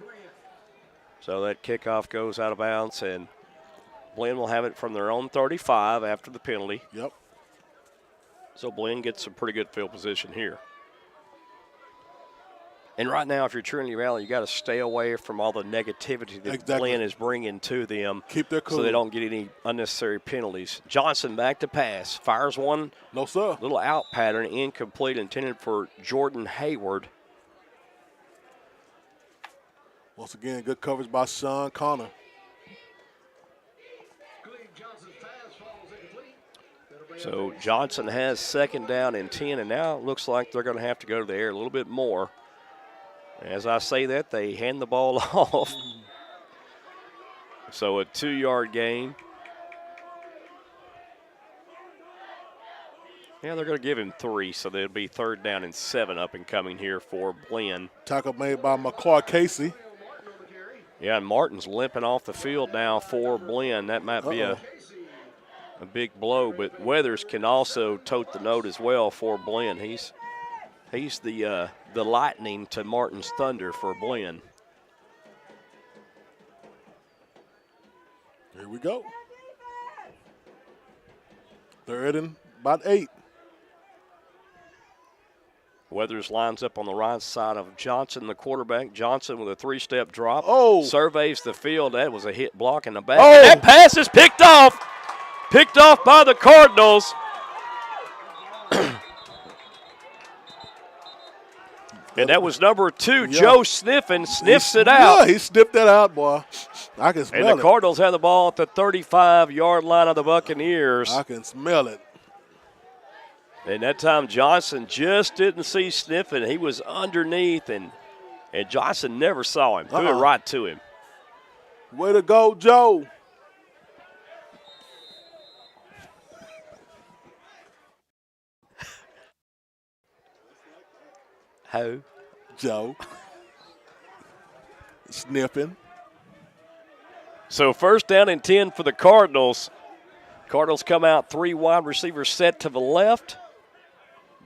Blinn. So that kickoff goes out of bounds, and Blinn will have it from their own 35 after the penalty. Yep. So Blinn gets some pretty good field position here. And right now, if you're Trinity Valley, you got to stay away from all the negativity that Blinn is bringing to them. Keep their cool. So they don't get any unnecessary penalties. Johnson back to pass. Fires one. No, sir. Little out pattern, incomplete, intended for Jordan Hayward. Once again, good coverage by Sean Connor. So Johnson has second down and 10, and now it looks like they're going to have to go to the air a little bit more. As I say that, they hand the ball off. So a 2-yard gain. Yeah, they're going to give him 3, so there'll be 3rd down and 7 up and coming here for Blinn. Tackle made by McCoy Casey. Yeah, and Martin's limping off the field now for Blinn. That might be a big blow, but Weathers can also tote the note as well for Blinn. He's the lightning to Martin's thunder for Blinn. Here we go. 3rd and about 8. Weathers lines up on the right side of Johnson, the quarterback. Johnson with a 3-step drop. Oh. Surveys the field. That was a hit block in the back. Oh. That pass is picked off. Picked off by the Cardinals. And that was number 2, Joe Sniffin, sniffs it out. Yeah, he sniffed that out, boy. I can smell it. And the Cardinals have the ball at the 35-yard line of the Buccaneers. I can smell it. And that time Johnson just didn't see Sniffin. He was underneath, and Johnson never saw him. Threw it right to him. Way to go, Joe. Ho. Joe. Sniffing. So 1st down and 10 for the Cardinals. Cardinals come out 3 wide receivers set to the left.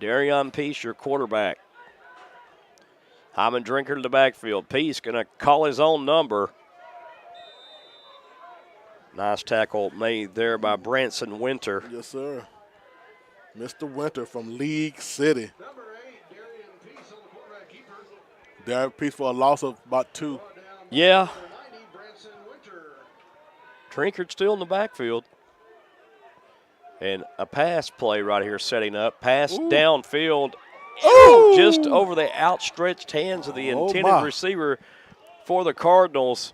Darion Peace, your quarterback. Hyman Drinker to the backfield. Peace going to call his own number. Nice tackle made there by Branson Winter. Yes, sir. Mr. Winter from League City. Number 8, Darian Peace on the quarterback keeper. Darian Peace for a loss of about 2. Yeah. 90, Branson Winter. Trinker's still in the backfield. And a pass play right here setting up. Pass downfield. Ooh. Just over the outstretched hands of the intended receiver for the Cardinals.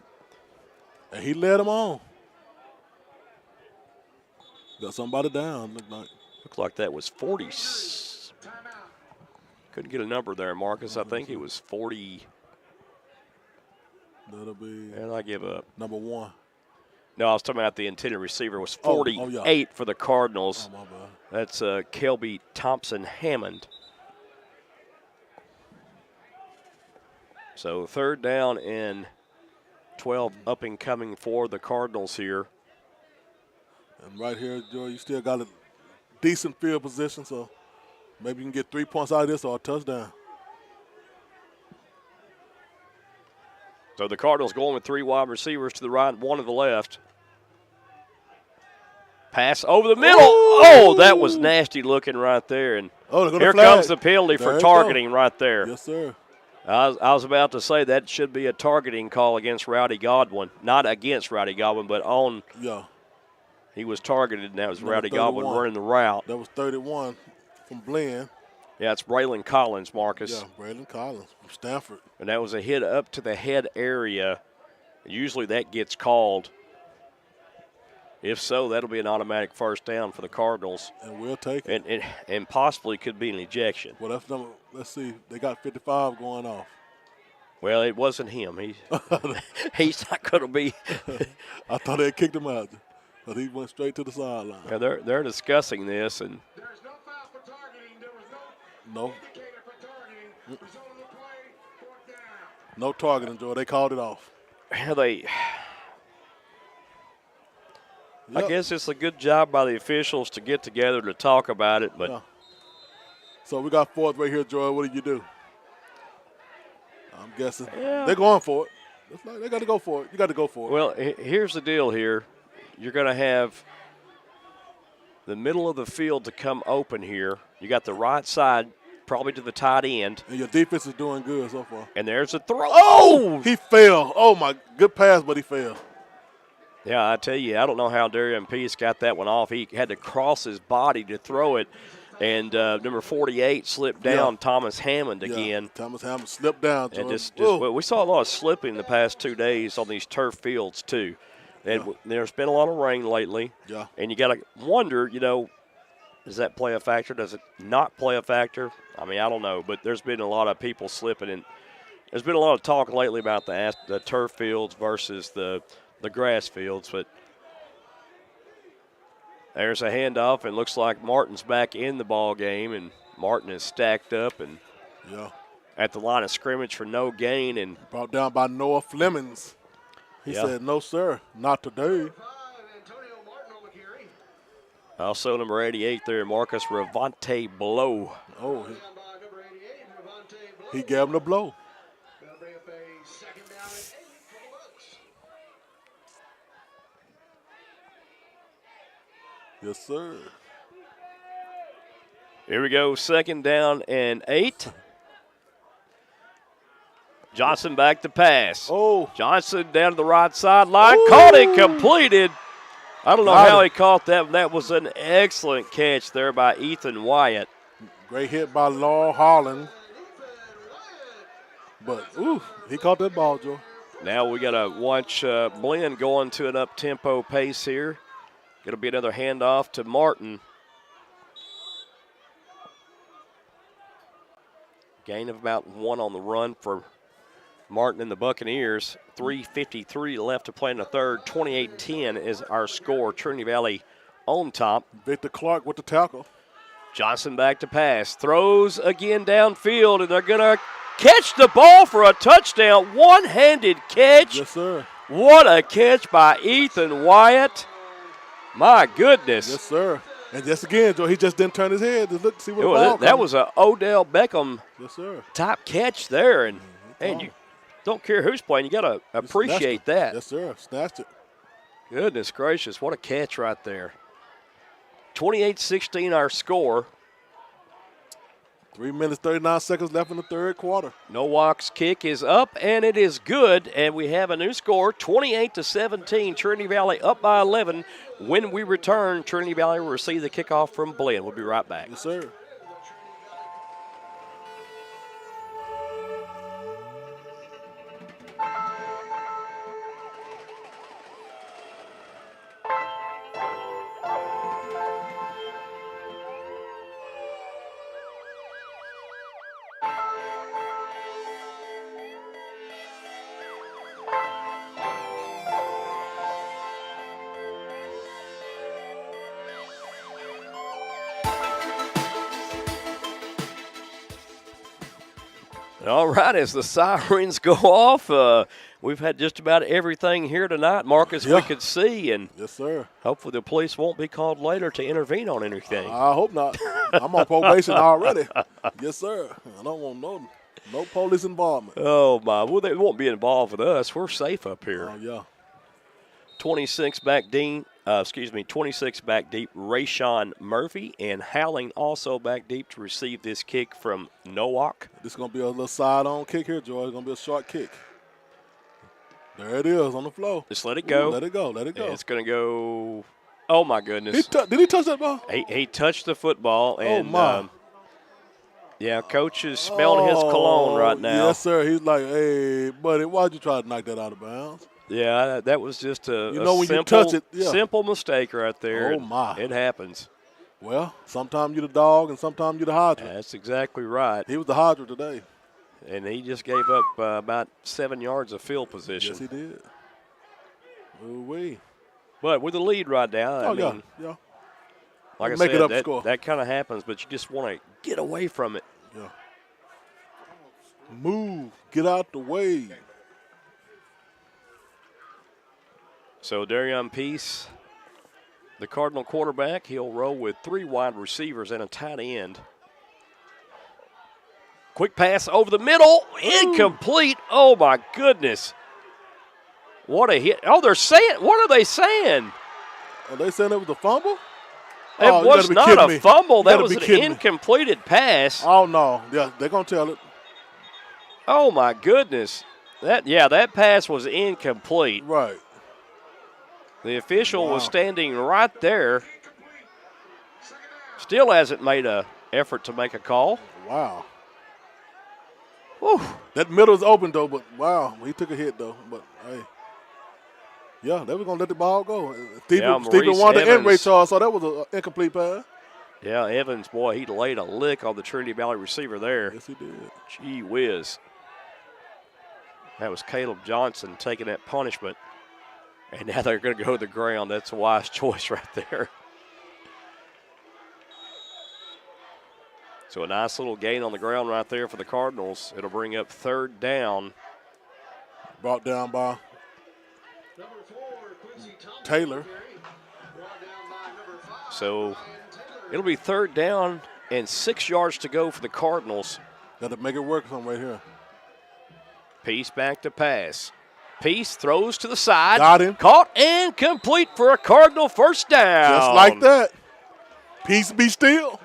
And he led him on. Got somebody down, looked like. Looked like that was 40. Couldn't get a number there, Marcus. I think it was 40. That'll be. And I give up. Number 1. No, I was talking about the intended receiver was 48 for the Cardinals. Oh, my bad. That's Kelby Thompson Hammond. So 3rd down and 12 up and coming for the Cardinals here. And right here, Joe, you still got a decent field position, so maybe you can get 3 points out of this or a touchdown. So the Cardinals going with 3 wide receivers to the right, 1 to the left. Pass over the middle. Oh, that was nasty looking right there. And here comes the penalty for targeting right there. Yes, sir. I was about to say that should be a targeting call against Rowdy Godwin. Not against Rowdy Godwin, but on. Yeah. He was targeted, and that was Number Rowdy Godwin running the route. That was 31 from Blinn. Yeah, it's Braylon Collins, Marcus. Yeah, Braylon Collins from Stanford. And that was a hit up to the head area. Usually that gets called. If so, that'll be an automatic 1st down for the Cardinals. And we'll take it. And possibly could be an ejection. Well, that's number. Let's see. They got 55 going off. Well, it wasn't him. He's not going to be. I thought they had kicked him out, but he went straight to the sideline. Yeah, they're discussing this, and There's no foul for targeting. There was No. indicator for targeting. Result of the play, 4th down. No targeting, Joe. They called it off. I guess it's a good job by the officials to get together to talk about it, but. Yeah. So we got 4th right here, Joy. What do you do? I'm guessing they're going for it. It's like they got to go for it. You got to go for it. Well, here's the deal here. You're going to have the middle of the field to come open here. You got the right side probably to the tight end. And your defense is doing good so far. And there's a throw. Oh! He fell. Oh, my. Good pass, but he fell. Yeah, I tell you, I don't know how Darian Peace got that one off. He had to cross his body to throw it. And number 48 slipped down, Thomas Hammond again. Thomas Hammond slipped down. And well, we saw a lot of slipping the past 2 days on these turf fields, too. And there's been a lot of rain lately. Yeah. And you got to wonder, does that play a factor? Does it not play a factor? I mean, I don't know. But there's been a lot of people slipping. And there's been a lot of talk lately about the turf fields versus the grass fields. But there's a handoff, and looks like Martin's back in the ball game. And Martin is stacked up and at the line of scrimmage for no gain. And brought down by Noah Flemings. He said, no, sir, not today. Also, number 88 there, Marcus Ravante Blow. Oh, he gave him the blow. Yes, sir. Here we go, 2nd down and 8. Johnson back to pass. Oh. Johnson down to the right sideline. Caught it, completed. I don't know how he caught that. That was an excellent catch there by Ethan Wyatt. Great hit by Law Holland. But, he caught that ball, Joe. Now we got to watch Blinn going to an up-tempo pace here. Going to be another handoff to Martin. Gain of about 1 on the run for Martin and the Buccaneers. 3:53 left to play in the 3rd. 28-10 is our score. Trinity Valley on top. Victor Clark with the tackle. Johnson back to pass. Throws again downfield, and they're going to catch the ball for a touchdown. One-handed catch. Yes, sir. What a catch by Ethan Wyatt. My goodness. Yes, sir. And just again, Joe, he just didn't turn his head to look, see where the ball that was an Odell Beckham type catch there. And you don't care who's playing. You got to appreciate that. Yes, sir. Snatched it. Goodness gracious. What a catch right there. 28-16 our score. 3 minutes, 39 seconds left in the third quarter. Nowak's kick is up, and it is good. And we have a new score, 28-17. Trinity Valley up by 11. When we return, Trinity Valley will receive the kickoff from Blinn. We'll be right back. Yes, sir. All right, as the sirens go off, we've had just about everything here tonight, Marcus, we could see. And yes, sir. Hopefully the police won't be called later to intervene on anything. I hope not. I'm on probation already. Yes, sir. I don't want no police involvement. Oh, my. Well, they won't be involved with us. We're safe up here. Oh, yeah. 26 back deep, Rayshawn Murphy, and Howling also back deep to receive this kick from Nowak. This is going to be a little side-on kick here, Joy. It's going to be a short kick. There it is on the floor. Just let it go. Let it go. Let it go. And it's going to go. Oh, my goodness. Did he touch that ball? He touched the football. And, my. Yeah, Coach is smelling his cologne right now. Yes, sir. He's like, hey, buddy, why'd you try to knock that out of bounds? Yeah, that was just a when simple, you touch it, simple mistake right there. Oh, my. It happens. Well, sometimes you're the dog and sometimes you're the hydrant. That's exactly right. He was the hydrant today. And he just gave up about 7 yards of field position. Yes, he did. Ooh-wee. But with the lead right now, I mean, yeah. Like I Make said, it up that kind of happens, but you just want to get away from it. Yeah. Move. Get out the way. So Darion Peace, the Cardinal quarterback, he'll roll with 3 wide receivers and a tight end. Quick pass over the middle, incomplete. Oh, my goodness. What a hit. Oh, they're saying, what are they saying? Are they saying it was a fumble? It was not a fumble. That was an incompleted pass. Oh, no. Yeah, they're going to tell it. Oh, my goodness. That pass was incomplete. Right. The official was standing right there. Still hasn't made an effort to make a call. Wow. Whew. That middle's open, though, but wow, he took a hit, though. But, hey. Yeah, they were going to let the ball go. Stephen wanted to end Ray Charles, so that was an incomplete pass. Yeah, Evans, boy, he laid a lick on the Trinity Valley receiver there. Yes, he did. Gee whiz. That was Caleb Johnson taking that punishment. And now they're going to go to the ground. That's a wise choice right there. So a nice little gain on the ground right there for the Cardinals. It'll bring up 3rd down. Brought down by Taylor. So it'll be 3rd down and 6 yards to go for the Cardinals. Got to make it work from right here. Peace back to pass. Peace throws to the side. Got him. Caught and complete for a Cardinal first down. Just like that. Peace be still.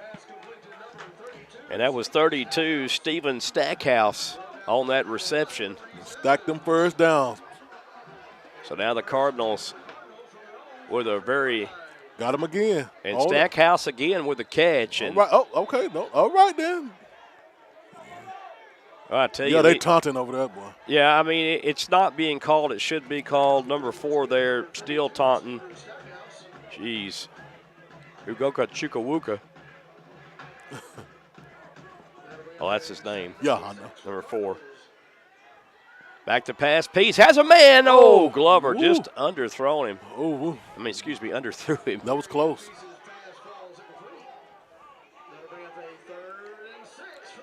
And that was 32, Steven Stackhouse on that reception. Stack them first downs. So now the Cardinals with a very – got him again. And Stackhouse again with the catch. And right. Oh, okay. No. All right, then. I tell you. Yeah, they taunting over that, boy. Yeah, I mean, it's not being called. It should be called. Number 4 there, still taunting. Jeez. Ugoka Chukawuka. Oh, that's his name. Yeah, I know. Number 4. Back to pass. Peace has a man. Oh, Glover just underthrown him. Oh, I mean, excuse me, underthrew him. That was close.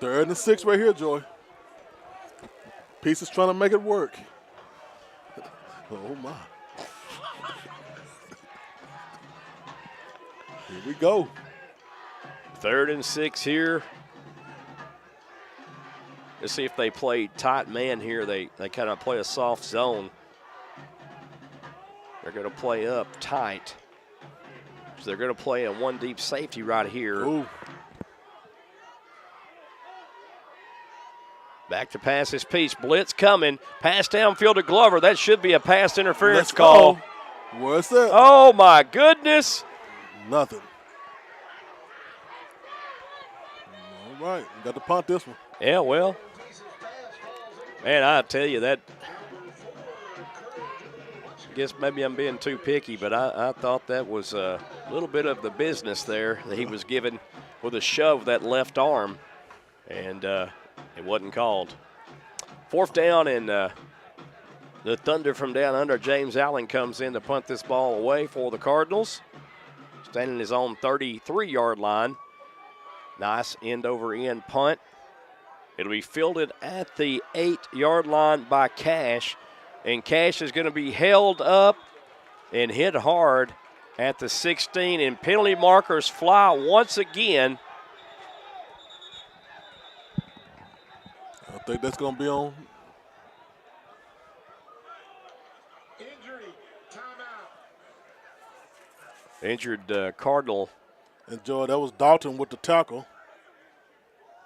3rd and 6 right here, Joy. Pieces trying to make it work. Oh, my. Here we go. 3rd and 6 here. Let's see if they play tight man here. They kind of play a soft zone. They're going to play up tight. So they're going to play a one deep safety right here. Ooh. Back to pass this piece. Blitz coming. Pass downfield to Glover. That should be a pass interference Let's call. go. Where's that? Oh, my goodness. Nothing. All right. We got to punt this one. Yeah, well, man, I tell you that. I guess maybe I'm being too picky, but I thought that was a little bit of the business there that he was given with a shove that left arm, and it wasn't called. 4th down, and the Thunder from down under. James Allen comes in to punt this ball away for the Cardinals. Standing his own 33-yard line. Nice end-over-end punt. It'll be fielded at the 8-yard line by Cash. And Cash is going to be held up and hit hard at the 16. And penalty markers fly once again. I think that's going to be on. Injury. Timeout. Injured Cardinal. And, Joy, that was Dalton with the tackle.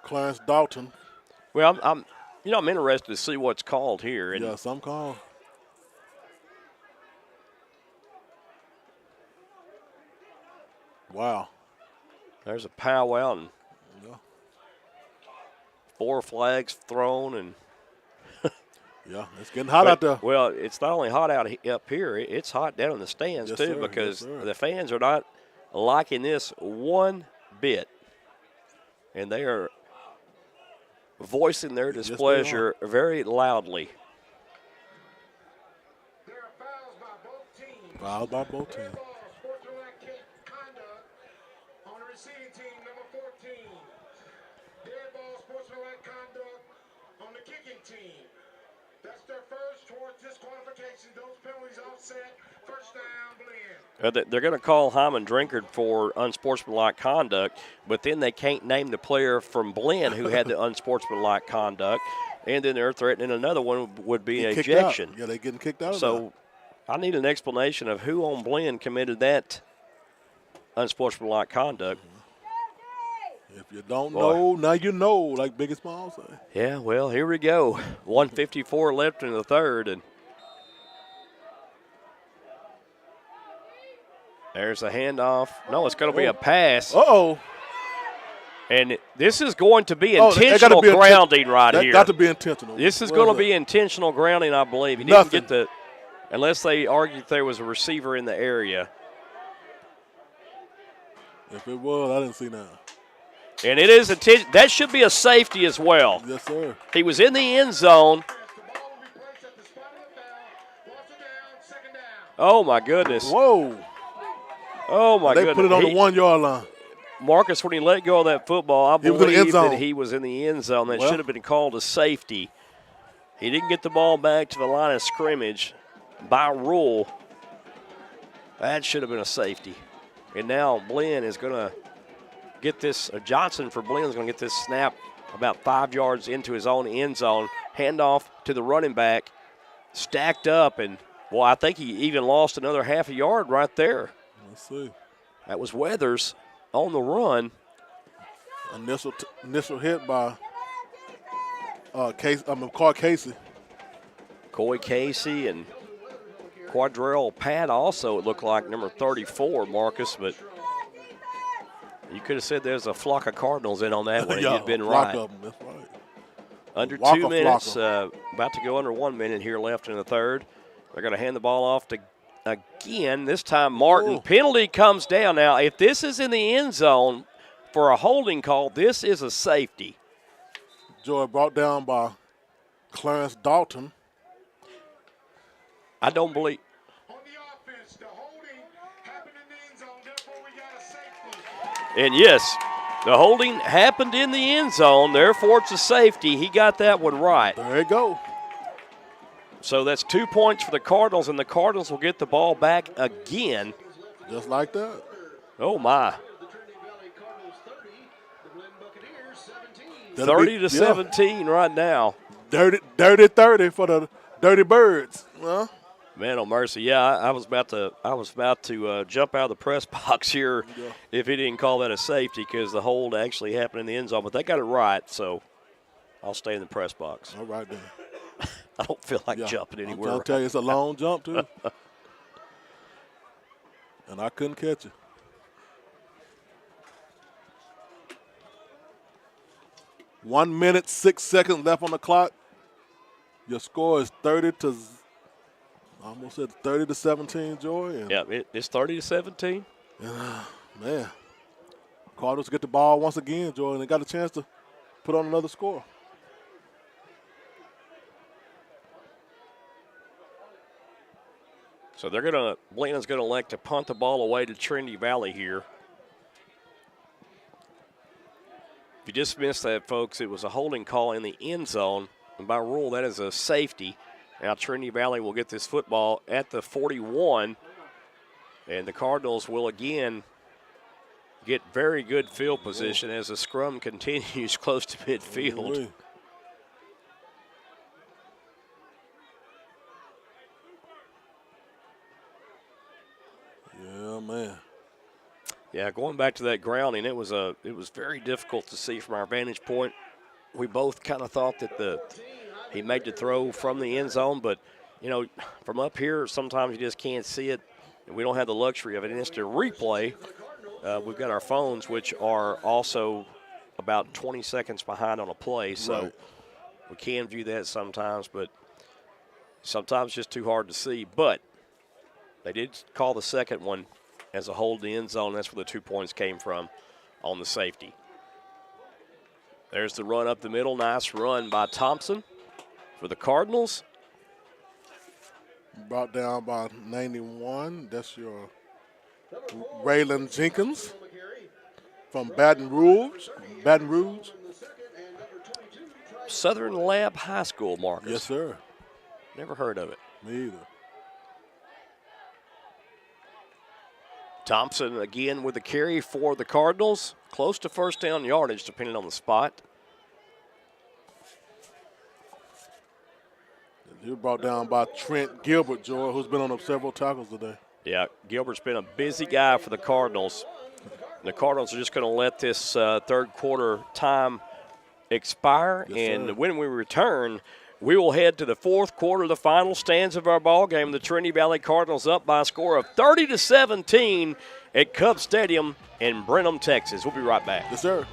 Clarence Dalton. Well, I'm interested to see what's called here. And yeah, some call. Wow. There's a powwow and Yeah. 4 flags thrown. And Yeah, it's getting hot out there. Well, it's not only hot up here, it's hot down in the stands, Yes, too, sir. because Yes, sir. the fans are not liking this one bit. And they are voicing their Yes, they displeasure very loudly. There are fouls by both teams. Foul by both teams. Red ball, sportsmanlike conduct on the receiving team, number 14. Dead ball, sportsmanlike conduct on the kicking team. That's their first towards disqualification. Those penalties offset. First down, Blinn. They're going to call Hyman Drinkard for unsportsmanlike conduct, but then they can't name the player from Blinn who had the unsportsmanlike conduct, and then they're threatening another one would be an ejection. Yeah, they're getting kicked out of So I need an explanation of who on Blinn committed that unsportsmanlike conduct. If you don't know, now you know, like Big and Small say. Yeah, well, here we go. 1:54 left in the third, and there's a handoff. No, it's going to be a pass. Uh-oh. And this is going to be Oh, that gotta intentional be grounding right That here. got to be intentional. This is What going to that? be intentional grounding, I believe. He Nothing. didn't get unless they argued there was a receiver in the area. If it was, I didn't see that. And it is that should be a safety as well. Yes, sir. He was in the end zone. The ball will be placed at the spot of the foul. Once down, second down. Oh, my goodness. Whoa. Oh, my They goodness. put it on the 1-yard line. Marcus, when he let go of that football, I He was in the end believe zone. that he was in the end zone. That Well. should have been called a safety. He didn't get the ball back to the line of scrimmage. By rule, that should have been a safety. And now Blinn is going to get this, Johnson for Blinn is going to get this snap about 5 yards into his own end zone. Handoff to the running back, stacked up, and, well, I think he even lost another half a yard right there. Let's see. That was Weathers on the run. Initial hit by Clark Casey. Coy Casey and Quadrell Pat also, it looked like, number 34, Marcus, but you could have said there's a flock of Cardinals in on that one. Yeah, You'd been flock right. of 'em, that's right. Under Walker 2 minutes, flocker. about to go under 1 minute here left in the third. They're going to hand the ball off to, again, this time Martin. Oh. Penalty comes down. Now, if this is in the end zone for a holding call, this is a safety. Joy brought down by Clarence Dalton. I don't believe. On the offense, the holding happened in the end zone. Therefore, we got a safety. And yes, The holding happened in the end zone. Therefore, it's a safety. He got that one right. There you go. So that's 2 points for the Cardinals, and the Cardinals will get the ball back again. Just like that. Oh, my. The Trinity Valley Cardinals 30, the Blinn Buccaneers 17. 30-17 right now. Dirty 30 for the Dirty Birds. Huh? Man, oh mercy! Yeah, I was about to jump out of the press box here if he didn't call that a safety because the hold actually happened in the end zone, but they got it right, so I'll stay in the press box. All right then. I don't feel like jumping anywhere. I'll tell you, it's a long jump too, and I couldn't catch it. One minute, 6 seconds left on the clock. Your score is 30-17, Joy. And Yeah, it's 30-17. man, Cardinals get the ball once again, Joy, and they got a chance to put on another score. So Blinn's gonna elect to punt the ball away to Trinity Valley here. If you just missed that, folks, it was a holding call in the end zone, and by rule, that is a safety. Now Trinity Valley will get this football at the 41, and the Cardinals will again get very good field position as the scrum continues close to midfield. Yeah, man. Yeah, going back to that grounding, it was very difficult to see from our vantage point. We both kind of thought that he made the throw from the end zone, but from up here, sometimes you just can't see it, and we don't have the luxury of an instant replay. We've got our phones, which are also about 20 seconds behind on a play, so we can view that sometimes, but sometimes it's just too hard to see. But they did call the second one as a hold in the end zone. That's where the 2 points came from on the safety. There's the run up the middle. Nice run by Thompson for the Cardinals. Brought down by 91. That's your Raylan Jenkins from Baton Rouge. Southern Lab High School, Marcus. Yes, sir. Never heard of it. Me either. Thompson again with the carry for the Cardinals. Close to first down yardage, depending on the spot. He was brought down by Trent Gilbert, Joy, who's been on several tackles today. Yeah, Gilbert's been a busy guy for the Cardinals. The Cardinals are just going to let this third quarter time expire. Yes, and sir. when we return, we will head to the fourth quarter, the final stands of our ball game. The Trinity Valley Cardinals up by a score of 30-17 at Cub Stadium in Brenham, Texas. We'll be right back. Yes, sir.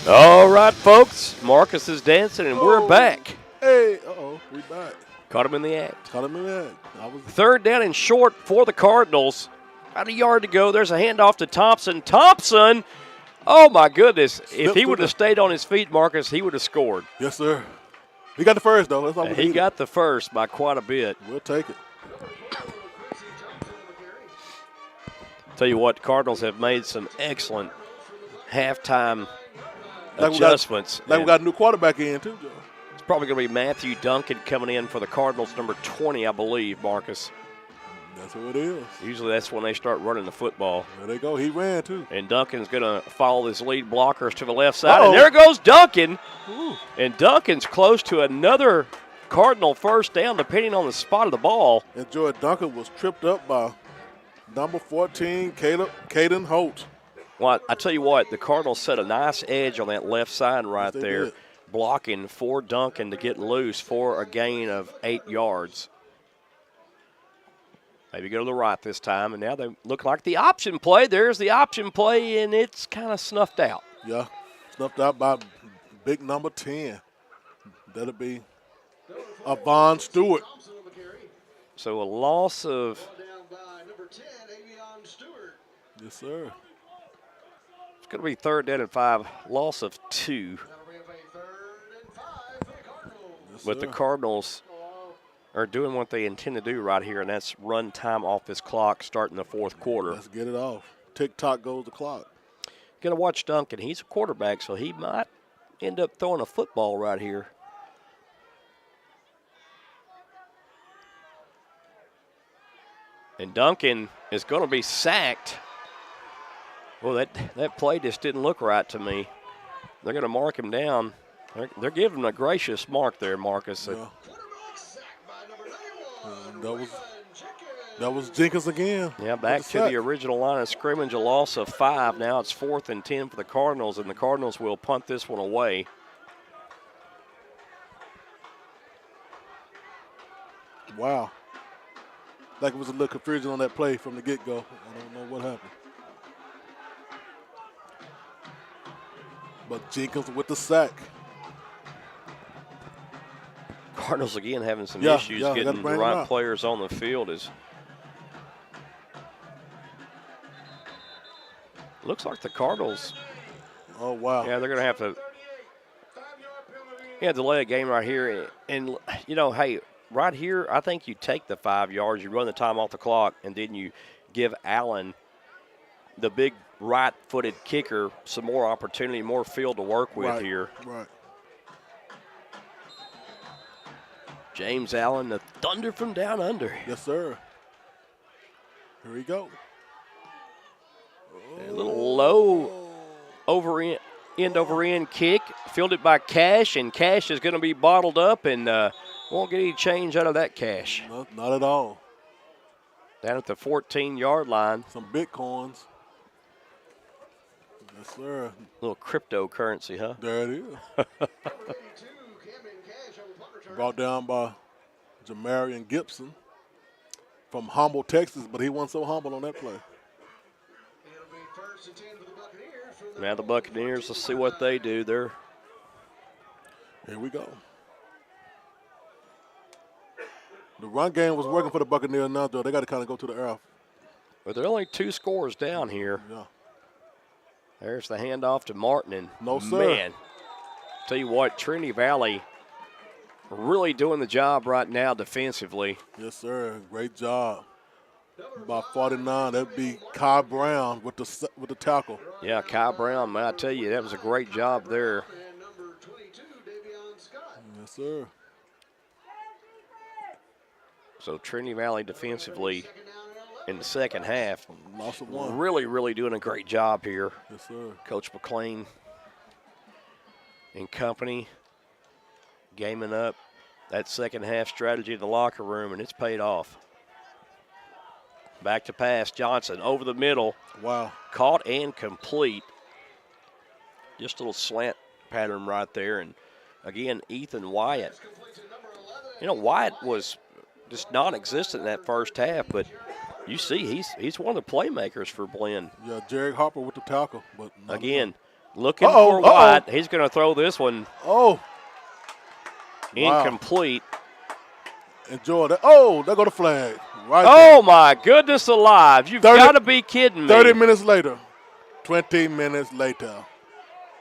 All right, folks. Marcus is dancing, and we're back. Hey, we back. Caught him in the act. Caught him in that. Third down and short for the Cardinals. About a yard to go. There's a handoff to Thompson. Thompson, oh, my goodness. If he would have stayed on his feet, Marcus, he would have scored. Yes, sir. He got the first, though. That's all we He needed. got the first by quite a bit. We'll take it. Tell you what, Cardinals have made some excellent halftime adjustments. We got a new quarterback in, too, Joe. It's probably going to be Matthew Duncan coming in for the Cardinals, number 20, I believe, Marcus. That's who it is. Usually that's when they start running the football. There they go. He ran, too. And Duncan's going to follow his lead blockers to the left side. Uh-oh. And there goes Duncan. Ooh. And Duncan's close to another Cardinal first down, depending on the spot of the ball. And Joy Duncan was tripped up by number 14, Caden Holt. Well, I tell you what, the Cardinals set a nice edge on that left side right Yes, they there, did. blocking for Duncan to get loose for a gain of 8 yards. Maybe go to the right this time, and now they look like the option play. There's the option play, and it's kind of snuffed out. Yeah, snuffed out by big number 10. That'll be Avon Stewart. So a loss of, Down by number 10, Avion Stewart. Yes, sir. it's going to be 3rd down and 5, loss of 2. That'll bring up a 3rd and 5 for the Cardinals. Yes, But the sir. Cardinals are doing what they intend to do right here, and that's run time off this clock starting the 4th quarter. Let's get it off. Tick-tock goes the clock. Going to watch Duncan. He's a quarterback, so he might end up throwing a football right here. And Duncan is going to be sacked. Well, that play just didn't look right to me. They're going to mark him down. They're giving him a gracious mark there, Marcus. Yeah. Quarterback sacked by number 91. And that was Jenkins. That was Jenkins again. Yeah, back with to sack. the original line of scrimmage, a loss of 5. Now it's 4th and 10 for the Cardinals, and the Cardinals will punt this one away. Wow. Like it was a little confusion on that play from the get-go. I don't know what happened. But Jenkins with the sack. Cardinals again having some Yeah, issues yeah, they gotta getting the bring 'em right out. players on the field. Looks like the Cardinals, Oh, wow. yeah, they're going to have to delay a game right here. And, you know, hey, right here, I think you take the 5 yards, you run the time off the clock, and then you give Allen, the big right-footed kicker, some more opportunity, more field to work with Right, here. Right. James Allen, the Thunder from down under. Yes, sir. Here we go. A little low end over end kick, fielded by Cash, and Cash is going to be bottled up and won't get any change out of that Cash. No, not at all. Down at the 14-yard line. Some Bitcoins. Yes, sir. Little cryptocurrency, huh? There it is. Number 82, Camden Cash on the punt return. Brought down by Jamarian Gibson from Humble, Texas, but he wasn't so humble on that play. It'll be 1st and 10 for the Buccaneers. from their Now the own Buccaneers, let's see what they do. Here we go. The run game was working for the Buccaneers now, though. They got to kind of go to the air. But they're only 2 scores down here. Yeah. There's the handoff to Martin. And No, sir. Man, tell you what, Trinity Valley really doing the job right now defensively. Yes, sir. Great job. About 49. That'd be Kai Brown with the tackle. Yeah, Kai Brown, man, I tell you, that was a great job there. And number 22, Davion Scott. Yes, sir. So Trinity Valley defensively Second down and 11. in the second half, Loss of one. really doing a great job here. Yes, sir. Coach McLean and company gaming up that second half strategy in the locker room, and it's paid off. Back to pass, Johnson over the middle, Wow. caught and complete. Just a little slant pattern right there. And again, Ethan Wyatt. Complete to number 11. You know, Wyatt was just non-existent in that first half, but you see he's one of the playmakers for Blinn. Yeah, Jared Harper with the tackle. But not Again, looking Uh-oh, for uh-oh. Wyatt. He's going to throw this one Oh, wow. incomplete. Enjoy that. Oh, there go the flag. Right Oh, my goodness alive. You've 30 got to be kidding me. there. 30 minutes later. 20 minutes later.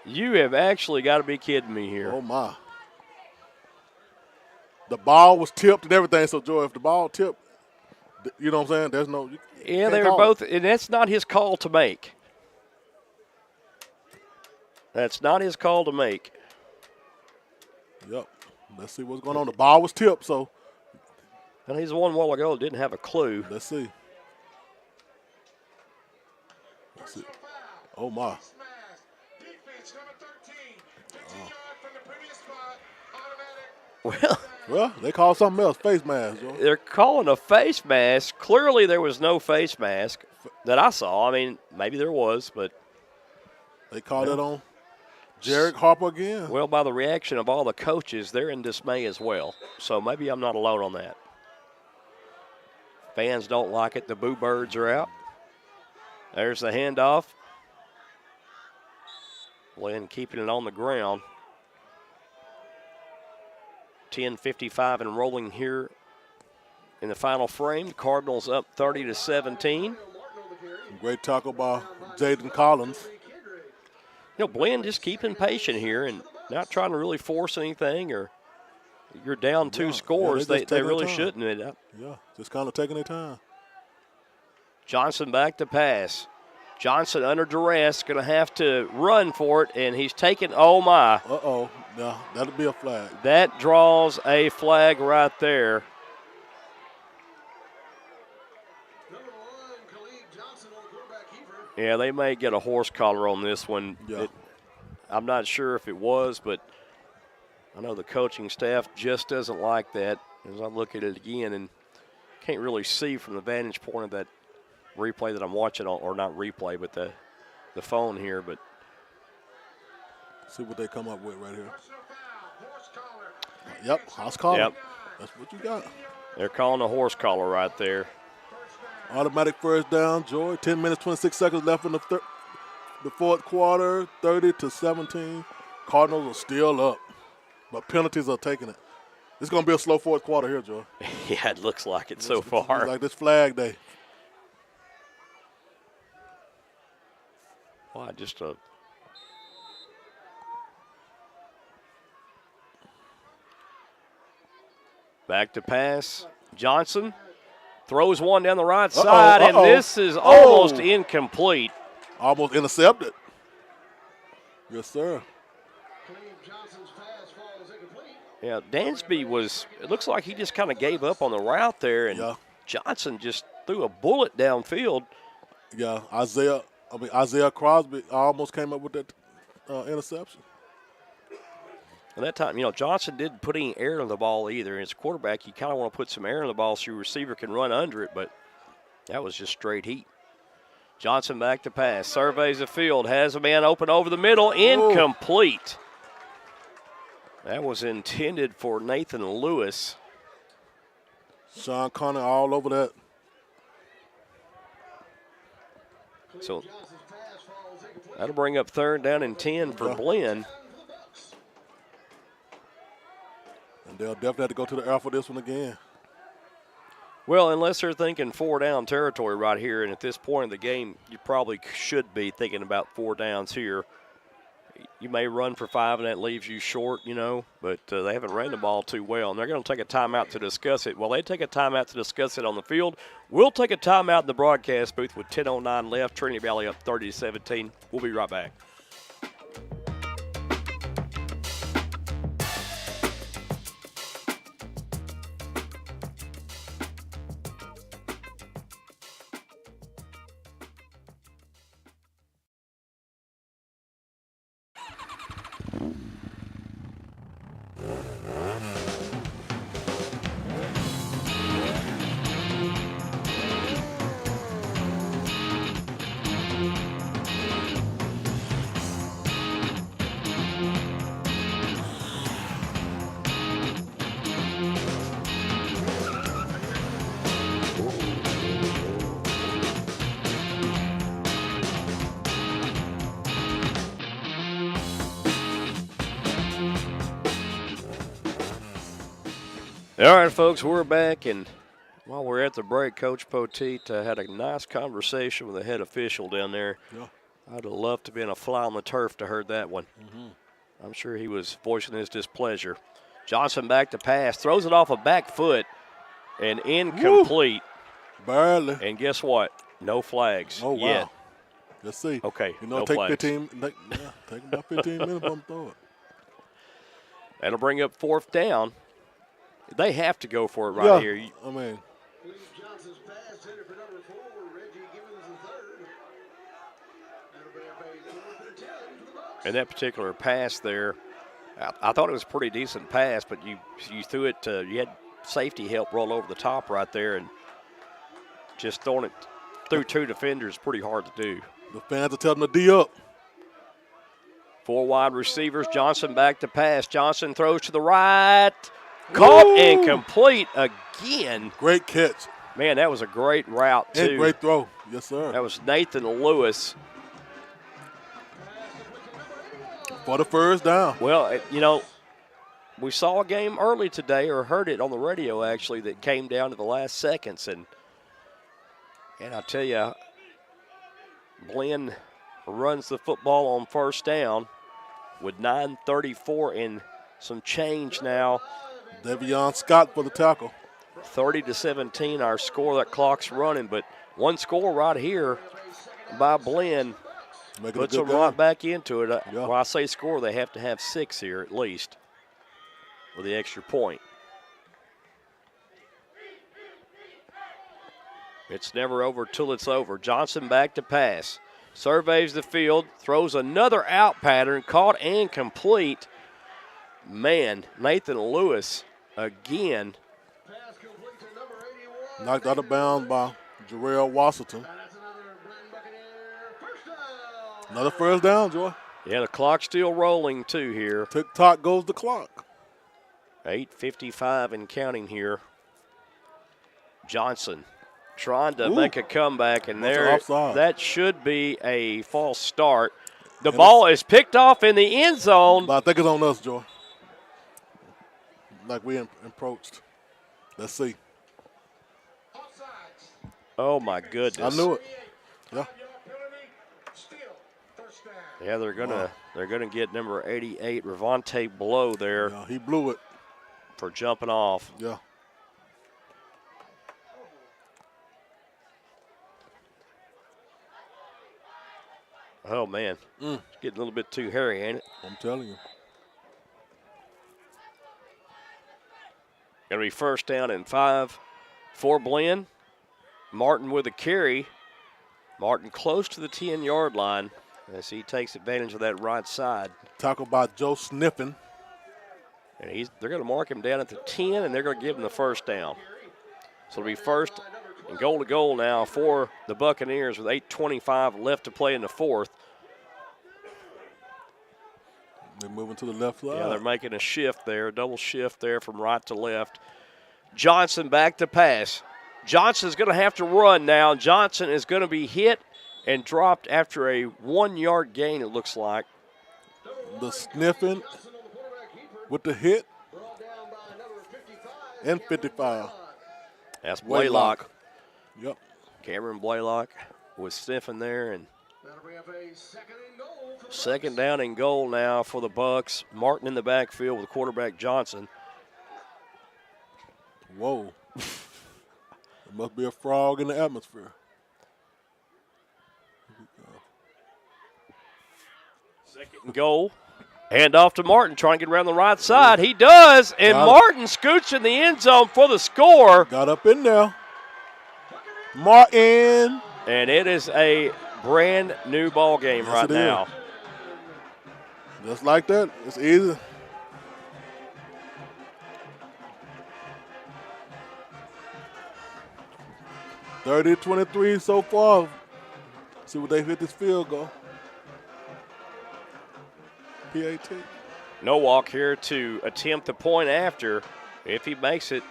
You have actually got to be kidding me here. Oh, my. The ball was tipped and everything. So, Joy, if the ball tipped, you know what I'm saying? There's no. You Yeah, can't they were call both, and that's not his call to make. That's not his call to make. Yep. Let's see what's going on. The ball was tipped, so And he's the one while ago that didn't have a clue. Let's see. Let's see. Oh, my. Defense number 13. 15 yards from the previous spot. Well, Automatic. Well, they call something else, face mask, Joe. they're calling a face mask. Clearly there was no face mask that I saw. I mean, maybe there was, but. They called it on Jared Harper again. Well, by the reaction of all the coaches, they're in dismay as well. So maybe I'm not alone on that. Fans don't like it. The Boo Birds are out. There's the handoff. Blinn keeping it on the ground. 10:55 and rolling here in the final frame. Cardinals up 30-17. Great tackle by Jaden Collins. You know, Blinn just keeping patient here and not trying to really force anything, or you're down two scores. they're just They taking really their time. shouldn't. Yeah, just kind of taking their time. Johnson back to pass. Johnson under duress, going to have to run for it, and he's taking, oh my. Uh-oh, yeah, that'll be a flag. That draws a flag right there. Number 1, Khalid Johnson on the quarterback keeper. Yeah, they may get a horse collar on this one. Yeah. I'm not sure if it was, but I know the coaching staff just doesn't like that. As I look at it again and can't really see from the vantage point of that replay that I'm watching, or not replay, but the phone here. But See what they come up with right here. Personal foul. Horse collar. Yep, house call. Yep. That's what you got. they're calling a horse collar right there. Automatic first down, Joy. 10 minutes, 26 seconds left in the fourth quarter. 30-17. Cardinals are still up, but penalties are taking it. It's going to be a slow fourth quarter here, Joy. Yeah, it looks like it so It's far. like this flag day. Wow, just a back to pass. Johnson throws one down the right side, and this is almost incomplete. Almost intercepted. Yes, sir. Khalid Johnson's pass falls incomplete. Yeah, Dansby it looks like he just kind of gave up on the route there, and Yeah. Johnson just threw a bullet downfield. Yeah, Isaiah Crosby almost came up with that interception. And that time, Johnson didn't put any air on the ball either. And as a quarterback, you kind of want to put some air on the ball so your receiver can run under it, but that was just straight heat. Johnson back to pass, surveys the field, has a man open over the middle, incomplete. That was intended for Nathan Lewis. Sean Connor all over that. So that'll bring up 3rd down and 10 for Blinn. And they'll definitely have to go to the air for this one again. Well, unless they're thinking 4 down territory right here, and at this point in the game, you probably should be thinking about 4 downs here. You may run for 5, and that leaves you short, but they haven't ran the ball too well, and they're going to take a timeout to discuss it. While they take a timeout to discuss it on the field, we'll take a timeout in the broadcast booth with 10:09 left. Trinity Valley up 30-17. We'll be right back. All right, folks, we're back, and while we're at the break, Coach Poteet had a nice conversation with the head official down there. Yeah. I'd have loved to be in a fly on the turf to heard that one. I'm sure he was voicing his displeasure. Johnson back to pass, throws it off a back foot, and incomplete. Barely. And guess what? No flags Oh, wow. yet. Let's see. Okay, no take flags. 15. Take about 15 minutes. I'm throw it. That'll bring up 4th down. They have to go for it right here. I mean, Cleve Johnson's pass headed for number 4. Reggie Gibbons the third. That'll bring up a 4th and 10 for the Bucs. And that particular pass there, I thought it was a pretty decent pass, but you threw it you had safety help roll over the top right there, and just throwing it through 2 defenders is pretty hard to do. the fans are telling them to D up. 4 wide receivers. Johnson back to pass. Johnson throws to the right. Caught and complete again. Great catch. Man, that was a great route, too. And great throw. Yes, sir. That was Nathan Lewis. For the first down. Well, we saw a game early today, or heard it on the radio, actually, that came down to the last seconds. And I tell you, Blinn runs the football on first down with 9:34 and some change now. Devion Scott for the tackle. 30-17 our score. That clock's running, but one score right here by Blinn Making puts a them good right game. back into it. Yeah. When I say score, they have to have 6 here at least with the extra point. It's never over till it's over. Johnson back to pass. Surveys the field, throws another out pattern, caught and complete. Man, Nathan Lewis again. Pass complete to number 81. Knocked out of bounds by Jarrell Washington. And that's another Blinn Buccaneer first down. Another first down, Joy. Yeah, the clock's still rolling too here. Tick-tock goes the clock. 8:55 and counting here. Johnson trying to make a comeback, and That's there offside. that should be a false start. The ball is picked off in the end zone. But I think it's on us, Joy. Like we approached. Let's see. Offsides. Oh my goodness. I knew it. Yeah. 5-yard penalty. Still first down. Yeah, they're gonna get number 88, Ravonte Blow there Yeah, he blew it. for jumping off. Yeah. Oh man, it's getting a little bit too hairy, ain't it? I'm telling you. Gonna be first down and 5 for Blinn. Martin with a carry. Martin close to the 10-yard line as he takes advantage of that right side. Tackled by Joe Sniffin. And they're going to mark him down at the 10, and they're going to give him the first down. So it'll be first and goal to goal now for the Buccaneers with 8:25 left to play in the fourth. They're moving to the left side. Yeah, they're making a shift there, a double shift there from right to left. Johnson back to pass. Johnson's going to have to run now. Johnson is going to be hit and dropped after a 1-yard gain, it looks like. The Sniffin with the hit. Brought down by number 55. And 55. That's Blaylock. Yep. Cameron Blaylock was sniffing there, and That'll bring up a second and goal for the second down and goal now for the Bucs. Martin in the backfield with quarterback Johnson. Whoa. There must be a frog in the atmosphere. Second goal. Hand off to Martin, trying to get around the right side. He does, and Got it. Martin scoots in the end zone for the score. Got up in there. Martin. And it is a brand new ball game Yes, right it is. now. Just like that. It's easy. (30-23) so far. See what they hit this field goal. PAT. No walk here to attempt the point after if he makes it.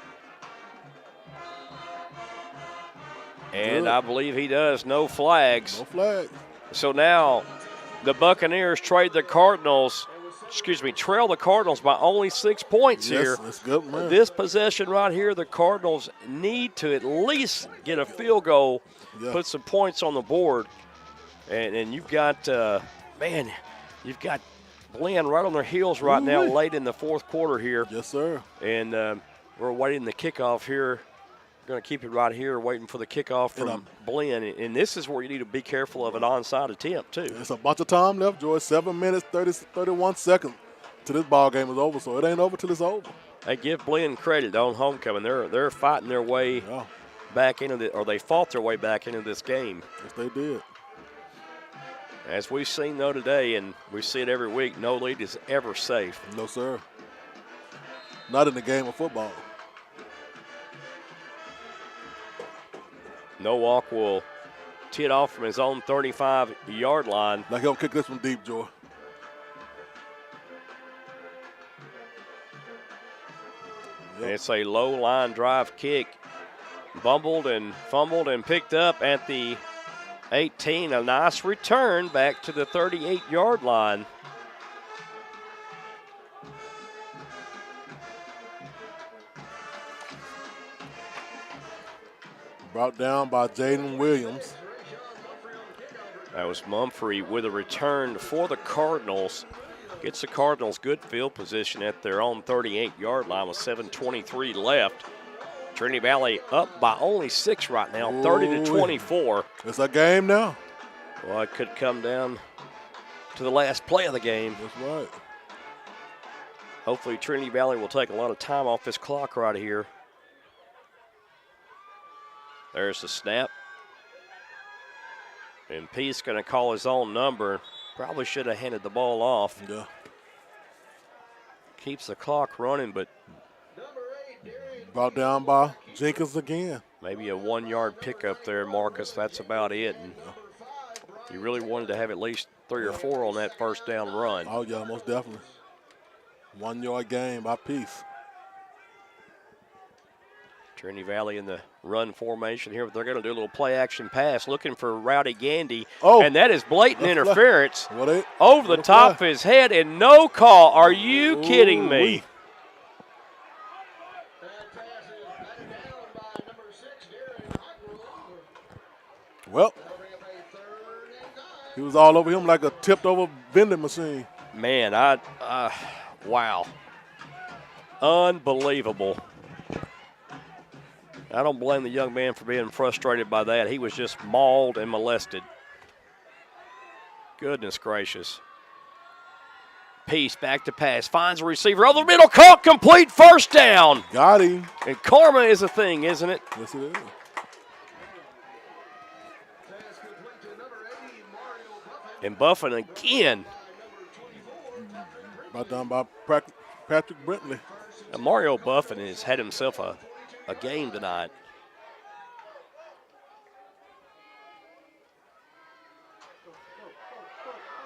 And Good. I believe he does. No flags. No flag. So now the Buccaneers trail the Cardinals by only 6 points Yes, here. that's good, man. This possession right here, the Cardinals need to at least get a field goal, Yeah. put some points on the board. And you've got, you've got Blinn right on their heels right now Ooh-wee. late in the fourth quarter here. Yes, sir. And we're waiting the kickoff here. Going to keep it right here, waiting for the kickoff from Blinn. And this is where you need to be careful of an onside attempt, too. It's a bunch of time left, George. 7 minutes, 31 seconds till this ball game is over. So it ain't over till it's over. They give Blinn credit on homecoming. They're fighting their way back into they fought their way back into this game. Yes, they did. As we've seen, though, today, and we see it every week, no lead is ever safe. No, sir. Not in the game of football. Nowak will tee it off from his own 35-yard line. Like he'll kick this one deep, Joy. And it's a low line drive kick. Bumbled and fumbled and picked up at the 18. A nice return back to the 38-yard line. Brought down by Jaden Williams. That was Mumphrey with a return for the Cardinals. Gets the Cardinals good field position at their own 38-yard line with 7:23 left. Trinity Valley up by only 6 right now, 30-24. It's a game now. Well, it could come down to the last play of the game. That's right. Hopefully Trinity Valley will take a lot of time off this clock right here. There's the snap. And Peace going to call his own number. Probably should have handed the ball off. Yeah. Keeps the clock running, but brought down by Jenkins again. maybe a 1-yard pickup there, Marcus. That's about it. And you really wanted to have at least 3 or 4 on that first down run. Oh, yeah, most definitely. 1-yard gain by Peace. Trinity Valley in the run formation here, but they're going to do a little play-action pass, looking for Rowdy Gandy. Oh, and that is blatant interference over the what top of his head, and no call. Are you kidding me? Well, he was all over him like a tipped-over vending machine. Man, wow. Unbelievable. I don't blame the young man for being frustrated by that. He was just mauled and molested. Goodness gracious. Peace back to pass. Finds a receiver over the middle. Caught complete. First down. Got him. And karma is a thing, isn't it? Yes, it is. And Buffin again. Brought down by Patrick Brentley. Now Mario Buffin has had himself a game tonight.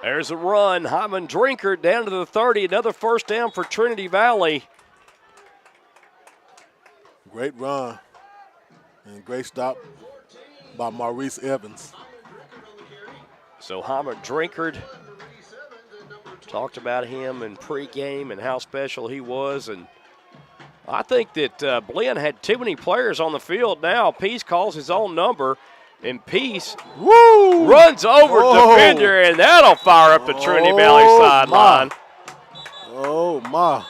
There's a run. Hyman Drinker down to the 30. Another first down for Trinity Valley. Great run. And great stop by Maurice Evans. So Hyman Drinkard, talked about him in pregame and how special he was. And I think that Blinn had too many players on the field now. Peace calls his own number, and Peace runs over the defender, and that'll fire up the Trinity Valley sideline. Oh, my.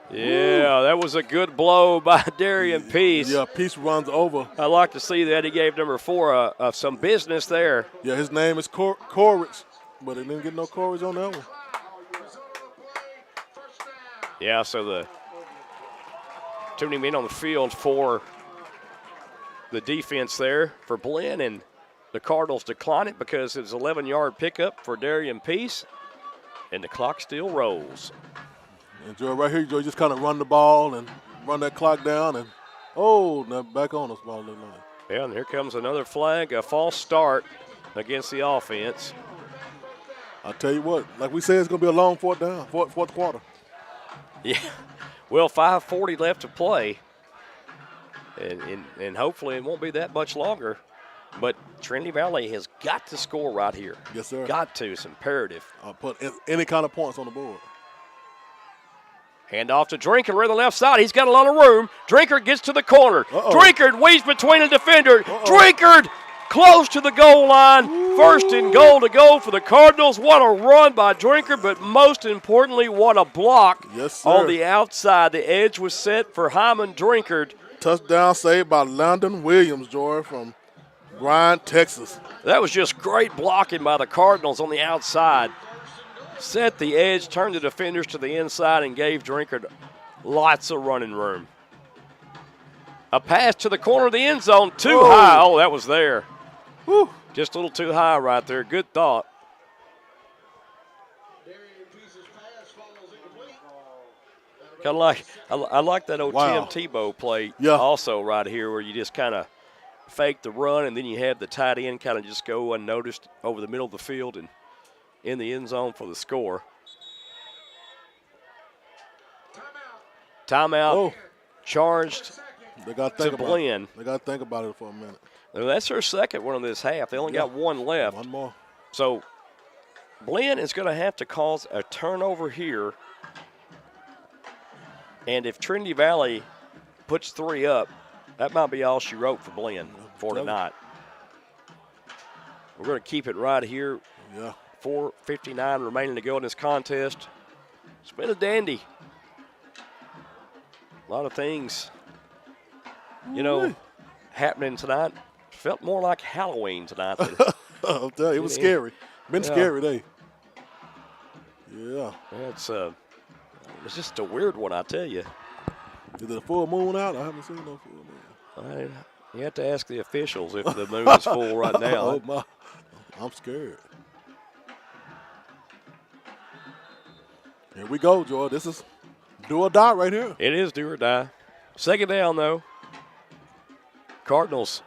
Yeah, that was a good blow by Darian Peace. Yeah, Peace runs over. I'd like to see that. He gave number 4 some business there. Yeah, his name is Courage, but he didn't get no Courage on that one. Yeah, so the too many men on the field for the defense there for Blinn, and the Cardinals decline it because it's an 11-yard pickup for Darian Peace, and the clock still rolls. And Joe, right here, Joe, just kind of run the ball and run that clock down, and now back on us ball line. Yeah, and here comes another flag, a false start against the offense. I'll tell you what, like we said, it's going to be a long fourth quarter. Yeah, well, 5:40 left to play, and hopefully it won't be that much longer. But Trinity Valley has got to score right here. Yes, sir. Got to. It's imperative. I'll put any kind of points on the board. Hand off to Drinkard on the left side. He's got a lot of room. Drinkard gets to the corner. Drinkard weaves between a defender. Drinkard close to the goal line. First and goal to go for the Cardinals. What a run by Drinkard, but most importantly, what a block on the outside. The edge was set for Hyman Drinkard. Touchdown saved by Landon Williams, Joy, from Bryan, Texas. That was just great blocking by the Cardinals on the outside. set the edge, turned the defenders to the inside, and gave Drinkard lots of running room. A pass to the corner of the end zone, too high. Oh, that was there. Whew. Just a little too high right there. Good thought. Kind of like I like that old Tim Tebow play also right here, where you just kind of fake the run and then you have the tight end kind of just go unnoticed over the middle of the field and in the end zone for the score. Timeout. Oh. Charged They got to Blinn. They got to think about it for a minute. Now, that's their second one of this half. They only got one left. One more. So Blinn is going to have to cause a turnover here. And if Trinity Valley puts 3 up, that might be all she wrote for Blinn for tonight. We're going to keep it right here. Yeah. 4:59 remaining to go in this contest. It's been a dandy. A lot of things, happening tonight. Felt more like Halloween tonight. I'll tell you, it was scary. Been scary day. Yeah. It's just a weird one, I tell you. Is it a full moon out? I haven't seen no full moon. You have to ask the officials if the moon is full right now. Oh, my. I'm scared. Here we go, Joy. This is do or die right here. It is do or die. Second down, though. Cardinals.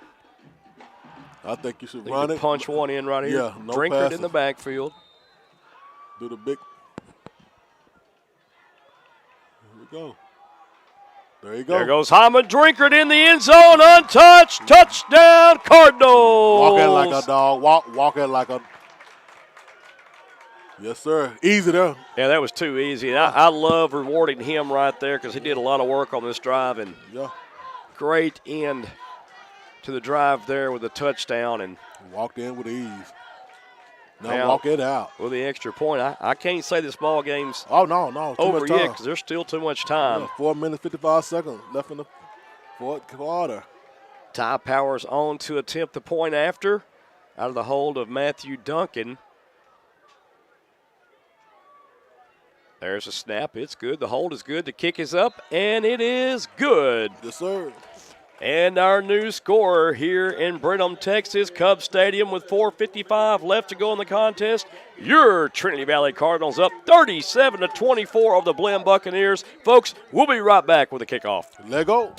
I think you should run it. Punch one in right here. Yeah, no Drinkard passes. in the backfield. Do the big. Here we go. There you go. There goes Hyman Drinkard in the end zone, untouched. Touchdown, Cardinals. Walk in like a dog. Walk in like a. Yes, sir. Easy there. Yeah, that was too easy. And I love rewarding him right there because he did a lot of work on this drive. And great end to the drive there with a touchdown. And walked in with ease. Now walk it out. With the extra point. I can't say this ball game's no. over yet because there's still too much time. 4 minutes, 55 seconds left in the fourth quarter. Ty Powers on to attempt the point after. Out of the hold of Matthew Duncan. There's a snap. It's good. The hold is good. The kick is up, and it is good. Yes, sir. And our new scorer here in Brenham, Texas, Cub Stadium with 4:55 left to go in the contest. Your Trinity Valley Cardinals up 37-24 over the Blinn Buccaneers. Folks, we'll be right back with the kickoff. Let go.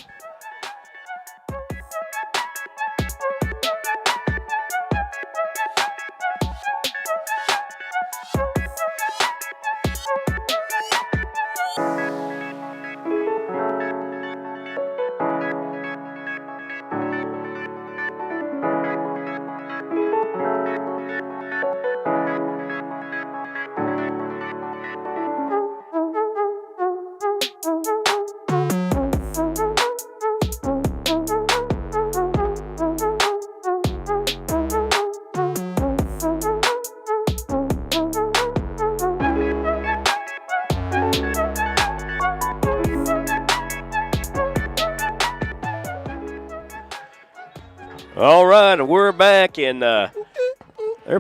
All right, we're back, and they're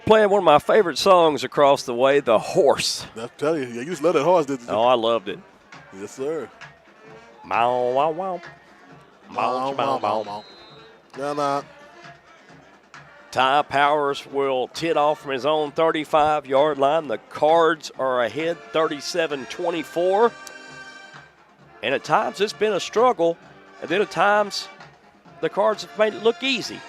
playing one of my favorite songs across the way, The Horse. I'll tell you. Yeah, you just let it horse, didn't you? Oh, I loved it. Yes, sir. Bow, wow, wow. Bow, bow, bow. Nah. Ty Powers will tee it off from his own 35-yard line. The Cards are ahead 37-24. And at times it's been a struggle, and then at times the Cards have made it look easy.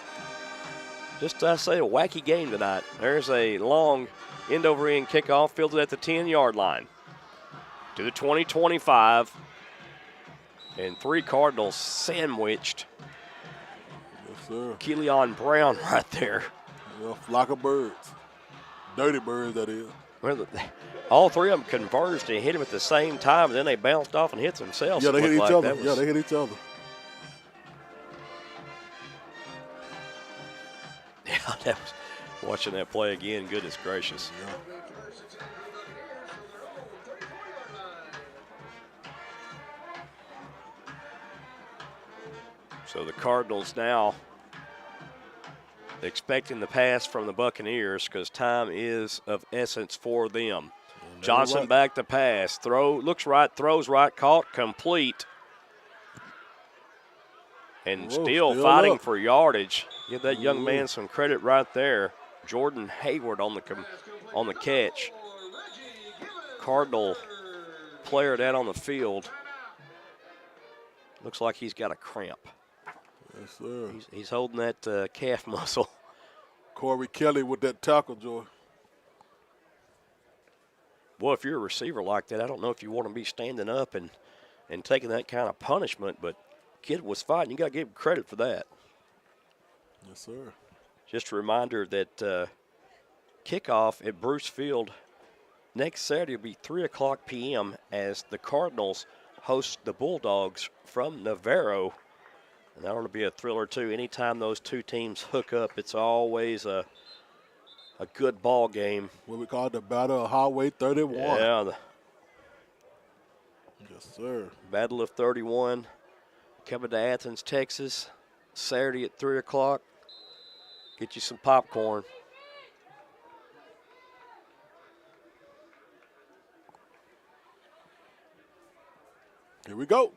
Just, I say, a wacky game tonight. There's a long end-over-end kickoff fielded at the 10-yard line. To the 20-25. And 3 Cardinals sandwiched. Yes, sir. Keelan Brown right there. A flock of birds. Dirty birds, that is. Well, all 3 of them converged and hit him at the same time, and then they bounced off and hit themselves. Yeah, they hit each other. Yeah, they hit each other. Yeah, that was, watching that play again, goodness gracious. Yeah. So the Cardinals now expecting the pass from the Buccaneers because time is of essence for them. Johnson right. back to pass. Looks right, throws right, caught, complete. And Whoa, still still fighting up. for yardage. Give that young Ooh. man some credit right there. Jordan Hayward on the catch. Cardinal player down on the field. Looks like he's got a cramp. Yes, sir. He's holding that calf muscle. Corey Kelly with that tackle, Joy. Boy, if you're a receiver like that, I don't know if you want to be standing up and taking that kind of punishment, but kid was fighting. You got to give him credit for that. Yes, sir. Just a reminder that kickoff at Bruce Field next Saturday will be 3 o'clock p.m. as the Cardinals host the Bulldogs from Navarro. And that ought to be a thriller, too. Anytime those two teams hook up, it's always a good ball game. What we call the Battle of Highway 31. Yeah, Yes, sir. Battle of 31 coming to Athens, Texas, Saturday at 3 o'clock. Get you some popcorn. Here we go.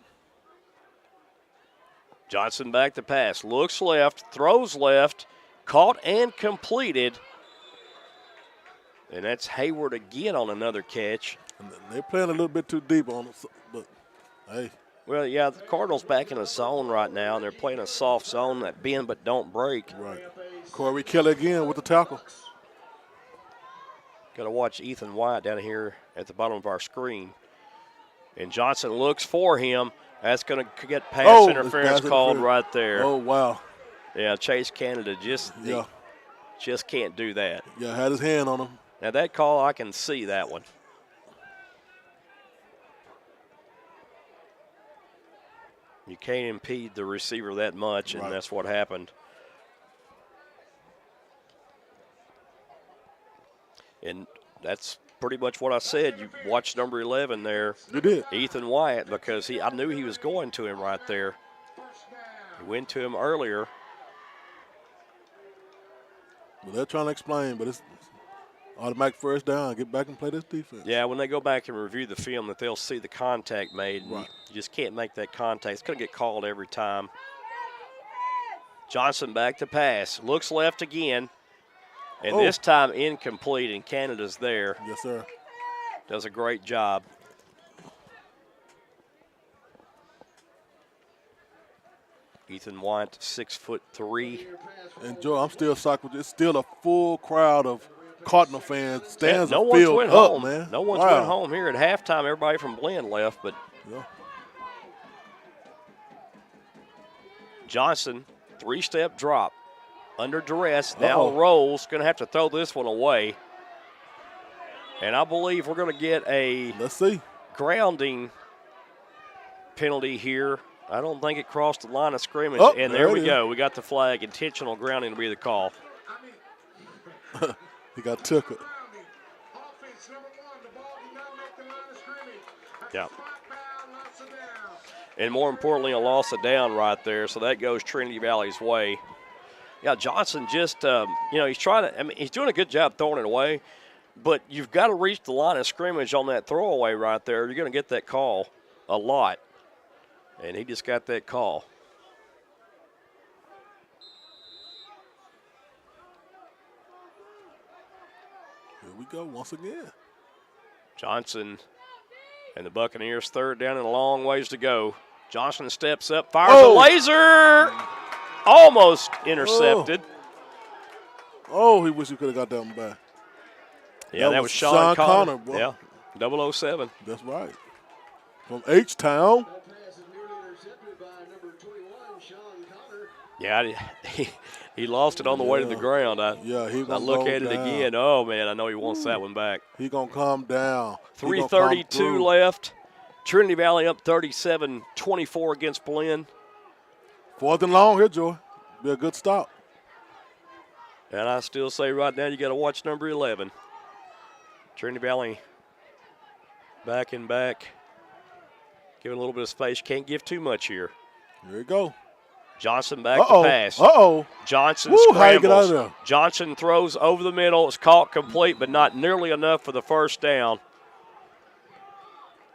Johnson back to pass. Looks left, throws left, caught and completed. And that's Hayward again on another catch. And they're playing a little bit too deep on us, but hey. Well, yeah, the Cardinals back in a zone right now, and they're playing a soft zone that bend but don't break. Right. Corey Kelly again with the tackle. Got to watch Ethan White down here at the bottom of our screen. And Johnson looks for him. That's going to get pass interference called right there. Oh, wow. Yeah, Chase Canada just can't do that. Yeah, had his hand on him. Now, that call, I can see that one. You can't impede the receiver that much, and that's what happened. And that's pretty much what I said. You watched number 11 there. You did. Ethan Wyatt, because I knew he was going to him right there. He went to him earlier. Well, they're trying to explain, but it's automatic first down. Get back and play this defense. Yeah, when they go back and review the film, that they'll see the contact made. Right. You just can't make that contact. It's going to get called every time. Johnson back to pass. Looks left again. And this time incomplete, and Canada's there. Yes, sir. Does a great job. Ethan White, 6'3". And Joe, I'm still shocked with it's still a full crowd of Cardinal fans. Stands no the one's field went up, home. man. No one's went home here at halftime. Everybody from Blinn left, but Johnson, 3-step drop. Under duress, now rolls, going to have to throw this one away. And I believe we're going to get a grounding penalty here. I don't think it crossed the line of scrimmage. And there we go. We got the flag. Intentional grounding to be the call. He got tickled. Yeah. And more importantly, a loss of down right there. So that goes Trinity Valley's way. Yeah, Johnson just, he's trying to, he's doing a good job throwing it away, but you've got to reach the line of scrimmage on that throwaway right there. You're going to get that call a lot. And he just got that call. Here we go once again. Johnson and the Buccaneers, third down and a long ways to go. Johnson steps up, fires a laser. Almost intercepted. He wish he could have got that one back. Yeah, that was Sean Connor. Boy. Yeah, 007. That's right. From H-Town. Yeah, he lost it on the way to the ground. I look at it again. Oh, man, I know he wants that one back. He's going to come down. 3:32 left. Trinity Valley up 37-24 against Blinn. 4th and long here, Joy. Be a good stop. And I still say right now you got to watch number 11. Trinity Valley back and back. Giving a little bit of space. Can't give too much here. Here we go. Johnson back to pass. Johnson scrambles. How you get out of there? Johnson throws over the middle. It's caught complete, but not nearly enough for the first down.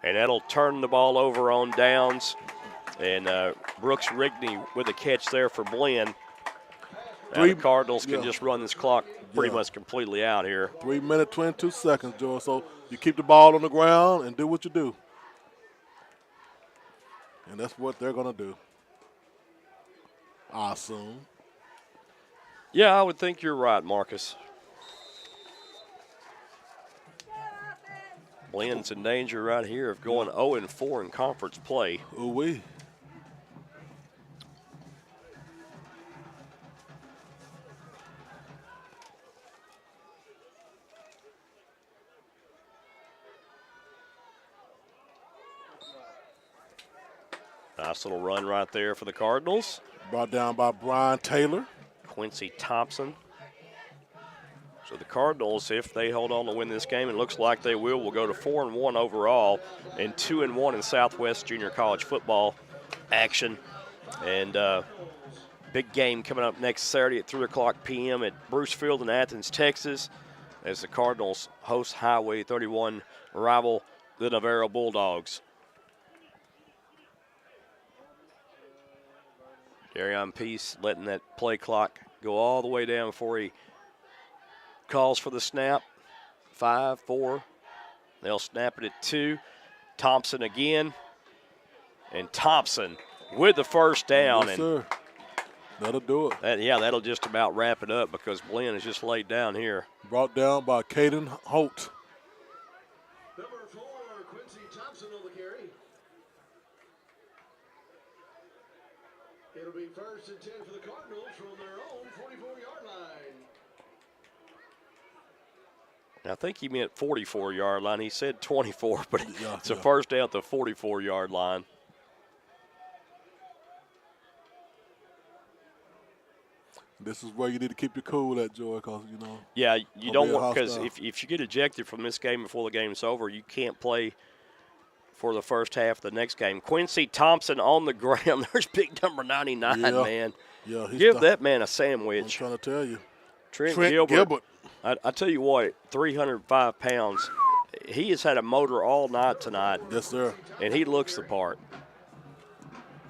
And that'll turn the ball over on downs. And Brooks Rigney with a catch there for Blinn. Now the Cardinals can just run this clock pretty much completely out here. 3 minutes, 22 seconds, Joe. So you keep the ball on the ground and do what you do. And that's what they're going to do, I assume. Yeah, I would think you're right, Marcus. Blinn's in danger right here of going 0-4 in conference play. Ooh-wee. Nice little run right there for the Cardinals. Brought down by Brian Taylor. Quincy Thompson. So the Cardinals, if they hold on to win this game, it looks like they will go to 4-1 overall and 2-1 in Southwest Junior College football action. And big game coming up next Saturday at 3 o'clock p.m. at Bruce Field in Athens, Texas, as the Cardinals host Highway 31 rival the Navarro Bulldogs. Darion Peace letting that play clock go all the way down before he calls for the snap. 5, 4. They'll snap it at 2. Thompson again. And Thompson with the first down. Yes, sir. That'll do it. That'll just about wrap it up because Blinn is just laid down here. Brought down by Caden Holt. Number 4, Quincy Thompson on the carry. It'll be 1st and 10 for the Cardinals from their own 44-yard line. I think he meant 44-yard line. He said 24, but it's a first down at the 44-yard line. This is where you need to keep your cool at, Joy, because, you know. Yeah, you don't want, because hostile. if you get ejected from this game before the game's over, you can't play for the first half of the next game. Quincy Thompson on the ground. There's big number 99, man. Yeah, give that man a sandwich. I'm trying to tell you. Trent Gilbert. I tell you what, 305 pounds. He has had a motor all night tonight. Yes, sir. And he looks the part.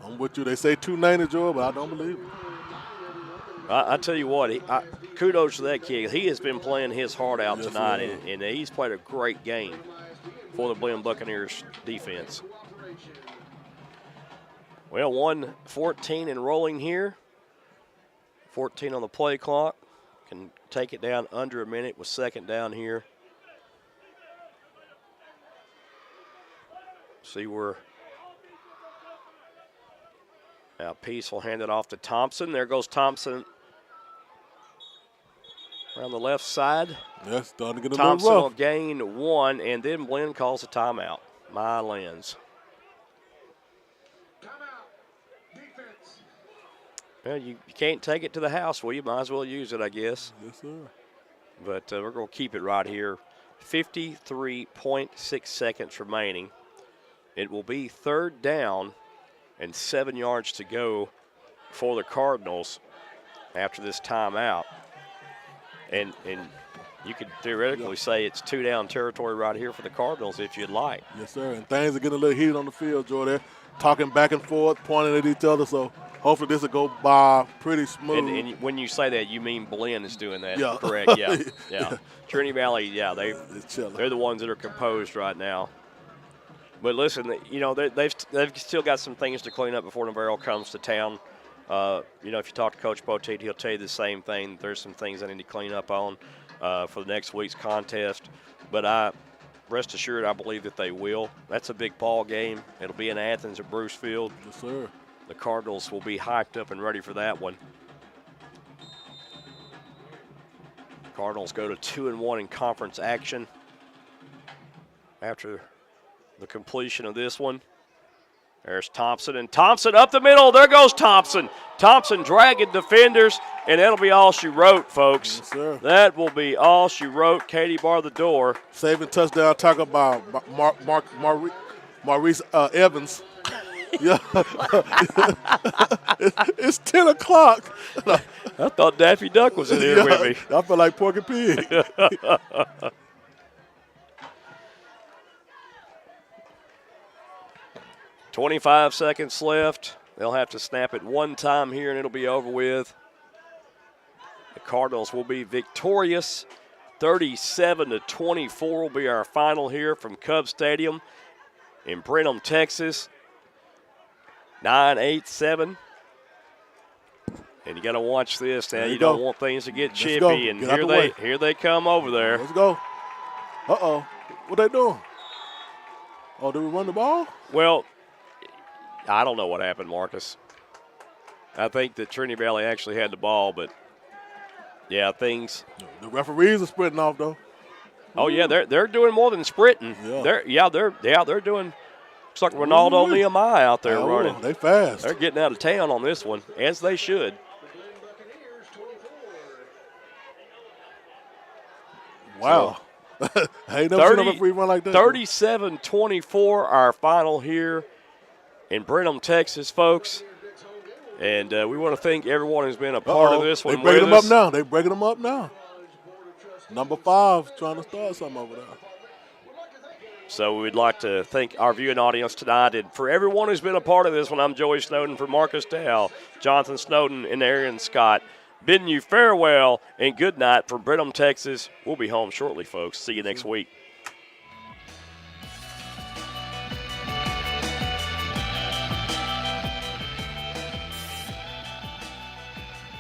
I'm with you. They say 290, Joy, but I don't believe it. I tell you what, kudos to that kid. He has been playing his heart out tonight, and he's played a great game for the Blinn Buccaneers defense. Well, 1:14 and rolling here. 14 on the play clock. Can take it down under a minute with second down here. See where now Peace will hand it off to Thompson. There goes Thompson around the left side. Yes, starting to get a Thompson little will rough. gain 1, and then Blinn calls a timeout. My lands. Timeout. Defense. Well, you can't take it to the house, well, you might as well use it, I guess. Yes, sir. But we're going to keep it right here. 53.6 seconds remaining. It will be 3rd down and 7 yards to go for the Cardinals after this timeout. And you could theoretically say it's 2-down territory right here for the Cardinals if you'd like. Yes, sir. And things are getting a little heated on the field, Joy. They're talking back and forth, pointing at each other. So hopefully this will go by pretty smooth. And when you say that, you mean Blinn is doing that, Yeah. correct? Yeah. Trinity Valley, they're the ones that are composed right now. But listen, you know, they've still got some things to clean up before Navarro comes to town. You know, if you talk to Coach Poteet, he'll tell you the same thing. There's some things I need to clean up on for the next week's contest. But rest assured, I believe that they will. That's a big ball game. It'll be in Athens at Bruce Field. Yes, sir. The Cardinals will be hyped up and ready for that one. Cardinals go to 2-1 in conference action after the completion of this one. There's Thompson, and Thompson up the middle. There goes Thompson. Thompson dragging defenders, and that'll be all she wrote, folks. Yes, sir. That will be all she wrote. Katie bar the door. Saving touchdown, talk about Maurice Evans. Yeah. it's 10 o'clock. I thought Daffy Duck was in here with me. I feel like Porky Pig. 25 seconds left. They'll have to snap it one time here, and it'll be over with. The Cardinals will be victorious. 37-24 will be our final here from Cub Stadium in Brenham, Texas. 9-8-7. And you got to watch this now. You don't want things to get chippy. And here they come over there. Let's go. Uh-oh. What they doing? Oh, did we run the ball? Well, I don't know what happened, Marcus. I think that Trinity Valley actually had the ball, but yeah, things. The referees are sprinting off though. Oh yeah, they're doing more than sprinting. Yeah. They're doing. Looks like Ronaldo Nehemiah out there running. They fast. They're getting out of town on this one, as they should. Wow. I ain't never seen a referee run like that. 37-24, our final here in Brenham, Texas, folks. And we want to thank everyone who's been a part of this one. They're breaking them up now. They're breaking them up now. Number 5 trying to start something over there. So we'd like to thank our viewing audience tonight. And for everyone who's been a part of this one, I'm Joey Snowden. For Marcus Dow, Jonathan Snowden, and Aaron Scott, bidding you farewell and good night from Brenham, Texas. We'll be home shortly, folks. See you next week.